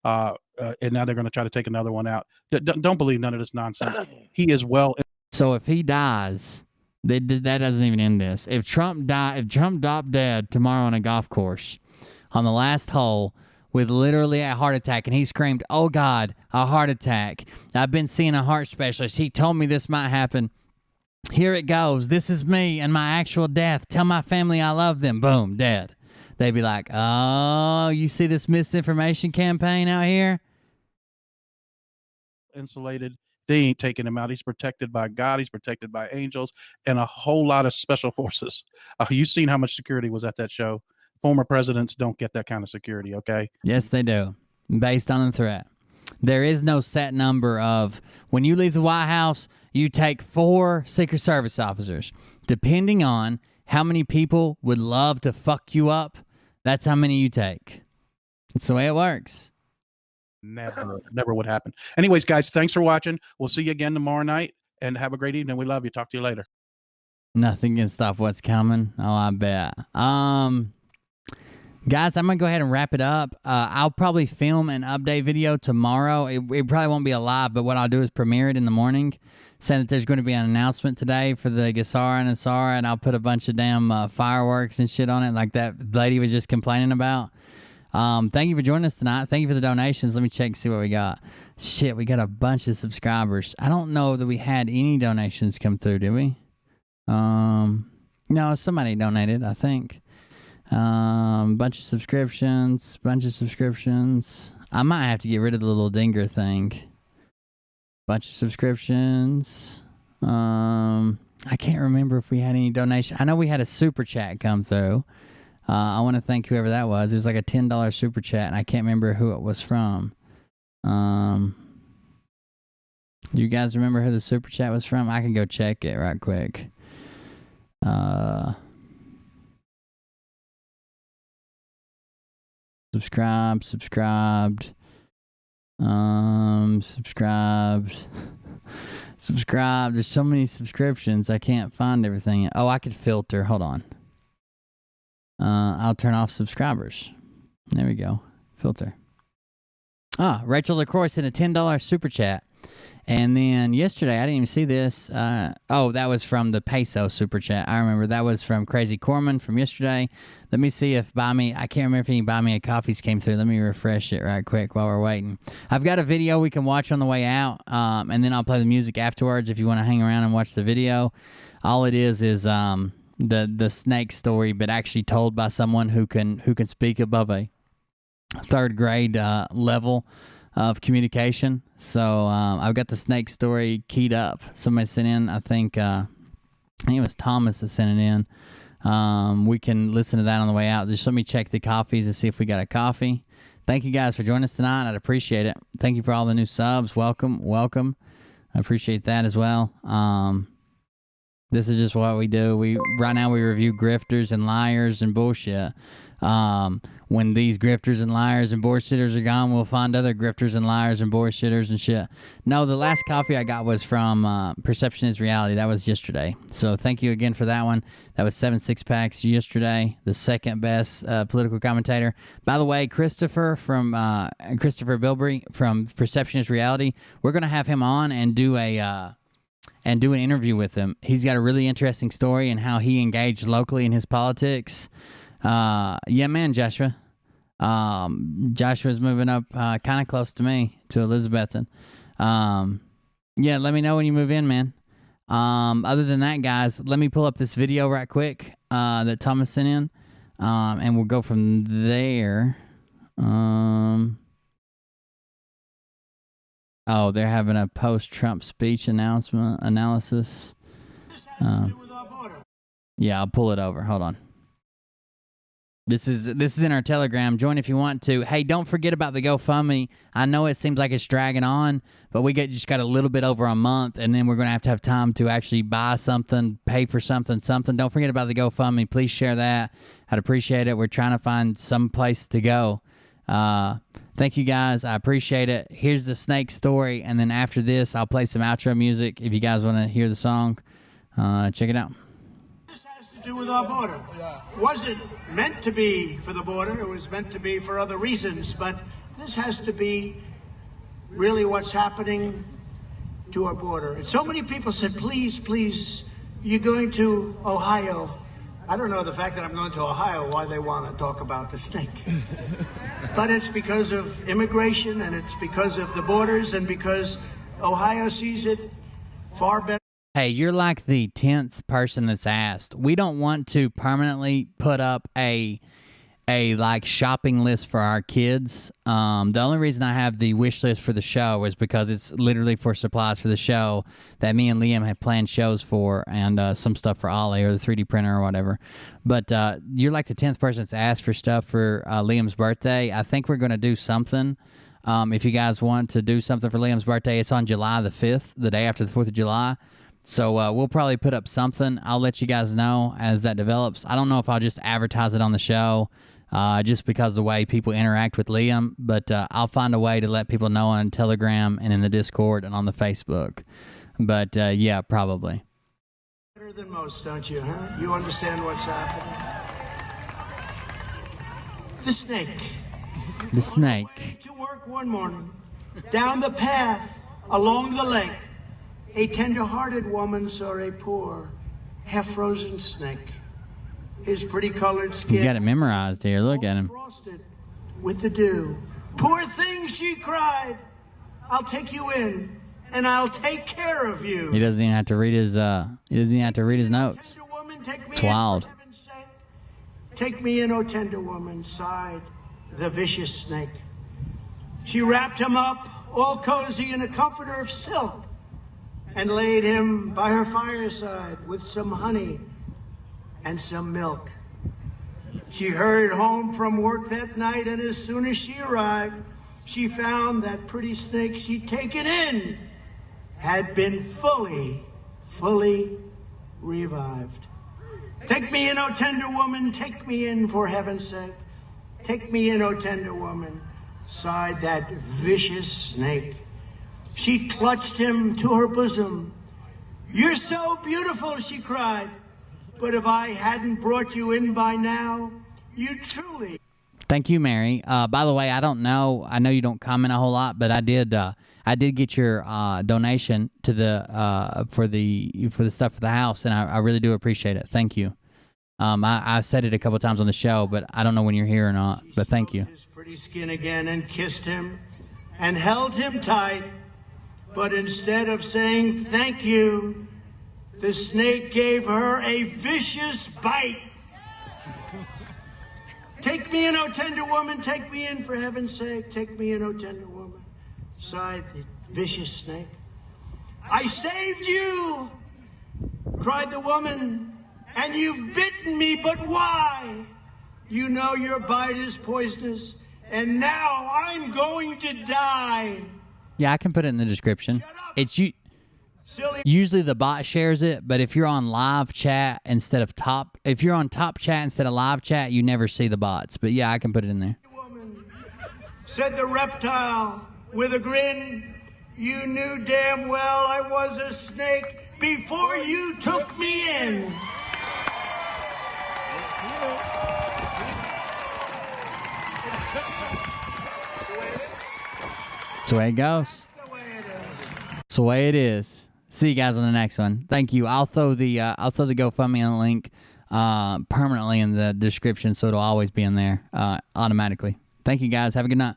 [SPEAKER 17] and now they're going to try to take another one out. Don't believe none of this nonsense. He is well.
[SPEAKER 2] So if he dies, that doesn't even end this. If Trump dropped dead tomorrow on a golf course, on the last hole, with literally a heart attack, and he screamed, "Oh God, a heart attack! I've been seeing a heart specialist. He told me this might happen. Here it goes. This is me and my actual death. Tell my family I love them." Boom, dead. They'd be like, "Oh, you see this misinformation campaign out here?"
[SPEAKER 17] Insulated. They ain't taking him out. He's protected by God. He's protected by angels and a whole lot of special forces. You've seen how much security was at that show. Former presidents don't get that kind of security, okay?
[SPEAKER 2] Yes, they do. Based on the threat. There is no set number of, when you leave the White House, you take 4 Secret Service officers. Depending on how many people would love to fuck you up, that's how many you take. It's the way it works.
[SPEAKER 17] Never would happen. Anyways, guys, thanks for watching. We'll see you again tomorrow night, and have a great evening. We love you. Talk to you later.
[SPEAKER 2] Nothing can stop what's coming. Oh, I bet. Guys, I'm going to go ahead and wrap it up. I'll probably film an update video tomorrow. It probably won't be a live, but what I'll do is premiere it in the morning, saying that there's going to be an announcement today for the Gassara and Asara, and I'll put a bunch of damn fireworks and shit on it like that lady was just complaining about. Thank you for joining us tonight. Thank you for the donations. Let me check and see what we got. Shit, we got a bunch of subscribers. I don't know that we had any donations come through, did we? No, somebody donated, I think. Bunch of subscriptions. I might have to get rid of the little dinger thing. Bunch of subscriptions. I can't remember if we had any donation. I know we had a super chat come through. I want to thank whoever that was. It was like a $10 super chat, and I can't remember who it was from. You guys remember who the super chat was from? I can go check it right quick. Subscribed. Subscribed. There's so many subscriptions. I can't find everything. Oh, I could filter. Hold on. I'll turn off subscribers. There we go. Filter. Rachel LaCroix sent a $10 super chat. And then yesterday, I didn't even see this. That was from the peso super chat. I remember that was from Crazy Corman from yesterday. Let me see if I can't remember if any Buy Me a Coffees came through. Let me refresh it right quick while we're waiting. I've got a video we can watch on the way out, and then I'll play the music afterwards if you want to hang around and watch the video. All it is the snake story, but actually told by someone who can speak above a 3rd grade level. of communication. So I've got the snake story keyed up. Somebody sent in, I think it was Thomas that sent it in. We can listen to that on the way out. Just let me check the coffees and see if we got a coffee. Thank you guys for joining us tonight. I'd appreciate it. Thank you for all the new subs. Welcome. I appreciate that as well. This is just what we do. Right now we review grifters and liars and bullshit. When these grifters and liars and bullshitters are gone, we'll find other grifters and liars and bullshitters and shit. No, the last coffee I got was from Perception is Reality. That was yesterday. So thank you again for that one. That was 7 6-packs yesterday. The second best political commentator. By the way, Christopher Bilbrey from Perception is Reality. We're gonna have him on and do an interview with him. He's got a really interesting story and how he engaged locally in his politics. Yeah, man, Joshua. Joshua's moving up kind of close to me, to Elizabethton. Yeah, let me know when you move in, man. Other than that, guys, let me pull up this video right quick that Thomas sent in, and we'll go from there. Oh, they're having a post-Trump speech analysis. Yeah, I'll pull it over. Hold on. This is in our Telegram. Join if you want to. Hey, don't forget about the GoFundMe. I know it seems like it's dragging on, but we just got a little bit over a month, and then we're going to have time to actually buy something, pay for something. Don't forget about the GoFundMe. Please share that. I'd appreciate it. We're trying to find some place to go. Thank you, guys. I appreciate it. Here's the snake story, and then after this, I'll play some outro music if you guys want to hear the song. Check it out.
[SPEAKER 21] Do with our border. Wasn't meant to be for the border, it was meant to be for other reasons, but this has to be really what's happening to our border. And so many people said, please, you're going to Ohio. I don't know the fact that I'm going to Ohio, why they want to talk about the snake. But it's because of immigration, and it's because of the borders, and because Ohio sees it far better.
[SPEAKER 2] Hey, you're like the 10th person that's asked. We don't want to permanently put up a like shopping list for our kids. The only reason I have the wish list for the show is because it's literally for supplies for the show that me and Liam have planned shows for, and some stuff for Ollie or the 3D printer or whatever. But you're like the 10th person that's asked for stuff for Liam's birthday. I think we're going to do something. If you guys want to do something for Liam's birthday, it's on July the 5th, the day after the 4th of July. So we'll probably put up something. I'll let you guys know as that develops. I don't know if I'll just advertise it on the show just because of the way people interact with Liam, but I'll find a way to let people know on Telegram and in the Discord and on the Facebook. But yeah, probably.
[SPEAKER 21] Better than most, don't you, huh? You understand what's happening? The snake.
[SPEAKER 2] The snake.
[SPEAKER 21] To work one morning, down the path, along the lake, a tender-hearted woman saw a poor, half-frozen snake. His pretty colored skin.
[SPEAKER 2] He's got it memorized here. Look at him.
[SPEAKER 21] Frosted with the dew. Poor thing, she cried. I'll take you in, and I'll take care of you.
[SPEAKER 2] He doesn't even have to read his. He doesn't even have to read his notes. It's wild.
[SPEAKER 21] Take me in, O tender woman, sighed the vicious snake. She wrapped him up, all cozy in a comforter of silk, and laid him by her fireside with some honey and some milk. She hurried home from work that night, and as soon as she arrived, she found that pretty snake she'd taken in had been fully revived. Take me in, O tender woman, take me in for heaven's sake. Take me in, O tender woman, sighed that vicious snake. She clutched him to her bosom. You're so beautiful, she cried. But if I hadn't brought you in by now, you truly...
[SPEAKER 2] Thank you, Mary. By the way, I don't know. I know you don't comment a whole lot, but I did get your donation to the for the stuff for the house, and I really do appreciate it. Thank you. I said it a couple times on the show, but I don't know when you're here or not. But thank you.
[SPEAKER 21] His pretty skin again and kissed him and held him tight. But instead of saying thank you, the snake gave her a vicious bite. Take me in, O tender woman, take me in for heaven's sake. Take me in, O tender woman, side, you vicious snake. I saved you, cried the woman, and you've bitten me, but why? You know your bite is poisonous, and now I'm going to die.
[SPEAKER 2] Yeah, I can put it in the description. It's you.
[SPEAKER 21] Silly.
[SPEAKER 2] Usually the bot shares it, but if you're on live chat instead of if you're on top chat instead of live chat, you never see the bots. But yeah, I can put it in there.
[SPEAKER 21] Said the reptile with a grin. You knew damn well I was a snake before you took me in.
[SPEAKER 2] That's the way it goes. That's the way it is. See you guys on the next one. Thank you. I'll throw the GoFundMe link permanently in the description, so it'll always be in there automatically. Thank you guys. Have a good night.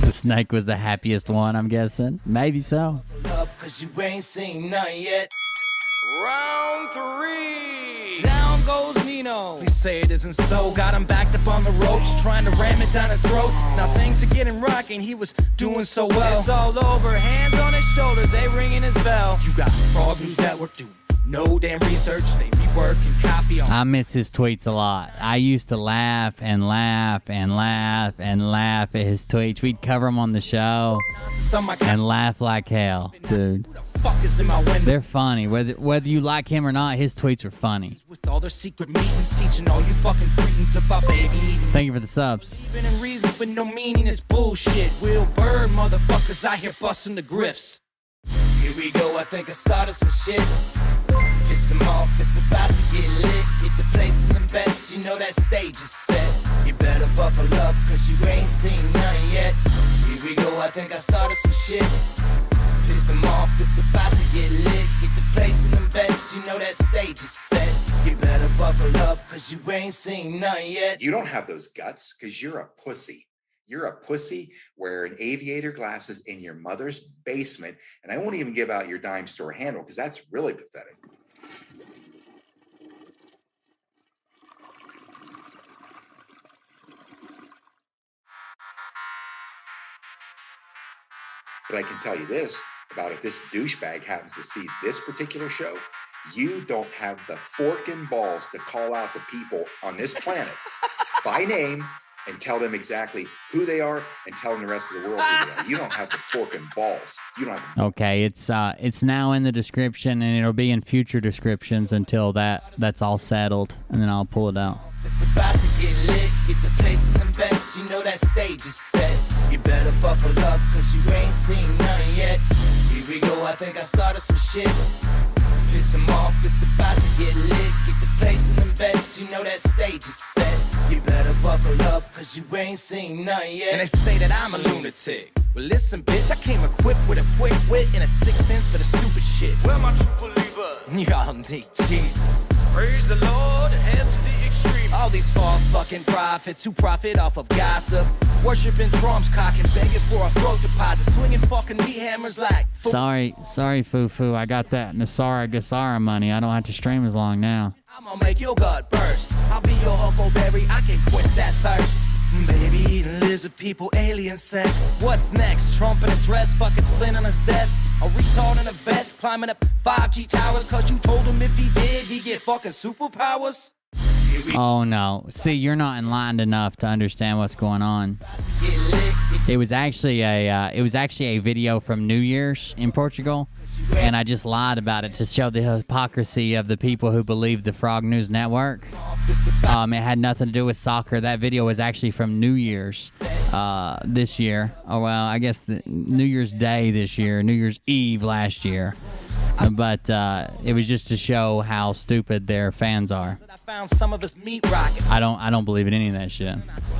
[SPEAKER 2] The snake was the happiest one, I'm guessing. Maybe so.
[SPEAKER 1] Cause you ain't seen nothing yet. Round 3. Down goes Nino. Please say it isn't so. Got him backed up on the ropes, trying to ram it down his throat. Now things are getting rocking. He was doing so well. It's all over. Hands on his shoulders, they ringing his bell. You got Frog News Network doing no damn research. They rework and copy on.
[SPEAKER 2] I miss his tweets a lot. I used to laugh and laugh and laugh and laugh at his tweets. We'd cover them on the show and laugh like hell, dude. They're funny. Whether you like him or not, his tweets are funny.
[SPEAKER 1] With all their secret meetings, teaching all you fucking cretins about baby eating.
[SPEAKER 2] Thank you for the subs.
[SPEAKER 1] Even in reason with no meaning is bullshit. Will Bird motherfuckers out here busting the grifts. Here we go, I think I started some shit. It's them off, it's about to get lit. Get the place in them bets, you know that stage is set. You better buckle up, cause you ain't seen nothing yet. Here we go, I think I started some shit. Piss them off, it's about to get lit. Get the place in them bets, you know that stage is set. You better buckle up, cause you ain't seen nothing yet.
[SPEAKER 3] You don't have those guts because you're a pussy. You're a pussy wearing aviator glasses in your mother's basement, and I won't even give out your dime store handle because that's really pathetic. But I can tell you this about if this douchebag happens to see this particular show, you don't have the fork and balls to call out the people on this planet by name and tell them exactly who they are and tell them the rest of the world who they are. You don't have the fork and balls. You don't have.
[SPEAKER 2] Okay, it's now in the description and it'll be in future descriptions until that's all settled, and then I'll pull it out.
[SPEAKER 1] It's about to get lit. Get the place in them bets, you know that stage is set. You better buckle up, cause you ain't seen nothing yet. Here we go, I think I started some shit. Piss them off, it's about to get lit. Get the place in them bets, you know that stage is set. You better buckle up, cause you ain't seen nothing yet. And they say that I'm a lunatic. Well, listen, bitch, I came equipped with a quick wit and a 6 cents for the stupid shit. Where my true believer? Y'all need Jesus. Praise the Lord, head to the extreme. All these false fucking prophets who profit off of gossip. Worshipping drums, cocking, begging for a throat deposit. Swinging fucking meat hammers like...
[SPEAKER 2] Sorry, Fufu. I got that Nasara Gasara money. I don't have to stream as long now.
[SPEAKER 1] I'm gonna make your gut burst. I'll be your huckleberry, I can quench that thirst. Baby eating lizard people, alien sex. What's next? Trump in a dress, fucking Flynn on his desk. A retard in a vest, climbing up 5G towers. Cause you told him if he did, he'd get fucking superpowers.
[SPEAKER 2] Oh no. See, you're not enlightened enough to understand what's going on. It was actually a video from New Year's in Portugal, and I just lied about it to show the hypocrisy of the people who believe the Frog News Network. It had nothing to do with soccer. That video was actually from New Year's this year. Oh well, I guess the New Year's Day this year, New Year's Eve last year. But it was just to show how stupid their fans are.
[SPEAKER 1] I found some of his meat rockets.
[SPEAKER 2] I don't believe in any of that shit.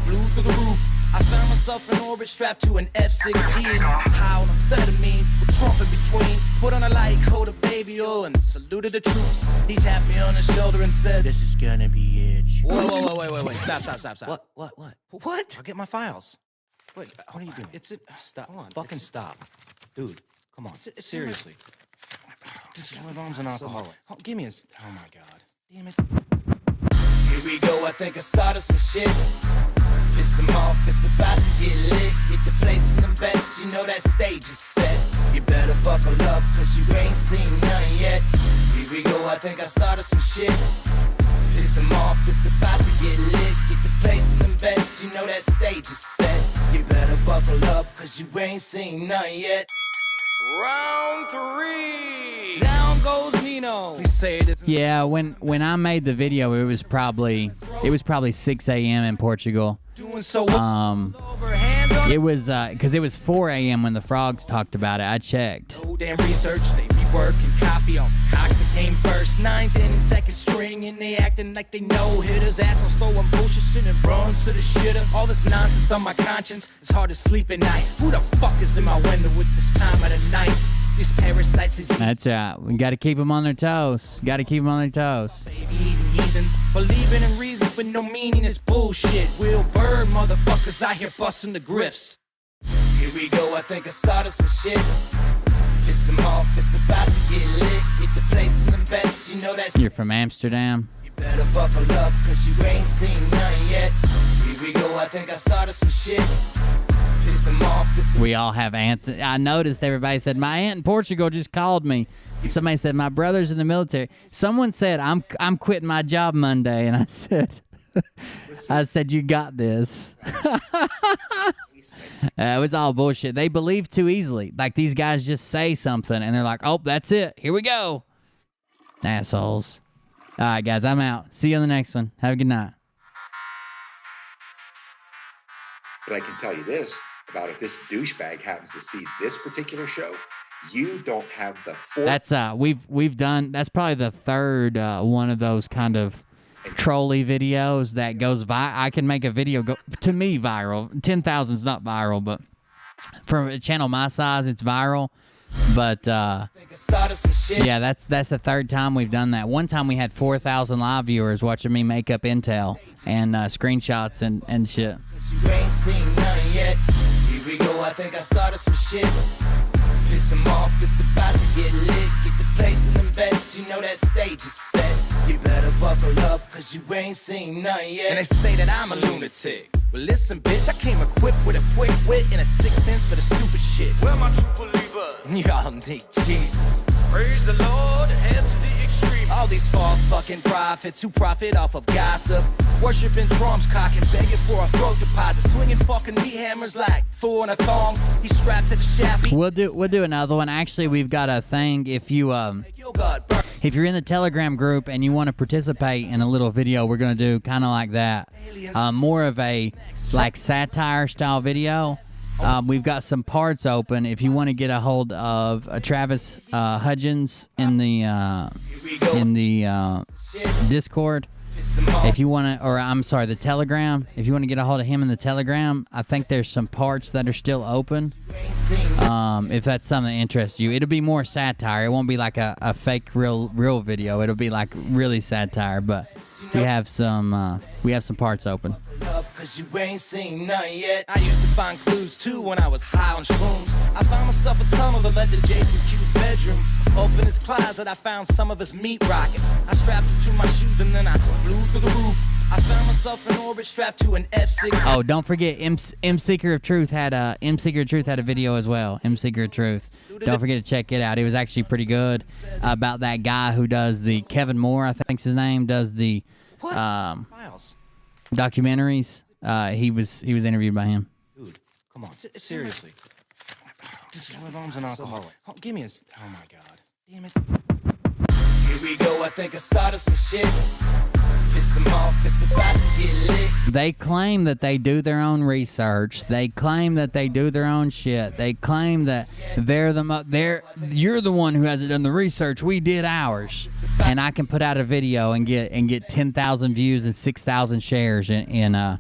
[SPEAKER 1] Flew through the roof. I found myself in orbit strapped to an F-16. High on amphetamine with Trump in between. Put on a light coat of baby oil and saluted the troops. He tapped me on the shoulder and said, "This is gonna be it." Whoa, wait. Stop. What? I'll get my files. Wait, what are you doing? Stop. Hold on. Fucking stop. Dude, come on. Seriously. This is my mom's an alcoholic. Oh, give me a... Oh, my God. Damn it. Here we go, I think I started some shit. Piss them off, it's about to get lit. Get the place in them bets, you know that stage is set. You better buckle up, cause you ain't seen none yet. Here we go, I think I started some shit. Piss them off, it's about to get lit. Get the place in them bets, you know that stage is set. You better buckle up, cause you ain't seen none yet. Round 3. Down goes Nino. Please say it.
[SPEAKER 2] Yeah, when I made the video, it was probably 6 a.m. in Portugal. It was because it was 4 a.m. when the frogs talked about it. I checked.
[SPEAKER 1] No damn research, they rework and copy on Cox that came first, 9th inning, second string, and they acting like they know hitters. Assholes throwing bullshit, sending runs to the shitter. All this nonsense on my conscience, it's hard to sleep at night. Who the fuck is in my window with this time of the night? These parasites is
[SPEAKER 2] That's right. We got to keep them on their toes. Got to keep them on their toes.
[SPEAKER 1] heathens. Believing in reason with no meaning is bullshit. Will Bird motherfuckers out here busting the grifts. Here we go, I think I started some shit. Piss them off, it's about to get lit. Get the place in them bets, you know that's.
[SPEAKER 2] You're from Amsterdam.
[SPEAKER 1] You better buckle up, cause you ain't seen none yet. Here we go, I think I started some shit. Piss them off, it's
[SPEAKER 2] We all have aunts. I noticed everybody said, my aunt in Portugal just called me. Somebody said, my brother's in the military. Someone said, I'm quitting my job Monday. And I said, you got this. It was all bullshit. They believe too easily. Like, these guys just say something, and they're like, oh, that's it. Here we go. Assholes. All right, guys, I'm out. See you on the next one. Have a good night.
[SPEAKER 3] But I can tell you this about if this douchebag happens to see this particular show, you don't have the force.
[SPEAKER 2] That's we've done. That's probably the third one of those kind of trolley videos that goes I can make a video go to me viral. 10,000 is not viral, but for a channel my size, it's viral. But yeah, that's the third time we've done that. One time we had 4,000 live viewers watching me make up intel and screenshots and shit.
[SPEAKER 1] You ain't seen none yet. Here we go, I think I started some shit. Piss them off, it's about to get lit. Get the place in them bets, you know that stage is set. You better buckle up, cause you ain't seen none yet. And they say that I'm a lunatic. Well, listen, bitch, I came equipped with a quick wit and a 6th sense for the stupid shit. Where my true believer? Y'all need Jesus. Praise the Lord, head to the extreme. All these false fucking prophets who profit off of gossip. Worshipping drums, cocking, begging for a throat deposit. Swinging fucking meat hammers like fool in a thong. He's strapped to the shaft.
[SPEAKER 2] We'll do another one. Actually, we've got a thing. If you're in the Telegram group and you want to participate in a little video, we're gonna do kind of like that. More of a like satire style video. We've got some parts open. If you want to get a hold of Travis Hudgens in the Discord, if you want to, or I'm sorry, the Telegram. If you want to get a hold of him in the Telegram, I think there's some parts that are still open. If that's something that interests you, it'll be more satire. It won't be like a fake real video. It'll be like really satire, but we have some parts open.
[SPEAKER 1] Cause you ain't seen none yet. I used to find clues too when I was high on shrooms. I found myself a tunnel that led to Jason Q's bedroom. Open his closet, I found some of his meat rockets. I strapped it to my shoes and then I flew through the roof. I found myself in orbit strapped to an F6.
[SPEAKER 2] Oh, don't forget, M Seeker of Truth had a video as well. M Seeker of Truth. Don't forget to check it out. It was actually pretty good about that guy who does the Kevin Moore, I think's his name, does the documentaries. He was interviewed by him.
[SPEAKER 12] Dude, come on, seriously. My mom's an alcoholic. Oh, give me a. Oh my god, damn it.
[SPEAKER 1] Here we go, I think I started some shit. Piss them off, it's about to get lit.
[SPEAKER 2] They claim that they do their own research. They claim that they do their own shit. They claim that you're the one who hasn't done the research. We did ours. And I can put out a video and get 10,000 views and 6,000 shares in a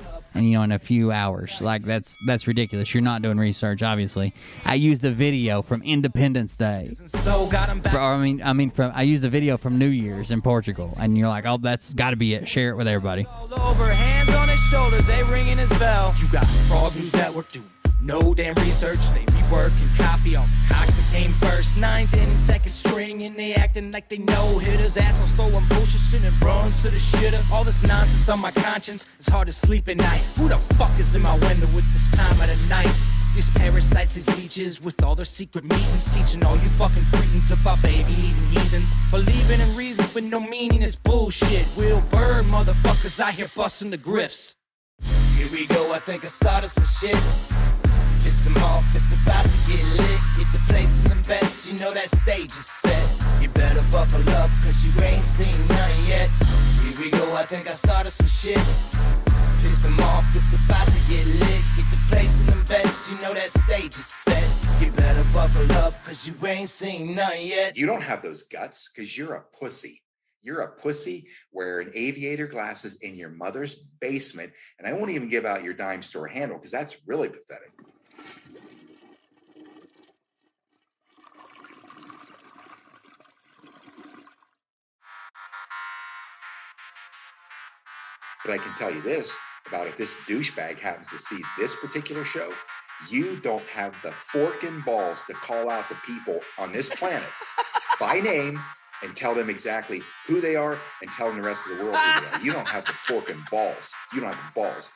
[SPEAKER 2] few hours. Like that's ridiculous. You're not doing research, obviously. I used a video from Independence Day. I used a video from New Year's in Portugal, and you're like, oh, that's got to be it. Share it with everybody.
[SPEAKER 1] All over, hands on his shoulders, they ringing his bell. You got Frog News Network, dude.
[SPEAKER 12] No damn research, they rework and copy on cocks that came first. 9th inning, second string, and they acting like they know hitters. Assholes throwing bullshit, shit and runs to the shitter. All this nonsense on my conscience, it's hard to sleep at night. Who the fuck is in my window with this time of the night? These parasites, these leeches, with all their secret meetings, teaching all you fucking cretins about baby-eating heathens. Believing in reason with no meaning is bullshit. Will Bird motherfuckers out here busting the grifts.
[SPEAKER 1] Here we go, I think I started some shit. Piss them off, it's about to get lit. Get the place in them bets, you know that stage is set. You better buckle up, cause you ain't seen none yet. Here we go, I think I started some shit. Piss them off, it's about to get lit. Get the place in them bets, you know that stage is set. You better buckle up, cause you ain't seen none yet.
[SPEAKER 3] You don't have those guts because you're a pussy. You're a pussy wearing aviator glasses in your mother's basement. And I won't even give out your dime store handle because that's really pathetic. But I can tell you this about if this douchebag happens to see this particular show, you don't have the forking balls to call out the people on this planet by name and tell them exactly who they are and tell them the rest of the world who they are. You don't have the forking balls. You don't have the balls.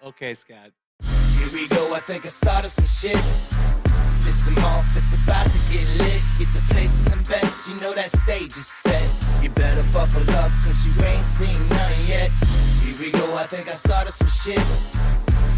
[SPEAKER 12] Okay, Scott.
[SPEAKER 1] Here we go, I think I started some shit. Piss them off, it's about to get lit. Get the place in them bets, you know that stage is set. You better buckle up, cause you ain't seen none yet. Here we go, I think I started some shit.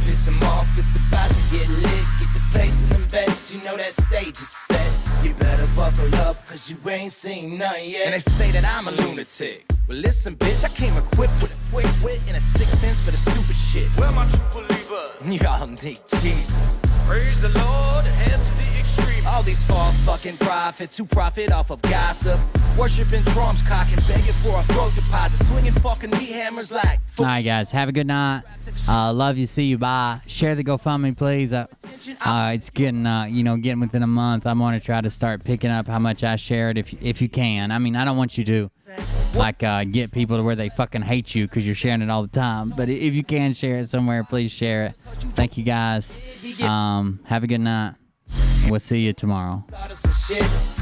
[SPEAKER 1] Piss them off, it's about to get lit. Get the place in them bets, you know that stage is set. You better buckle up, cause you ain't seen none yet.
[SPEAKER 12] And they say that I'm a lunatic. Well, listen, bitch, I came equipped with a quick wit and a 6th sense for the stupid shit. Where my true believer? Y'all need Jesus. Praise the Lord, head to the extreme. All these false fucking prophets who profit off of gossip. Worshipping drums, cocking, begging for a throat deposit. Swinging fucking meat hammers like...
[SPEAKER 2] All right, guys. Have a good night. Love you. See you. Bye. Share the GoFundMe, please. It's getting, getting within a month. I'm going to try to start picking up how much I shared if you can. I mean, I don't want you to, get people to where they fucking hate you because you're sharing it all the time. But if you can share it somewhere, please share it. Thank you, guys. Have a good night. We'll see you tomorrow.
[SPEAKER 1] Started some shit.